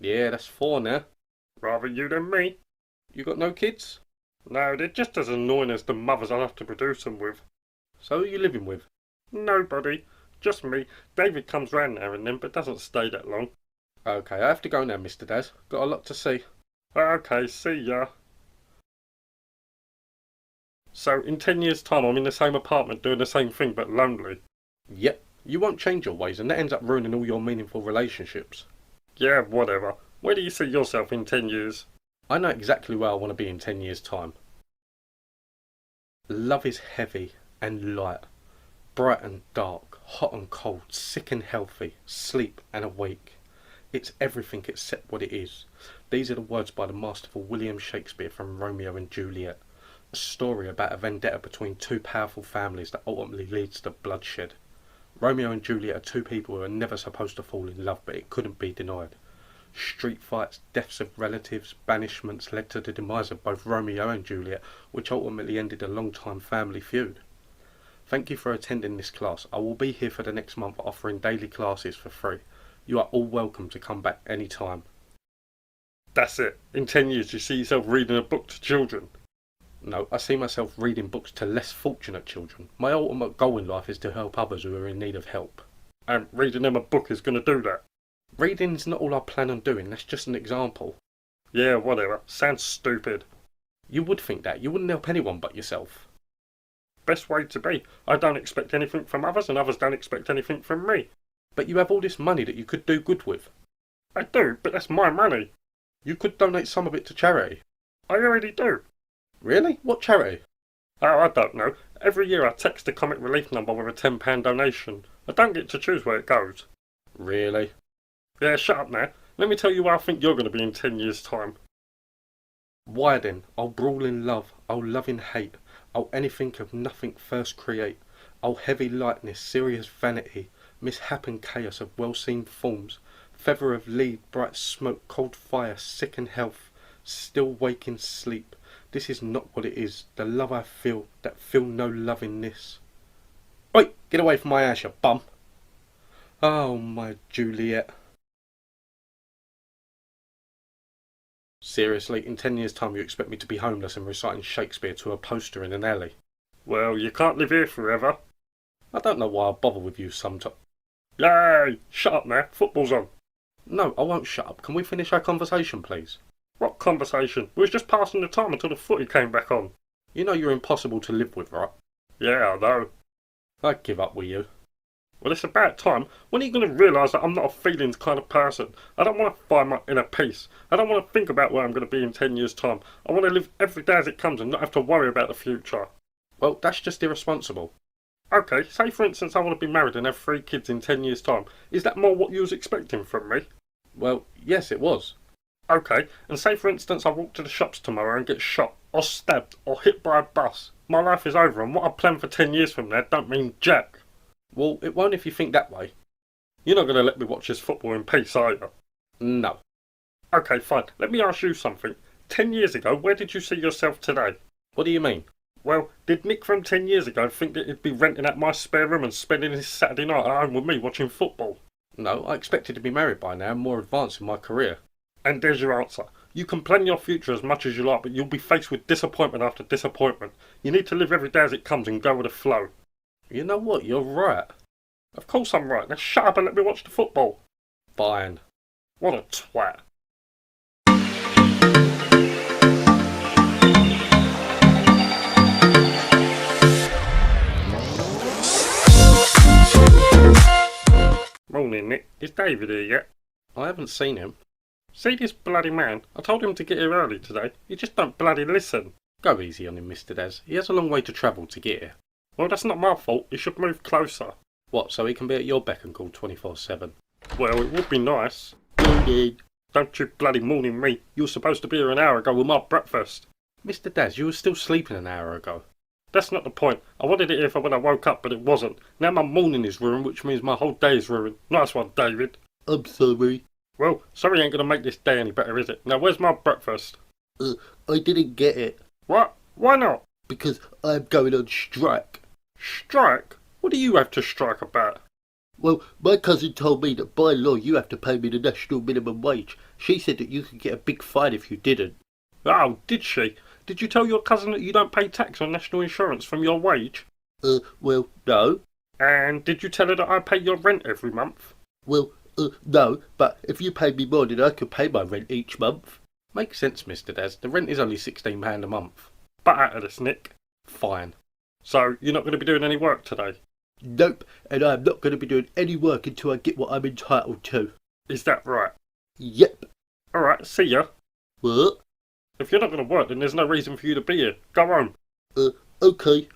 Yeah, that's 4 now. Rather you than me. You got no kids? No, they're just as annoying as the mothers I'll have to produce them with. So who are you living with? Nobody. Just me. David comes round now and then, but doesn't stay that long. Okay, I have to go now, Mr. Daz. Got a lot to see. Okay, see ya. So, in 10 years' time, I'm in the same apartment doing the same thing, but lonely. Yep, you won't change your ways, and that ends up ruining all your meaningful relationships. Yeah, whatever. Where do you see yourself in 10 years? I know exactly where I want to be in 10 years' time. Love is heavy and light, bright and dark, hot and cold, sick and healthy, sleep and awake. It's everything except what it is. These are the words by the masterful William Shakespeare from Romeo and Juliet. A story about a vendetta between two powerful families that ultimately leads to bloodshed. Romeo and Juliet are two people who are never supposed to fall in love, but it couldn't be denied. Street fights, deaths of relatives, banishments led to the demise of both Romeo and Juliet, which ultimately ended a long-time family feud. Thank you for attending this class. I will be here for the next month offering daily classes for free. You are all welcome to come back any time. That's it. In 10 years, you see yourself reading a book to children. No, I see myself reading books to less fortunate children. My ultimate goal in life is to help others who are in need of help. And reading them a book is going to do that. Reading's not all I plan on doing, that's just an example. Yeah, whatever. Sounds stupid. You would think that. You wouldn't help anyone but yourself. Best way to be. I don't expect anything from others, and others don't expect anything from me. But you have all this money that you could do good with. I do, but that's my money. You could donate some of it to charity. I already do. Really? What charity? Oh, I don't know. Every year I text the Comic Relief number with a £10 donation. I don't get to choose where it goes. Really? Yeah, shut up now. Let me tell you where I think you're going to be in 10 years' time. Why then? I'll brawl in love, I'll love in hate, I'll anything of nothing first create, I'll heavy lightness, serious vanity, mishap and chaos of well-seen forms, feather of lead, bright smoke, cold fire, sick and health, still wake in sleep. This is not what it is, the love I feel, that feel no love in this. Oi, get away from my ass, you bum! Oh, my Juliet. Seriously, in 10 years' time you expect me to be homeless and reciting Shakespeare to a poster in an alley? Well, you can't live here forever. I don't know why I bother with you sometimes. Yay! Shut up now. Football's on. No, I won't shut up. Can we finish our conversation, please? What conversation? We was just passing the time until the footy came back on. You know you're impossible to live with, right? Yeah, I know. I'd give up with you. Well, it's about time. When are you going to realise that I'm not a feelings kind of person? I don't want to find my inner peace. I don't want to think about where I'm going to be in 10 years' time. I want to live every day as it comes and not have to worry about the future. Well, that's just irresponsible. Okay, say for instance I want to be married and have 3 kids in 10 years' time. Is that more what you was expecting from me? Well, yes, it was. Okay, and say for instance I walk to the shops tomorrow and get shot, or stabbed, or hit by a bus. My life is over, and what I plan for 10 years from now don't mean jack. Well, it won't if you think that way. You're not going to let me watch this football in peace, are you? No. Okay, fine. Let me ask you something. 10 years ago, where did you see yourself today? What do you mean? Well, did Nick from 10 years ago think that he'd be renting out my spare room and spending his Saturday night at home with me watching football? No, I expected to be married by now and more advanced in my career. And there's your answer. You can plan your future as much as you like, but you'll be faced with disappointment after disappointment. You need to live every day as it comes and go with the flow. You know what? You're right. Of course I'm right. Now shut up and let me watch the football. Fine. What a twat. Morning, Nick. Is David here yet? I haven't seen him. See this bloody man? I told him to get here early today. You just don't bloody listen. Go easy on him, Mr. Daz. He has a long way to travel to get here. Well, that's not my fault. You should move closer. What, so he can be at your beck and call 24/7? Well, it would be nice. Morning. Don't you bloody morning me. You were supposed to be here an hour ago with my breakfast. Mr. Daz, you were still sleeping an hour ago. That's not the point. I wanted it here for when I woke up, but it wasn't. Now my morning is ruined, which means my whole day is ruined. Nice one, David. I'm sorry. Well, sorry ain't gonna make this day any better, is it? Now, where's my breakfast? I didn't get it What? Why not? because I'm going on strike. Strike? What do you have to strike about? Well, my cousin told me that by law you have to pay me the national minimum wage. She said that you could get a big fine if you didn't. Oh, did she? Did you tell your cousin that you don't pay tax on national insurance from your wage? Well, no. And did you tell her that I pay your rent every month? Well, no, but if you pay me more, then I could pay my rent each month. Makes sense, Mr. Des. The rent is only £16 a month. But out of this, Nick. Fine. So, you're not going to be doing any work today? Nope, and I'm not going to be doing any work until I get what I'm entitled to. Is that right? Yep. Alright, see ya. What? If you're not going to work, then there's no reason for you to be here. Go home. Okay.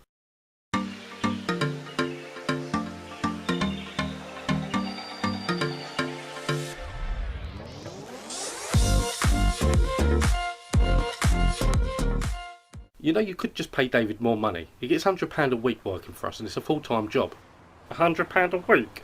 You know, you could just pay David more money. He gets £100 a week working for us, and it's a full-time job. £100 a week?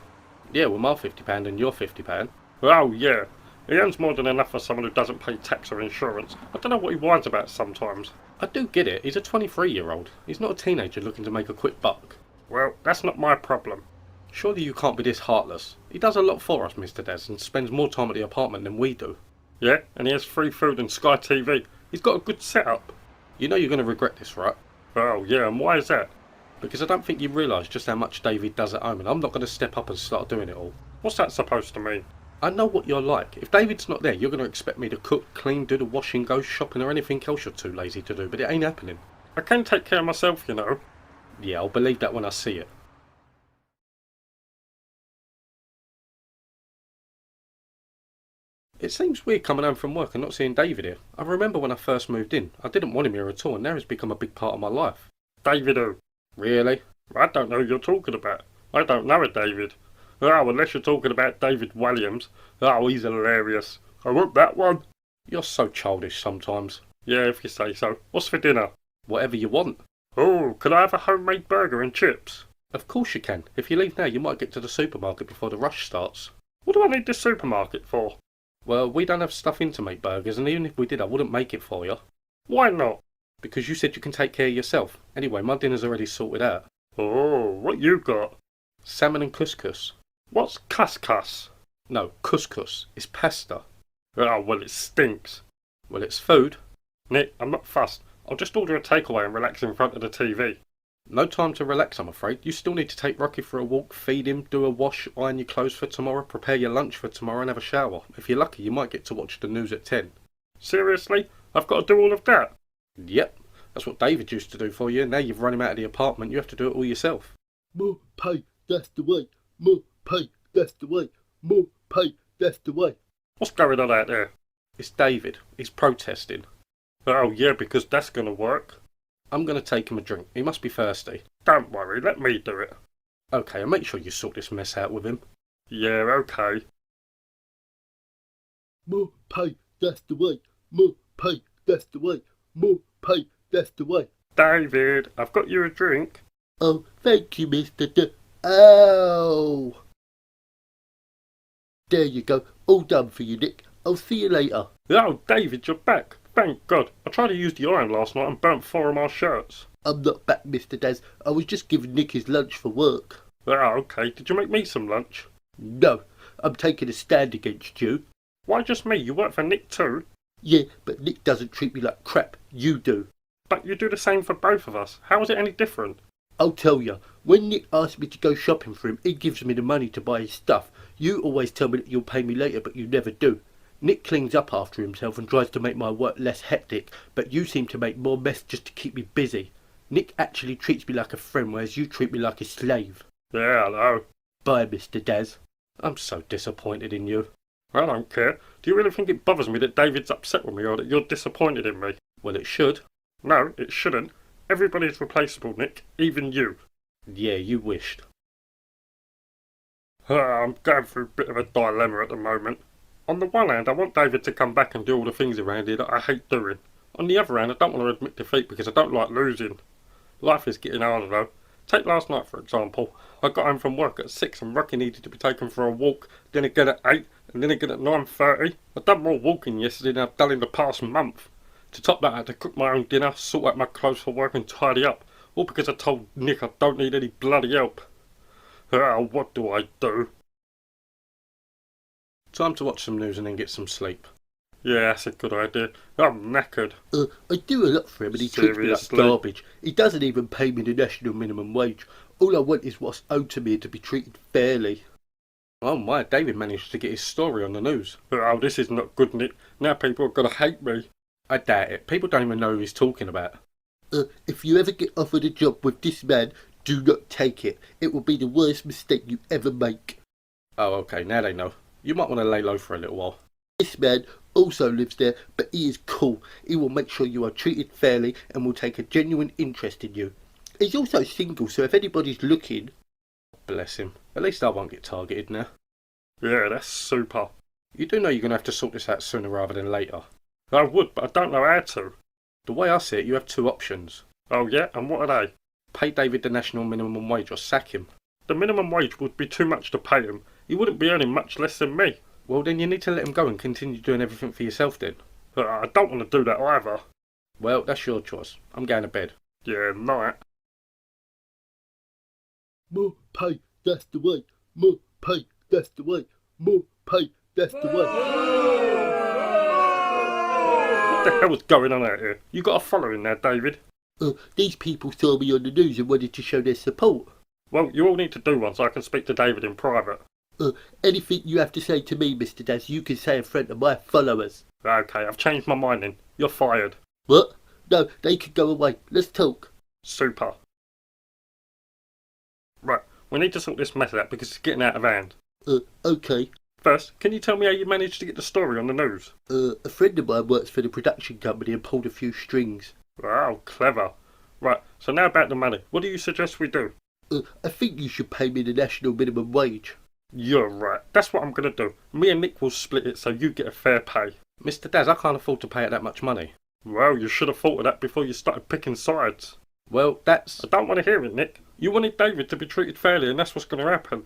Yeah, well, my £50 and your £50. Oh, yeah. He earns more than enough for someone who doesn't pay tax or insurance. I don't know what he whines about sometimes. I do get it. He's a 23-year-old. He's not a teenager looking to make a quick buck. Well, that's not my problem. Surely you can't be this heartless. He does a lot for us, Mr. Des, and spends more time at the apartment than we do. Yeah, and he has free food and Sky TV. He's got a good setup. You know you're going to regret this, right? Oh, yeah, and why is that? Because I don't think you realise just how much David does at home, and I'm not going to step up and start doing it all. What's that supposed to mean? I know what you're like. If David's not there, you're going to expect me to cook, clean, do the washing, go shopping, or anything else you're too lazy to do, but it ain't happening. I can take care of myself, you know. Yeah, I'll believe that when I see it. It seems weird coming home from work and not seeing David here. I remember when I first moved in. I didn't want him here at all, and now he's become a big part of my life. David who? Really? I don't know who you're talking about. I don't know a David. Oh, unless you're talking about David Williams. Oh, he's hilarious. I want that one. You're so childish sometimes. Yeah, if you say so. What's for dinner? Whatever you want. Oh, can I have a homemade burger and chips? Of course you can. If you leave now, you might get to the supermarket before the rush starts. What do I need the supermarket for? Well, we don't have stuff in to make burgers, and even if we did, I wouldn't make it for you. Why not? Because you said you can take care of yourself. Anyway, my dinner's already sorted out. Oh, what you got? Salmon and couscous. What's couscous? No, couscous. It's pasta. Oh, well, it stinks. Well, it's food. Nick, I'm not fussed. I'll just order a takeaway and relax in front of the TV. No time to relax, I'm afraid. You still need to take Rocky for a walk, feed him, do a wash, iron your clothes for tomorrow, prepare your lunch for tomorrow and have a shower. If you're lucky, you might get to watch the news at 10. Seriously? I've got to do all of that? Yep. That's what David used to do for you. Now you've run him out of the apartment, you have to do it all yourself. More pay, that's the way. More pay, that's the way. More pay, that's the way. What's going on out there? It's David. He's protesting. Oh, yeah, because that's going to work. I'm going to take him a drink. He must be thirsty. Don't worry, let me do it. Okay, I'll make sure you sort this mess out with him. Yeah, okay. More pay, that's the way. More pay, that's the way. More pay, that's the way. David, I've got you a drink. Oh, thank you, Mr. Ow! There you go. All done for you, Nick. I'll see you later. Oh, David, you're back. Thank God. I tried to use the iron last night and burnt 4 of my shirts. I'm not back, Mr. Daz. I was just giving Nick his lunch for work. Oh, okay. Did you make me some lunch? No, I'm taking a stand against you. Why just me? You work for Nick too? Yeah, but Nick doesn't treat me like crap. You do. But you do the same for both of us. How is it any different? I'll tell you. When Nick asks me to go shopping for him, he gives me the money to buy his stuff. You always tell me that you'll pay me later, but you never do. Nick cleans up after himself and tries to make my work less hectic, but you seem to make more mess just to keep me busy. Nick actually treats me like a friend, whereas you treat me like a slave. Yeah, I know. Bye, Mr. Daz. I'm so disappointed in you. I don't care. Do you really think it bothers me that David's upset with me or that you're disappointed in me? Well, it should. No, it shouldn't. Everybody's replaceable, Nick. Even you. Yeah, you wished. I'm going through a bit of a dilemma at the moment. On the one hand, I want David to come back and do all the things around here that I hate doing. On the other hand, I don't want to admit defeat because I don't like losing. Life is getting harder though. Take last night for example. I got home from work at 6 and Rocky needed to be taken for a walk, then again at 8 and then again at 9:30. I've done more walking yesterday than I've done in the past month. To top that, I had to cook my own dinner, sort out my clothes for work and tidy up. All because I told Nick I don't need any bloody help. What do I do? Time to watch some news and then get some sleep. Yeah, that's a good idea. I'm knackered. I do a lot for him and he treats me like Seriously? garbage. He doesn't even pay me the national minimum wage. All I want is what's owed to me and to be treated fairly. Oh my, David managed to get his story on the news. Oh, this is not good, Nick. Now people are gonna hate me. I doubt it. People don't even know who he's talking about. If you ever get offered a job with this man, do not take it. It will be the worst mistake you ever make. Oh, okay, now they know. You might want to lay low for a little while. This man also lives there, but he is cool. He will make sure you are treated fairly and will take a genuine interest in you. He's also single, so if anybody's looking... Bless him. At least I won't get targeted now. Yeah, that's super. You do know you're going to have to sort this out sooner rather than later. I would, but I don't know how to. The way I see it, you have two options. Oh yeah, and what are they? Pay David the national minimum wage or sack him. The minimum wage would be too much to pay him. He wouldn't be earning much less than me. Well, then you need to let him go and continue doing everything for yourself then. I don't want to do that either. Well, that's your choice. I'm going to bed. Yeah, night. More pay, that's the way. More pay, that's the way. More pay, that's the way. What the hell is going on out here? You got a following there, David? These people saw me on the news and wanted to show their support. Well, you all need to do one so I can speak to David in private. Anything you have to say to me, Mr. Daz, you can say in front of my followers. Okay, I've changed my mind then. You're fired. What? No, they can go away. Let's talk. Super. Right, we need to sort this mess out because it's getting out of hand. Okay. First, can you tell me how you managed to get the story on the news? A friend of mine works for the production company and pulled a few strings. Wow, clever. Right, so now about the money. What do you suggest we do? I think you should pay me the national minimum wage. You're right. That's what I'm going to do. Me and Nick will split it so you get a fair pay. Mr. Daz, I can't afford to pay it that much money. Well, you should have thought of that before you started picking sides. Well, that's... I don't want to hear it, Nick. You wanted David to be treated fairly and that's what's going to happen.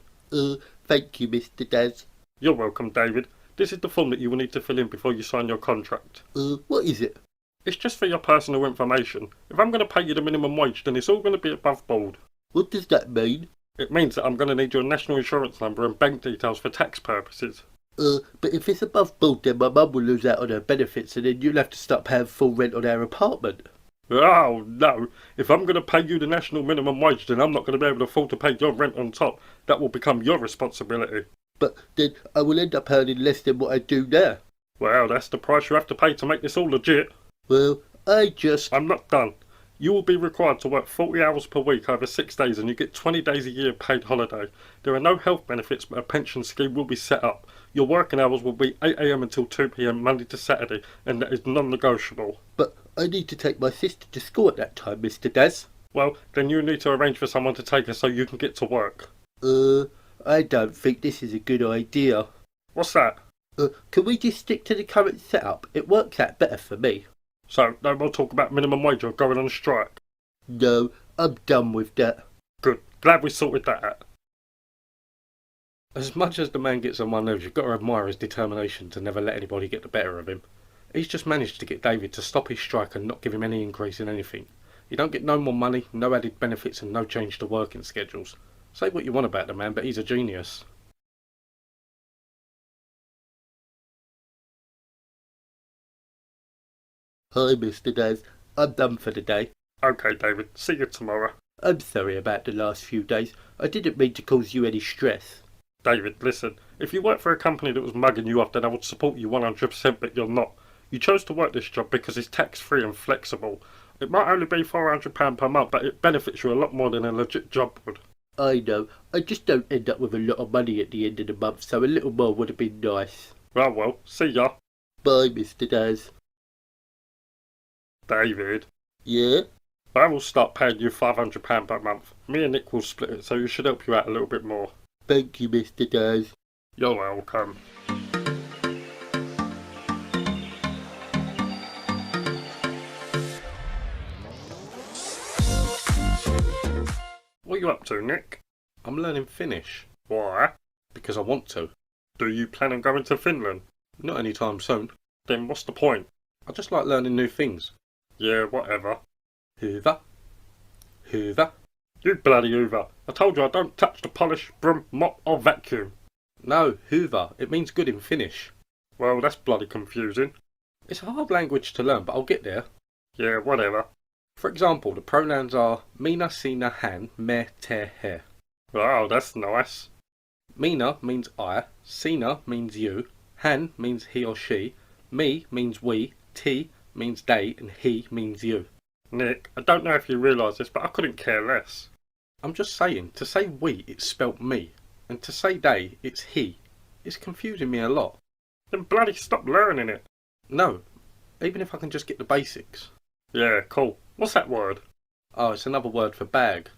Thank you, Mr. Daz. You're welcome, David. This is the form that you will need to fill in before you sign your contract. What is it? It's just for your personal information. If I'm going to pay you the minimum wage, then it's all going to be above board. What does that mean? It means that I'm going to need your national insurance number and bank details for tax purposes. But if it's above board, then my mum will lose out on her benefits and then you'll have to start paying full rent on our apartment. Oh, no. If I'm going to pay you the national minimum wage, then I'm not going to be able to afford to pay your rent on top. That will become your responsibility. But then I will end up earning less than what I do now. Well, that's the price you have to pay to make this all legit. Well, I'm not done. You will be required to work 40 hours per week over 6 days and you get 20 days a year paid holiday. There are no health benefits, but a pension scheme will be set up. Your working hours will be 8 AM until 2 PM Monday to Saturday, and that is non-negotiable. But I need to take my sister to school at that time, Mr. Daz. Well, then you need to arrange for someone to take her so you can get to work. I don't think this is a good idea. What's that? Can we just stick to the current setup? It works out better for me. So, no more talk about minimum wage or going on strike? No, I'm done with that. Good. Glad we sorted that out. As much as the man gets on my nerves, you've got to admire his determination to never let anybody get the better of him. He's just managed to get David to stop his strike and not give him any increase in anything. You don't get no more money, no added benefits and no change to working schedules. Say what you want about the man, but he's a genius. Hi, Mr. Daz. I'm done for the day. Okay, David. See you tomorrow. I'm sorry about the last few days. I didn't mean to cause you any stress. David, listen. If you worked for a company that was mugging you off, then I would support you 100%, but you're not. You chose to work this job because it's tax-free and flexible. It might only be £400 per month, but it benefits you a lot more than a legit job would. I know. I just don't end up with a lot of money at the end of the month, so a little more would have been nice. Oh well, see ya. Bye, Mr. Daz. David. Yeah? I will start paying you £500 per month. Me and Nick will split it, so it should help you out a little bit more. Thank you, Mr. Daz. You're welcome. What are you up to, Nick? I'm learning Finnish. Why? Because I want to. Do you plan on going to Finland? Not anytime soon. Then what's the point? I just like learning new things. Yeah, whatever. Hoover. Hoover. You bloody Hoover. I told you I don't touch the polish, broom, mop or vacuum. No, Hoover. It means good in Finnish. Well, that's bloody confusing. It's a hard language to learn, but I'll get there. Yeah, whatever. For example, the pronouns are Mina, Sina, Han, Me, Te, He. Wow, that's nice. Mina means I, Sina means you, Han means he or she, me means we, T means they, and he means you. Nick, I don't know if you realise this, but I couldn't care less. I'm just saying, to say we, it's spelt me, and to say they, it's he. It's confusing me a lot. Then bloody stop learning it. No, even if I can just get the basics. Yeah, cool. What's that word? Oh, it's another word for bag.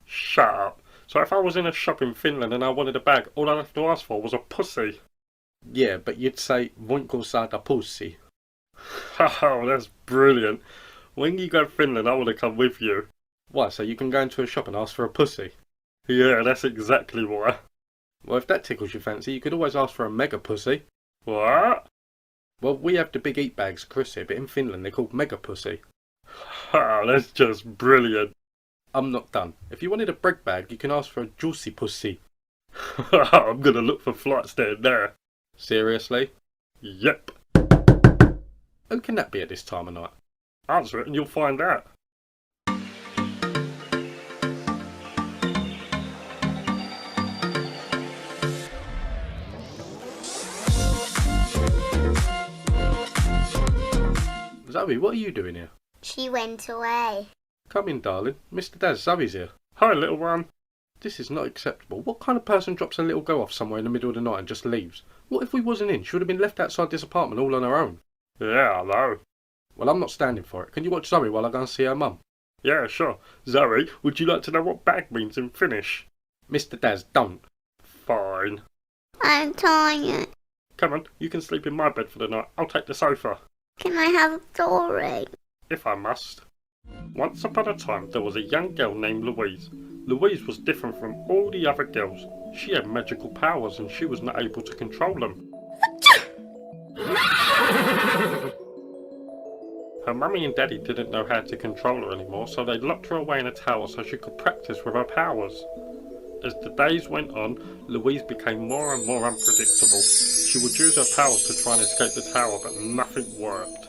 Shut up. So if I was in a shop in Finland and I wanted a bag, all I'd have to ask for was a pussy. Yeah, but you'd say, voinko saada pussy. Oh, that's brilliant. When you go to Finland, I want to come with you. Why, so you can go into a shop and ask for a pussy? Yeah, that's exactly why. Well, if that tickles your fancy, you could always ask for a mega pussy. What? Well, we have the big eat bags, Chris here, but in Finland they're called mega pussy. Oh, that's just brilliant. I'm not done. If you wanted a bread bag, you can ask for a juicy pussy. I'm gonna look for flights there now. Seriously? Yep. Who can that be at this time of night? Answer it and you'll find out. Zoe, what are you doing here? She went away. Come in, darling. Mr. Daz, Zoe's here. Hi, little one. This is not acceptable. What kind of person drops a little girl off somewhere in the middle of the night and just leaves? What if we wasn't in? She would have been left outside this apartment all on her own. Yeah, I know. Well, I'm not standing for it. Can you watch Zoe while I go and see her mum? Yeah, sure. Zoe, would you like to know what bag means in Finnish? Mr. Daz, don't. Fine. I'm tired. Come on, you can sleep in my bed for the night. I'll take the sofa. Can I have a story? If I must. Once upon a time, there was a young girl named Louise. Louise was different from all the other girls. She had magical powers and she was not able to control them. Her mummy and daddy didn't know how to control her anymore, so they locked her away in a tower so she could practice with her powers. As the days went on, Louise became more and more unpredictable. She would use her powers to try and escape the tower, but nothing worked.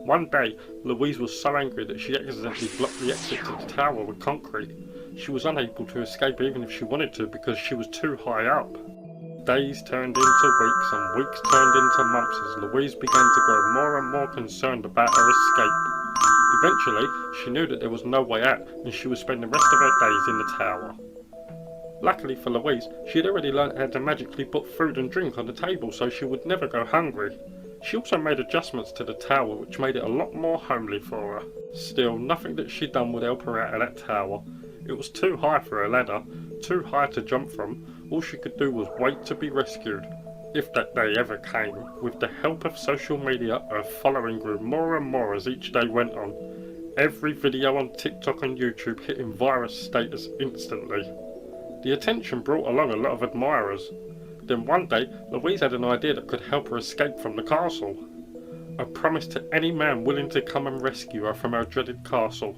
One day, Louise was so angry that she accidentally blocked the exit to the tower with concrete. She was unable to escape even if she wanted to because she was too high up. Days turned into weeks and weeks turned into months as Louise began to grow more and more concerned about her escape. Eventually, she knew that there was no way out and she would spend the rest of her days in the tower. Luckily for Louise, she had already learnt how to magically put food and drink on the table so she would never go hungry. She also made adjustments to the tower which made it a lot more homely for her. Still, nothing that she'd done would help her out of that tower. It was too high for a ladder, too high to jump from. All she could do was wait to be rescued. If that day ever came, with the help of social media, her following grew more and more as each day went on. Every video on TikTok and YouTube hitting virus status instantly. The attention brought along a lot of admirers. Then one day, Louise had an idea that could help her escape from the castle. A promise to any man willing to come and rescue her from her dreaded castle.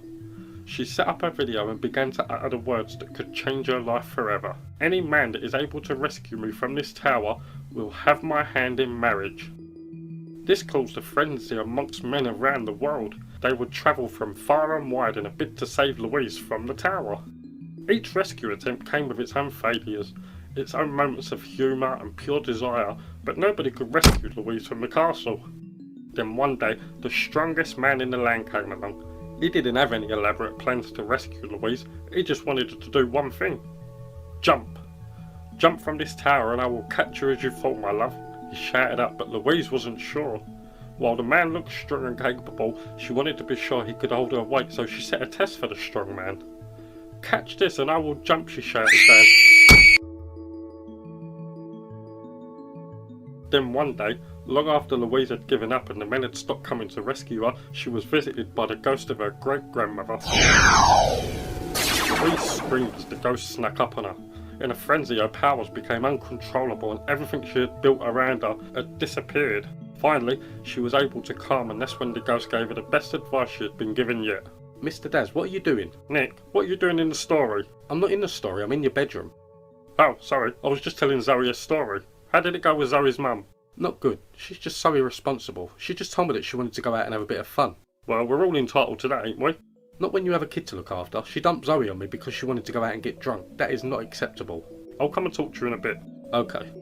She set up her video and began to utter the words that could change her life forever. Any man that is able to rescue me from this tower will have my hand in marriage. This caused a frenzy amongst men around the world. They would travel from far and wide in a bid to save Louise from the tower. Each rescue attempt came with its own failures, its own moments of humour and pure desire, but nobody could rescue Louise from the castle. Then one day, the strongest man in the land came along. He didn't have any elaborate plans to rescue Louise, he just wanted her to do one thing. Jump! Jump from this tower and I will catch you as you fall, my love, he shouted up, but Louise wasn't sure. While the man looked strong and capable, she wanted to be sure he could hold her weight, so she set a test for the strong man. Catch this and I will jump, she shouted down. Then one day, long after Louise had given up and the men had stopped coming to rescue her, she was visited by the ghost of her great-grandmother. Louise screamed as the ghost snuck up on her. In a frenzy, her powers became uncontrollable and everything she had built around her had disappeared. Finally, she was able to calm, and that's when the ghost gave her the best advice she had been given yet. Mr. Daz, what are you doing? Nick, what are you doing in the story? I'm not in the story, I'm in your bedroom. Oh, sorry, I was just telling Zoe a story. How did it go with Zoe's mum? Not good. She's just so irresponsible. She just told me that she wanted to go out and have a bit of fun. Well, we're all entitled to that, ain't we? Not when you have a kid to look after. She dumped Zoe on me because she wanted to go out and get drunk. That is not acceptable. I'll come and talk to you in a bit. Okay.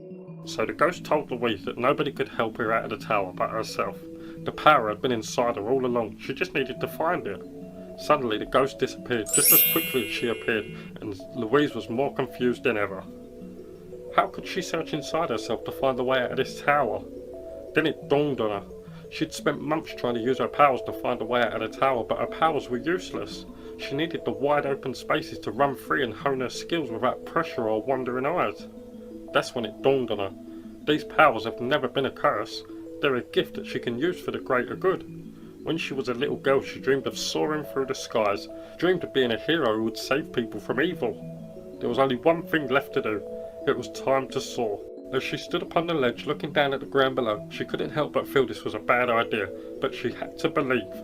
So the ghost told Louise that nobody could help her out of the tower but herself. The power had been inside her all along. She just needed to find it. Suddenly the ghost disappeared just as quickly as she appeared, and Louise was more confused than ever. How could she search inside herself to find the way out of this tower? Then it dawned on her. She'd spent months trying to use her powers to find a way out of the tower, but her powers were useless. She needed the wide open spaces to run free and hone her skills without pressure or wandering eyes. That's when it dawned on her. These powers have never been a curse. They're a gift that she can use for the greater good. When she was a little girl, she dreamed of soaring through the skies, dreamed of being a hero who would save people from evil. There was only one thing left to do. It was time to soar. As she stood upon the ledge looking down at the ground below, she couldn't help but feel this was a bad idea, but she had to believe.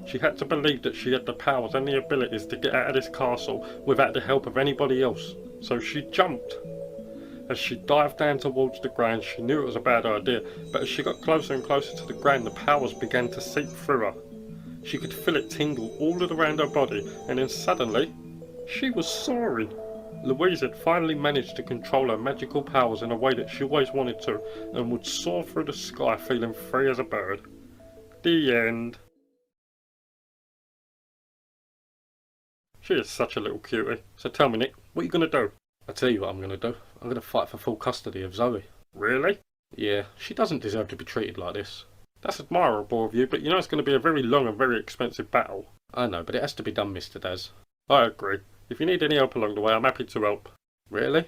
She had to believe that she had the powers and the abilities to get out of this castle without the help of anybody else. So she jumped. As she dived down towards the ground, she knew it was a bad idea, but as she got closer and closer to the ground, the powers began to seep through her. She could feel it tingle all around her body, and then suddenly, she was soaring. Louise had finally managed to control her magical powers in a way that she always wanted to, and would soar through the sky feeling free as a bird. The end. She is such a little cutie. So tell me, Nick, what are you going to do? I tell you what I'm going to do. I'm going to fight for full custody of Zoe. Really? Yeah, she doesn't deserve to be treated like this. That's admirable of you, but you know it's going to be a very long and very expensive battle. I know, but it has to be done, Mr. Daz. I agree. If you need any help along the way, I'm happy to help. Really?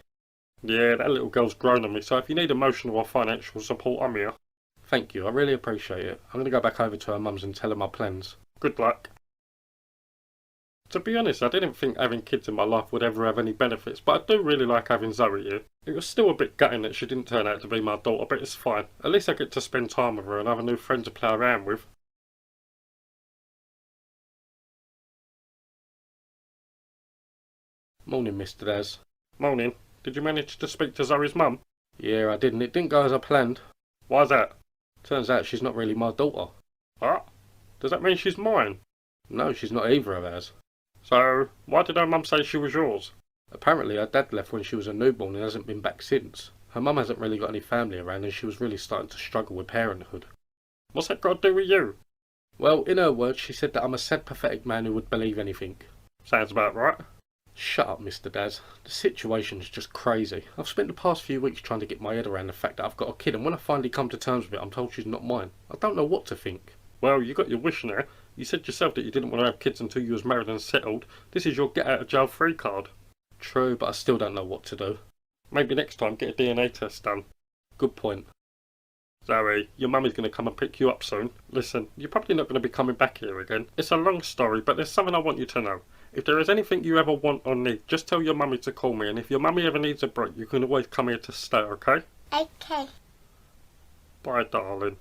Yeah, that little girl's grown on me, so if you need emotional or financial support, I'm here. Thank you, I really appreciate it. I'm going to go back over to her mum's and tell her my plans. Good luck. To be honest, I didn't think having kids in my life would ever have any benefits, but I do really like having Zoe here. It was still a bit gutting that she didn't turn out to be my daughter, but it's fine. At least I get to spend time with her and have a new friend to play around with. Morning, Mr. Daz. Morning. Did you manage to speak to Zoe's mum? Yeah, I did, and it didn't go as I planned. Why's that? Turns out she's not really my daughter. What? Does that mean she's mine? No, she's not either of ours. So, why did her mum say she was yours? Apparently her dad left when she was a newborn and hasn't been back since. Her mum hasn't really got any family around and she was really starting to struggle with parenthood. What's that got to do with you? Well, in her words, she said that I'm a sad, pathetic man who would believe anything. Sounds about right. Shut up, Mr. Daz. The situation's just crazy. I've spent the past few weeks trying to get my head around the fact that I've got a kid, and when I finally come to terms with it, I'm told she's not mine. I don't know what to think. Well, you got your wish now. You said yourself that you didn't want to have kids until you was married and settled. This is your get out of jail free card. True, but I still don't know what to do. Maybe next time get a DNA test done. Good point. Zoe, your mummy's going to come and pick you up soon. Listen, you're probably not going to be coming back here again. It's a long story, but there's something I want you to know. If there is anything you ever want or need, just tell your mummy to call me, and if your mummy ever needs a break, you can always come here to stay, okay? Okay. Bye, darling.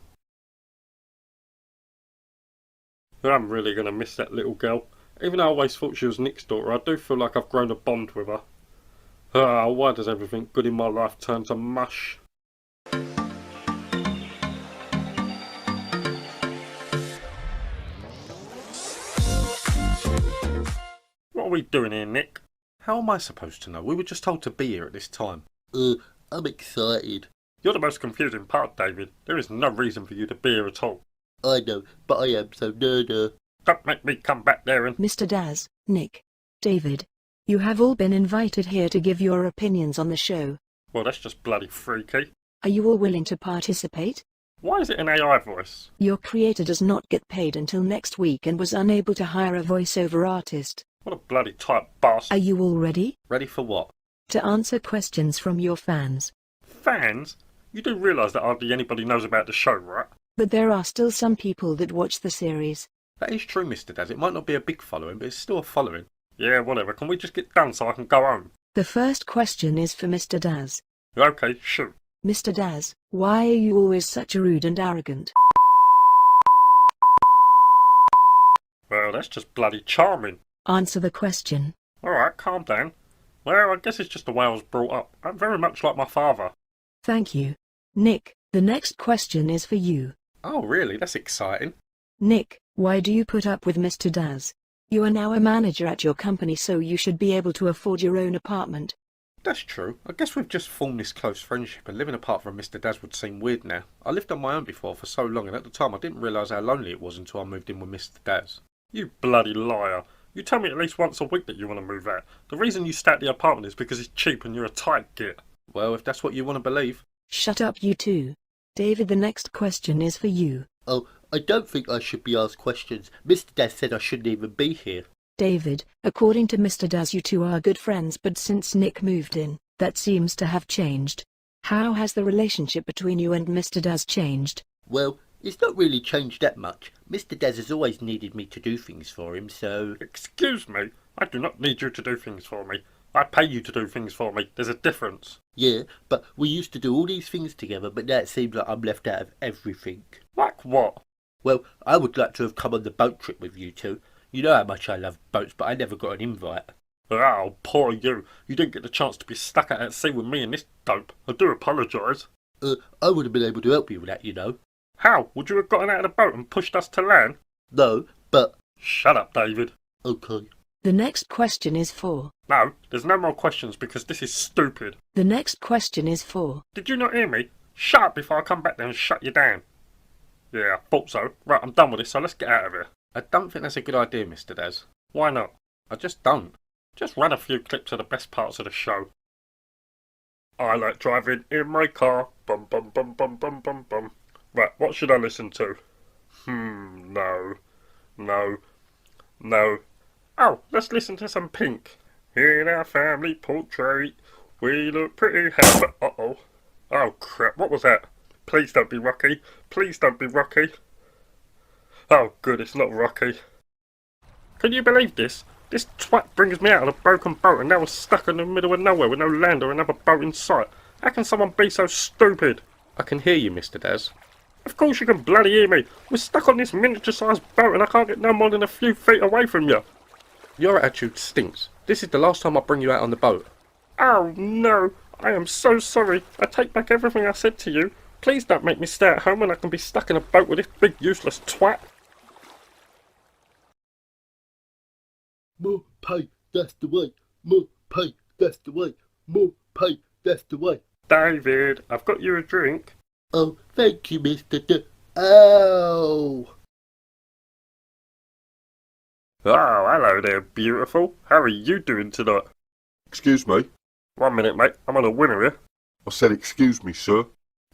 I'm really going to miss that little girl. Even though I always thought she was Nick's daughter, I do feel like I've grown a bond with her. Why does everything good in my life turn to mush? What are we doing here, Nick? How am I supposed to know? We were just told to be here at this time. I'm excited. You're the most confusing part, David. There is no reason for you to be here at all. I know, but I am so nerdy. Don't make me come back there and... Mr. Daz, Nick, David, you have all been invited here to give your opinions on the show. Well, that's just bloody freaky. Are you all willing to participate? Why is it an AI voice? Your creator does not get paid until next week and was unable to hire a voiceover artist. What a bloody tight bastard. Are you all ready? Ready for what? To answer questions from your fans. Fans? You do realise that hardly anybody knows about the show, right? But there are still some people that watch the series. That is true, Mr. Daz. It might not be a big following, but it's still a following. Yeah, whatever. Can we just get done so I can go home? The first question is for Mr. Daz. Okay, shoot. Mr. Daz, why are you always such a rude and arrogant? Well, that's just bloody charming. Answer the question. Alright, calm down. Well, I guess it's just the way I was brought up. I'm very much like my father. Thank you. Nick, The next question is for you. Oh, really? That's exciting. Nick, why do you put up with Mr. Daz? You are now a manager at your company, so you should be able to afford your own apartment. That's true. I guess we've just formed this close friendship, and living apart from Mr. Daz would seem weird now. I lived on my own before for so long, and at the time I didn't realise how lonely it was until I moved in with Mr. Daz. You bloody liar. You tell me at least once a week that you want to move out. The reason you stay at the apartment is because it's cheap and you're a tight git. Well, if that's what you want to believe. Shut up, you two. David, the next question is for you. Oh, I don't think I should be asked questions. Mr. Daz said I shouldn't even be here. David, according to Mr. Daz, you two are good friends, but since Nick moved in, that seems to have changed. How has the relationship between you and Mr. Daz changed? Well, it's not really changed that much. Mr. Daz has always needed me to do things for him, so... Excuse me, I do not need you to do things for me. I pay you to do things for me. There's a difference. Yeah, but we used to do all these things together, but now it seems like I'm left out of everything. Like what? Well, I would like to have come on the boat trip with you two. You know how much I love boats, but I never got an invite. Oh, poor you. You didn't get the chance to be stuck out at sea with me and this dope. I do apologise. I would have been able to help you with that, you know. How? Would you have gotten out of the boat and pushed us to land? No, but... Shut up, David. Okay. The next question is for... No, there's no more questions because this is stupid. The next question is for... Did you not hear me? Shut up before I come back there and shut you down. Yeah, I thought so. Right, I'm done with this, so let's get out of here. I don't think that's a good idea, Mr. Daz. Why not? I just don't. Just run a few clips of the best parts of the show. I like driving in my car. Bum bum bum bum bum bum bum. Right, what should I listen to? No. Oh, let's listen to some Pink. In our family portrait, we look pretty happy. Uh-oh. Oh, crap, what was that? Please don't be Rocky. Please don't be Rocky. Oh, good, it's not Rocky. Can you believe this? This twat brings me out on a broken boat and now we're stuck in the middle of nowhere with no land or another boat in sight. How can someone be so stupid? I can hear you, Mr. Daz. Of course you can bloody hear me. We're stuck on this miniature-sized boat and I can't get no more than a few feet away from you. Your attitude stinks. This is the last time I bring you out on the boat. Oh no, I am so sorry. I take back everything I said to you. Please don't make me stay at home when I can be stuck in a boat with this big useless twat. More pay, that's the way. More pay, that's the way. More pay, that's the way. David, I've got you a drink. Oh, thank you, Mr. Oh! Oh, hello there, beautiful. How are you doing tonight? Excuse me? 1 minute, mate. I'm on a winner here. I said excuse me, sir.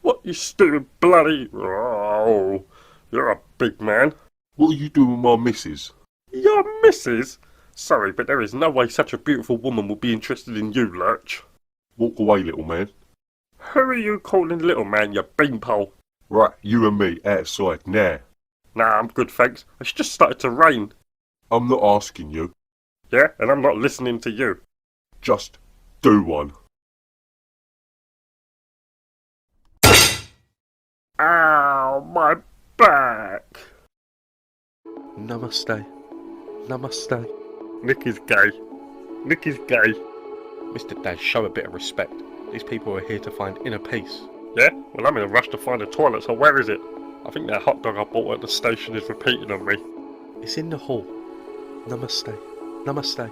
What, you stupid bloody... Oh, you're a big man. What are you doing with my missus? Your missus? Sorry, but there is no way such a beautiful woman will be interested in you, Lurch. Walk away, little man. Who are you calling little man, you beanpole? Right, you and me outside now. Nah, I'm good, thanks. It's just started to rain. I'm not asking you. Yeah, and I'm not listening to you. Just do one. Ow, my back. Namaste. Namaste. Nick is gay. Nick is gay. Mr. Daz, show a bit of respect. These people are here to find inner peace. Yeah? Well, I'm in a rush to find a toilet, so where is it? I think that hot dog I bought at the station is repeating on me. It's in the hall. Namaste. Namaste.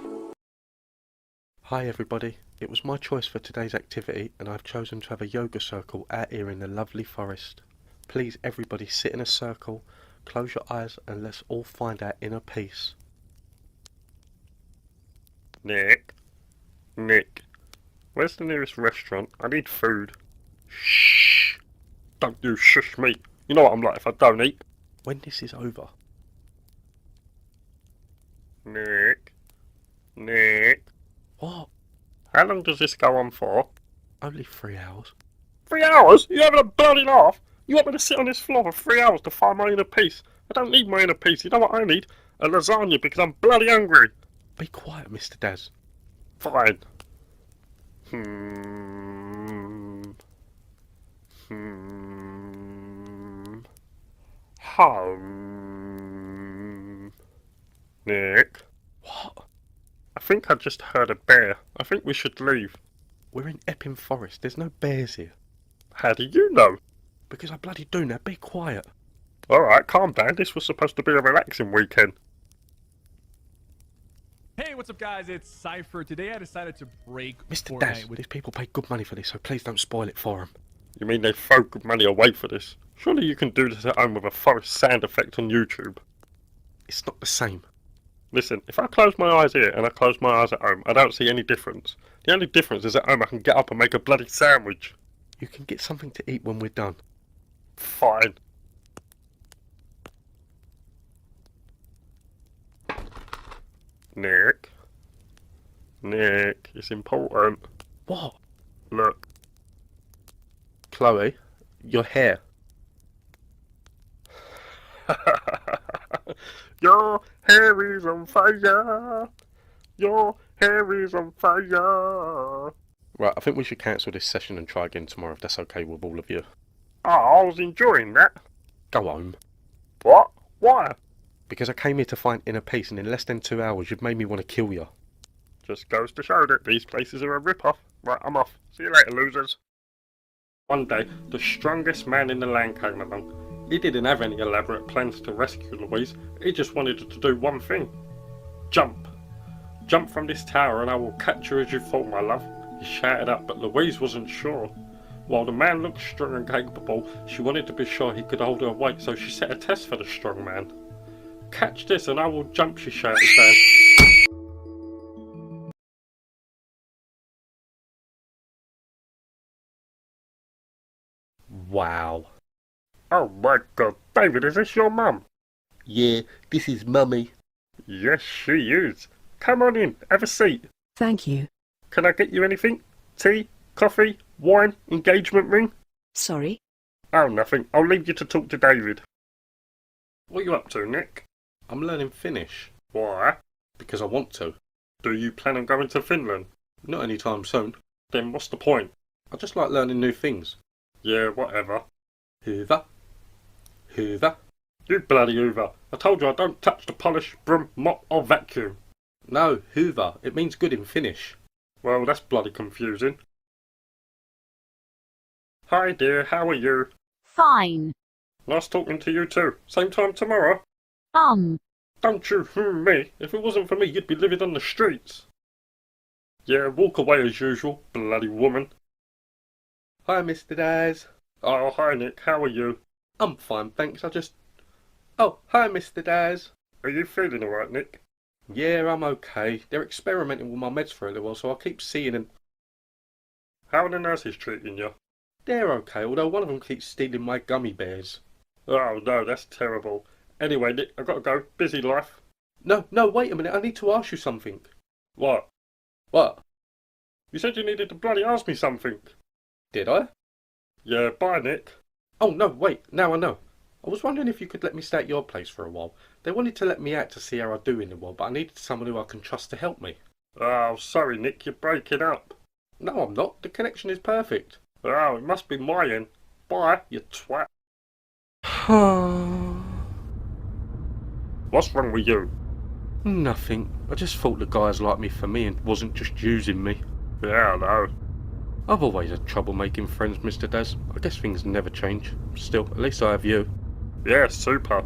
Hi everybody. It was my choice for today's activity and I've chosen to have a yoga circle out here in the lovely forest. Please everybody sit in a circle, close your eyes and let's all find our inner peace. Nick? Where's the nearest restaurant? I need food. Shh! Don't you shush me. You know what I'm like if I don't eat. When this is over. Nick? What? How long does this go on for? Only 3 hours. 3 hours? You having a bloody laugh? You want me to sit on this floor for 3 hours to find my inner peace? I don't need my inner peace. You know what I need? A lasagna because I'm bloody hungry. Be quiet, Mr. Daz. Fine. Home. Nick? What? I think I just heard a bear. I think we should leave. We're in Epping Forest. There's no bears here. How do you know? because I bloody do. Now be quiet. Alright, calm down. This was supposed to be a relaxing weekend. Hey, what's up, guys? It's Cypher. Today I decided to break Mr. Fortnite Daz, with these people pay good money for this, so please don't spoil it for them. You mean they throw good money away for this? Surely you can do this at home with a forest sound effect on YouTube. It's not the same. Listen, if I close my eyes here and I close my eyes at home, I don't see any difference. The only difference is at home I can get up and make a bloody sandwich. You can get something to eat when we're done. Fine. Nick, it's important. What? Look. Chloe, your hair. Your hair is on fire. Your hair is on fire. Right, I think we should cancel this session and try again tomorrow if that's okay with all of you. Oh, I was enjoying that. Go home. What? Why? Because I came here to find inner peace, and in less than 2 hours you've made me want to kill you. Just goes to show that these places are a rip-off. Right, I'm off. See you later, losers. One day, the strongest man in the land came along. He didn't have any elaborate plans to rescue Louise. He just wanted her to do one thing. Jump. Jump from this tower and I will catch you as you fall, my love. He shouted up, but Louise wasn't sure. While the man looked strong and capable, she wanted to be sure he could hold her weight, so she set a test for the strong man. Catch this and I will jump, she shouted down. Wow. Oh my god, David, is this your mum? Yeah, this is Mummy. Yes, she is. Come on in, have a seat. Thank you. Can I get you anything? Tea, coffee, wine, engagement ring? Sorry? Oh, nothing. I'll leave you to talk to David. What are you up to, Nick? I'm learning Finnish. Why? Because I want to. Do you plan on going to Finland? Not anytime soon. Then what's the point? I just like learning new things. Yeah, whatever. Hoover. Hoover. You bloody Hoover. I told you I don't touch the polish, broom, mop or vacuum. No, Hoover. It means good in Finnish. Well, that's bloody confusing. Hi dear, how are you? Fine. Nice talking to you too. Same time tomorrow? Don't you me. If it wasn't for me, you'd be living on the streets. Yeah, walk away as usual, bloody woman. Hi, Mr. Daz. Oh, hi Nick, how are you? I'm fine, thanks. Oh, hi, Mr. Daz. Are you feeling alright, Nick? Yeah, I'm okay. They're experimenting with my meds for a little while, so I'll keep seeing them. How are the nurses treating you? They're okay, although one of them keeps stealing my gummy bears. Oh no, that's terrible. Anyway, Nick, I've got to go. Busy life. No, wait a minute. I need to ask you something. What? What? You said you needed to bloody ask me something. Did I? Yeah, bye, Nick. Oh, no, wait. Now I know. I was wondering if you could let me stay at your place for a while. They wanted to let me out to see how I do in the world, but I needed someone who I can trust to help me. Oh, sorry, Nick, you're breaking up. No, I'm not. The connection is perfect. Oh, it must be my end. Bye, you twat. What's wrong with you? Nothing. I just thought the guys liked me for me and wasn't just using me. Yeah, I know. I've always had trouble making friends, Mr. Daz. I guess things never change. Still, at least I have you. Yeah, super.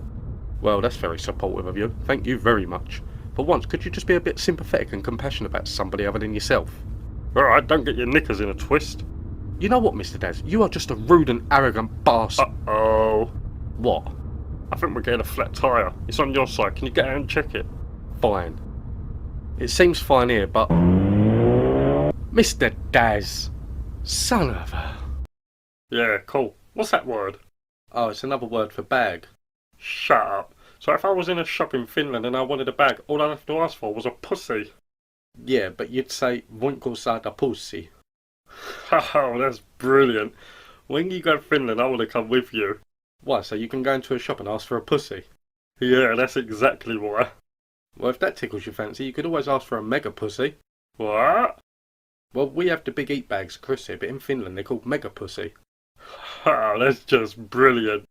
Well, that's very supportive of you. Thank you very much. For once, could you just be a bit sympathetic and compassionate about somebody other than yourself? Alright, don't get your knickers in a twist. You know what, Mr. Daz? You are just a rude and arrogant bastard. Uh-oh. What? I think we're getting a flat tyre. It's on your side. Can you get out and check it? Fine. It seems fine here, but... Mr. Daz. Son of a... Yeah, cool. What's that word? Oh, it's another word for bag. Shut up. So if I was in a shop in Finland and I wanted a bag, all I'd have to ask for was a pussy. Yeah, but you'd say, voinko saada pussy. Oh, that's brilliant. When you go to Finland, I want to come with you. Why, so you can go into a shop and ask for a pussy? Yeah, that's exactly why. Well, if that tickles your fancy, you could always ask for a mega pussy. What? Well, we have the big eat bags, Chris here, but in Finland they're called mega pussy. Oh, that's just brilliant.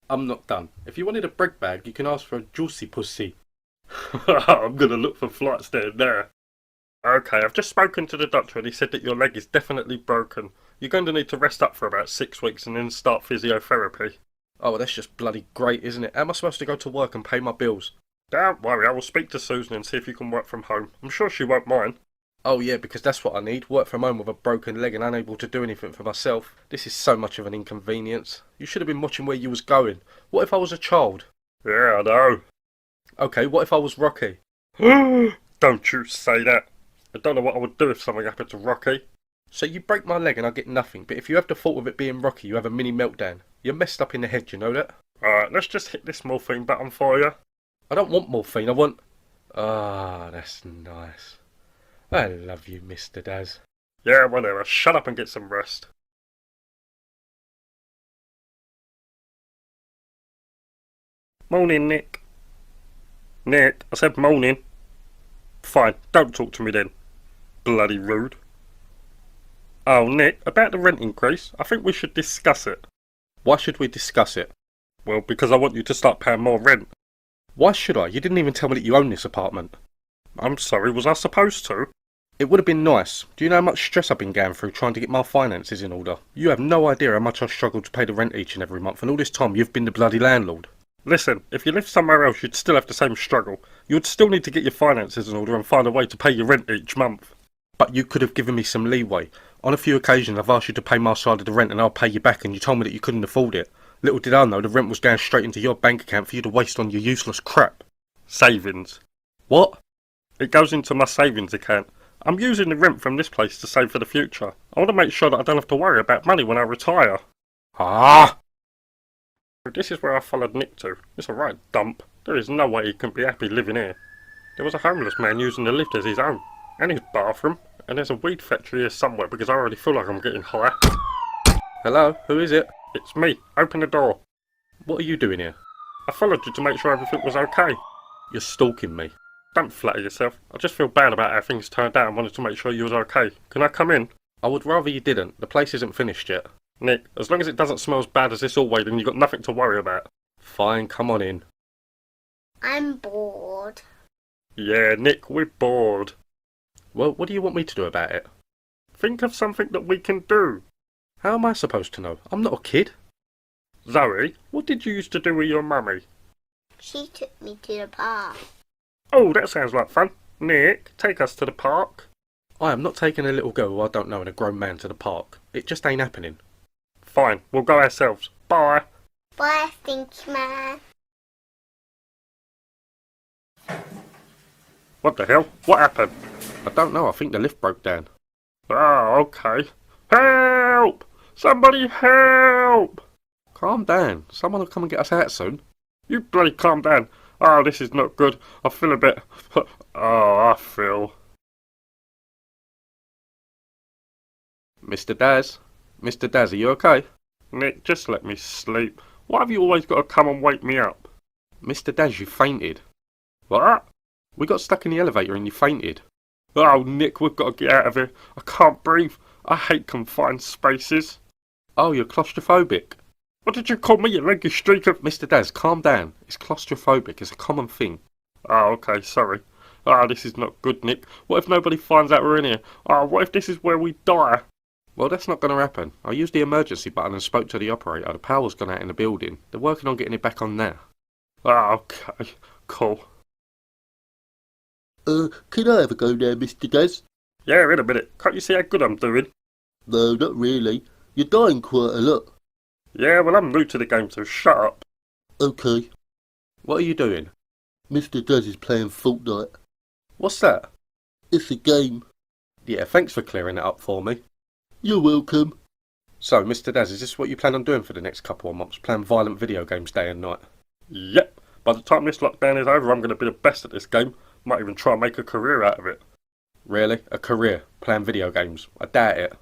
I'm not done. If you wanted a brick bag, you can ask for a juicy pussy. I'm gonna look for flights there now. Okay, I've just spoken to the doctor and he said that your leg is definitely broken. You're going to need to rest up for about 6 weeks and then start physiotherapy. Oh, well, that's just bloody great, isn't it? How am I supposed to go to work and pay my bills? Don't worry, I will speak to Susan and see if you can work from home. I'm sure she won't mind. Oh yeah, because that's what I need. Work from home with a broken leg and unable to do anything for myself. This is so much of an inconvenience. You should have been watching where you was going. What if I was a child? Yeah, I know. Okay, what if I was Rocky? Don't you say that. I don't know what I would do if something happened to Rocky. So you break my leg and I get nothing, but if you have the thought of it being Rocky, you have a mini meltdown. You're messed up in the head, you know that? Alright, let's just hit this morphine button for you. I don't want morphine, I want... Ah, that's nice. I love you, Mr. Daz. Yeah, whatever. Shut up and get some rest. Morning, Nick. Nick, I said morning. Fine, don't talk to me then. Bloody rude. Oh, Nick, about the rent increase, I think we should discuss it. Why should we discuss it? Well, because I want you to start paying more rent. Why should I? You didn't even tell me that you own this apartment. I'm sorry, was I supposed to? It would have been nice. Do you know how much stress I've been going through trying to get my finances in order? You have no idea how much I struggle to pay the rent each and every month, and all this time you've been the bloody landlord. Listen, if you lived somewhere else, you'd still have the same struggle. You would still need to get your finances in order and find a way to pay your rent each month. But you could have given me some leeway. On a few occasions I've asked you to pay my side of the rent and I'll pay you back, and you told me that you couldn't afford it. Little did I know the rent was going straight into your bank account for you to waste on your useless crap. Savings. What? It goes into my savings account. I'm using the rent from this place to save for the future. I want to make sure that I don't have to worry about money when I retire. Ah! This is where I followed Nick to. It's a right dump. There is no way he can be happy living here. There was a homeless man using the lift as his own. And his bathroom. And there's a weed factory here somewhere because I already feel like I'm getting high. Hello, who is it? It's me. Open the door. What are you doing here? I followed you to make sure everything was okay. You're stalking me. Don't flatter yourself. I just feel bad about how things turned out and wanted to make sure you was okay. Can I come in? I would rather you didn't. The place isn't finished yet. Nick, as long as it doesn't smell as bad as this hallway, then you've got nothing to worry about. Fine, come on in. I'm bored. Yeah, Nick, we're bored. Well, what do you want me to do about it? Think of something that we can do. How am I supposed to know? I'm not a kid. Zoe, what did you used to do with your mummy? She took me to the park. Oh, that sounds like fun. Nick, take us to the park. I am not taking a little girl who I don't know and a grown man to the park. It just ain't happening. Fine, we'll go ourselves. Bye. Bye, Stinky Man. What the hell? What happened? I don't know, I think the lift broke down. Oh, okay. Help! Somebody help! Calm down. Someone will come and get us out soon. You bloody calm down. Oh, this is not good. I feel a bit... Oh, I feel... Mr. Daz? Mr. Daz, are you okay? Nick, just let me sleep. Why have you always got to come and wake me up? Mr. Daz, you fainted. What? We got stuck in the elevator and you fainted. Oh, Nick, we've got to get out of here. I can't breathe. I hate confined spaces. Oh, you're claustrophobic. What did you call me, you leggy streak of... Mr. Daz, calm down. It's claustrophobic. It's a common thing. Oh, okay, sorry. Ah, this is not good, Nick. What if nobody finds out we're in here? Ah, what if this is where we die? Well, that's not going to happen. I used the emergency button and spoke to the operator. The power's gone out in the building. They're working on getting it back on now. Ah, okay. Cool. Can I have a go now, Mr. Daz? Yeah, in a minute. Can't you see how good I'm doing? No, not really. You're dying quite a lot. Yeah, well, I'm new to the game, so shut up. Okay. What are you doing? Mr. Daz is playing Fortnite. What's that? It's a game. Yeah, thanks for clearing it up for me. You're welcome. So, Mr. Daz, is this what you plan on doing for the next couple of months? Playing violent video games day and night? Yep. By the time this lockdown is over, I'm going to be the best at this game. Might even try and make a career out of it. Really? A career? Playing video games? I doubt it.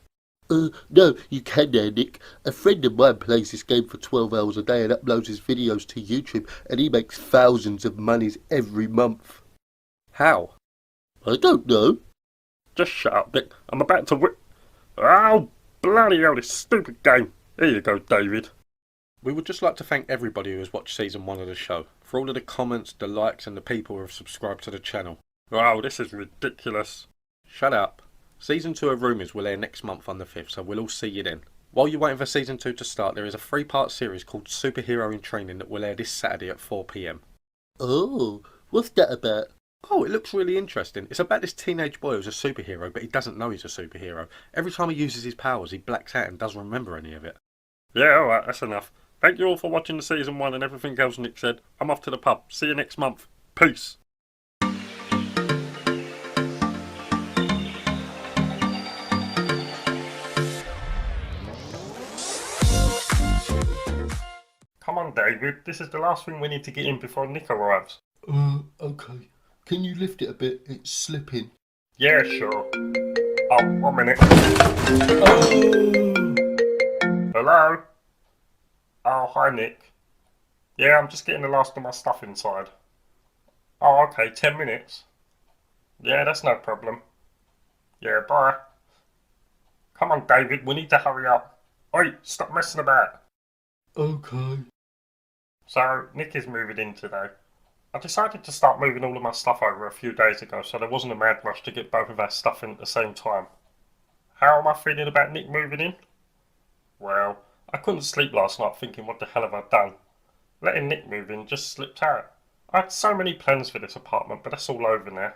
No, you can now, Nick. A friend of mine plays this game for 12 hours a day and uploads his videos to YouTube, and he makes thousands of monies every month. How? I don't know. Just shut up, Nick. I'm about to whip... Oh, bloody hell, this stupid game. Here you go, David. We would just like to thank everybody who has watched Season 1 of the show, for all of the comments, the likes and the people who have subscribed to the channel. Oh, this is ridiculous. Shut up. Season 2 of Roomies will air next month on the 5th, so we'll all see you then. While you're waiting for Season 2 to start, there is a 3-part series called Superhero in Training that will air this Saturday at 4 p.m. Oh, what's that about? Oh, it looks really interesting. It's about this teenage boy who's a superhero, but he doesn't know he's a superhero. Every time he uses his powers, he blacks out and doesn't remember any of it. Yeah, alright, that's enough. Thank you all for watching the Season 1 and everything else Nick said. I'm off to the pub. See you next month. Peace. Come on, David. This is the last thing we need to get in before Nick arrives. Okay. Can you lift it a bit? It's slipping. Yeah, sure. Oh, 1 minute. Oh! Hello? Oh, hi, Nick. Yeah, I'm just getting the last of my stuff inside. Oh, okay, 10 minutes. Yeah, that's no problem. Yeah, bye. Come on, David, we need to hurry up. Oi, stop messing about. Okay. So, Nick is moving in today. I decided to start moving all of my stuff over a few days ago, so there wasn't a mad rush to get both of our stuff in at the same time. How am I feeling about Nick moving in? Well, I couldn't sleep last night thinking what the hell have I done. Letting Nick move in just slipped out. I had so many plans for this apartment, but that's all over now.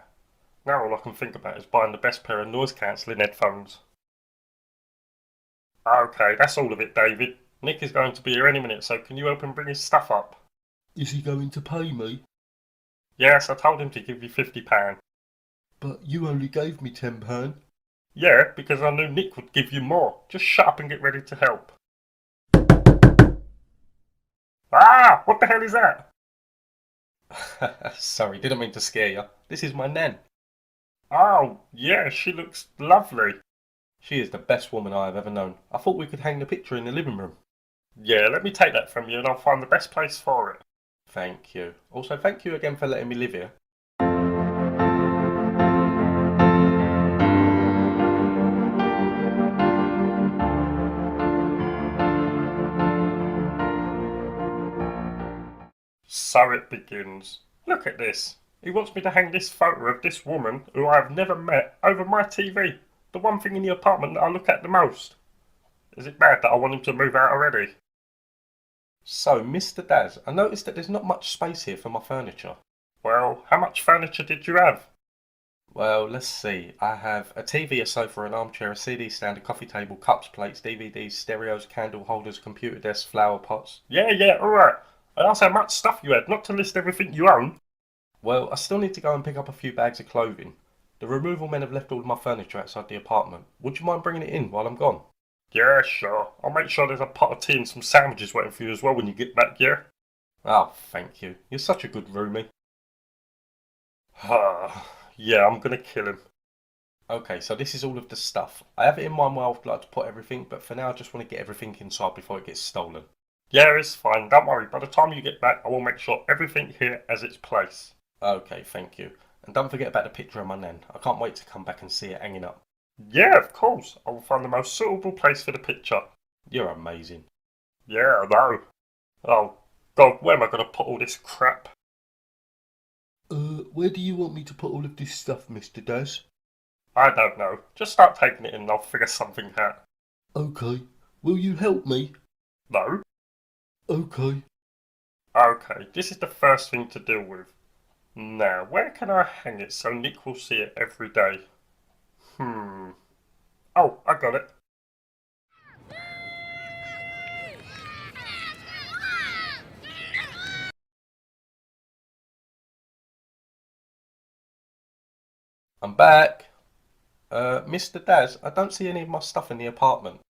Now all I can think about is buying the best pair of noise cancelling headphones. Okay, that's all of it, David. Nick is going to be here any minute, so can you help him bring his stuff up? Is he going to pay me? Yes, I told him to give you £50. But you only gave me £10. Yeah, because I knew Nick would give you more. Just shut up and get ready to help. Ah! What the hell is that? Sorry, didn't mean to scare you. This is my nan. Oh, yeah, she looks lovely. She is the best woman I have ever known. I thought we could hang the picture in the living room. Yeah, let me take that from you and I'll find the best place for it. Thank you. Also, thank you again for letting me live here. So it begins. Look at this. He wants me to hang this photo of this woman who I have never met over my TV. The one thing in the apartment that I look at the most. Is it bad that I want him to move out already? So, Mr. Daz, I noticed that there's not much space here for my furniture. Well, how much furniture did you have? Well, let's see. I have a TV, a sofa, an armchair, a CD stand, a coffee table, cups, plates, DVDs, stereos, candle holders, computer desk, flower pots. Yeah, alright. I asked how much stuff you had, not to list everything you own. Well, I still need to go and pick up a few bags of clothing. The removal men have left all of my furniture outside the apartment. Would you mind bringing it in while I'm gone? Yeah, sure. I'll make sure there's a pot of tea and some sandwiches waiting for you as well when you get back, yeah? Oh, thank you. You're such a good roomie. Yeah, I'm gonna kill him. Okay, so this is all of the stuff. I have it in mind where I would like to put everything, but for now I just want to get everything inside before it gets stolen. Yeah, it's fine. Don't worry. By the time you get back, I will make sure everything here has its place. Okay, thank you. And don't forget about the picture of my nan. I can't wait to come back and see it hanging up. Yeah, of course. I will find the most suitable place for the picture. You're amazing. Yeah, I know. Oh, God, where am I going to put all this crap? Where do you want me to put all of this stuff, Mr. Daz? I don't know. Just start taking it in and I'll figure something out. Okay. Will you help me? No? Okay. Okay, this is the first thing to deal with. Now, where can I hang it so Nick will see it every day? Oh, I got it. I'm back. Mr. Daz, I don't see any of my stuff in the apartment.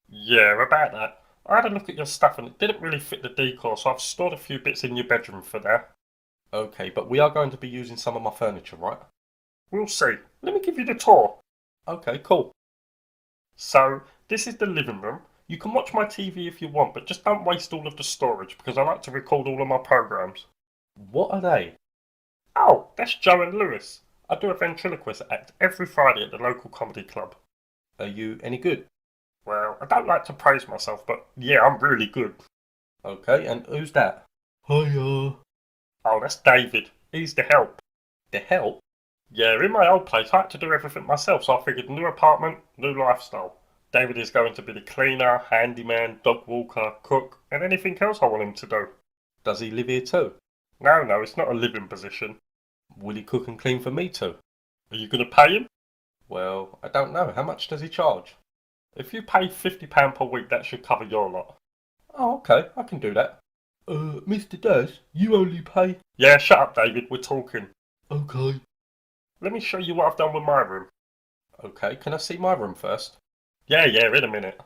Yeah, about that. I had a look at your stuff and it didn't really fit the decor, so I've stored a few bits in your bedroom for now. Okay, but we are going to be using some of my furniture, right? We'll see. Let me give you the tour. Okay, cool. So, this is the living room. You can watch my TV if you want, but just don't waste all of the storage because I like to record all of my programs. What are they? Oh, that's Joe and Lewis. I do a ventriloquist act every Friday at the local comedy club. Are you any good? Well, I don't like to praise myself, but yeah, I'm really good. Okay, and who's that? Hiya. Oh, that's David. He's the help. The help? Yeah, in my old place, I had to do everything myself, so I figured new apartment, new lifestyle. David is going to be the cleaner, handyman, dog walker, cook, and anything else I want him to do. Does he live here too? No, it's not a living position. Will he cook and clean for me too? Are you going to pay him? Well, I don't know. How much does he charge? If you pay £50 per week, that should cover your lot. Oh, okay, I can do that. Mr. Daz, you only pay... Yeah, shut up, David, we're talking. Okay. Let me show you what I've done with my room. Okay, can I see my room first? Yeah, in a minute.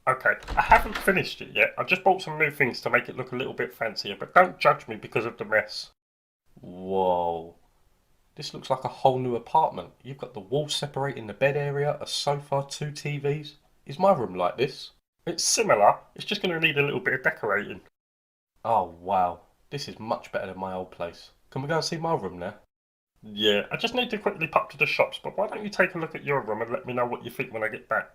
Okay, I haven't finished it yet. I just bought some new things to make it look a little bit fancier, but don't judge me because of the mess. Whoa. This looks like a whole new apartment. You've got the wall separating the bed area, a sofa, 2 TVs. Is my room like this? It's similar, it's just going to need a little bit of decorating. Oh, wow. This is much better than my old place. Can we go and see my room now? Yeah, I just need to quickly pop to the shops, but why don't you take a look at your room and let me know what you think when I get back?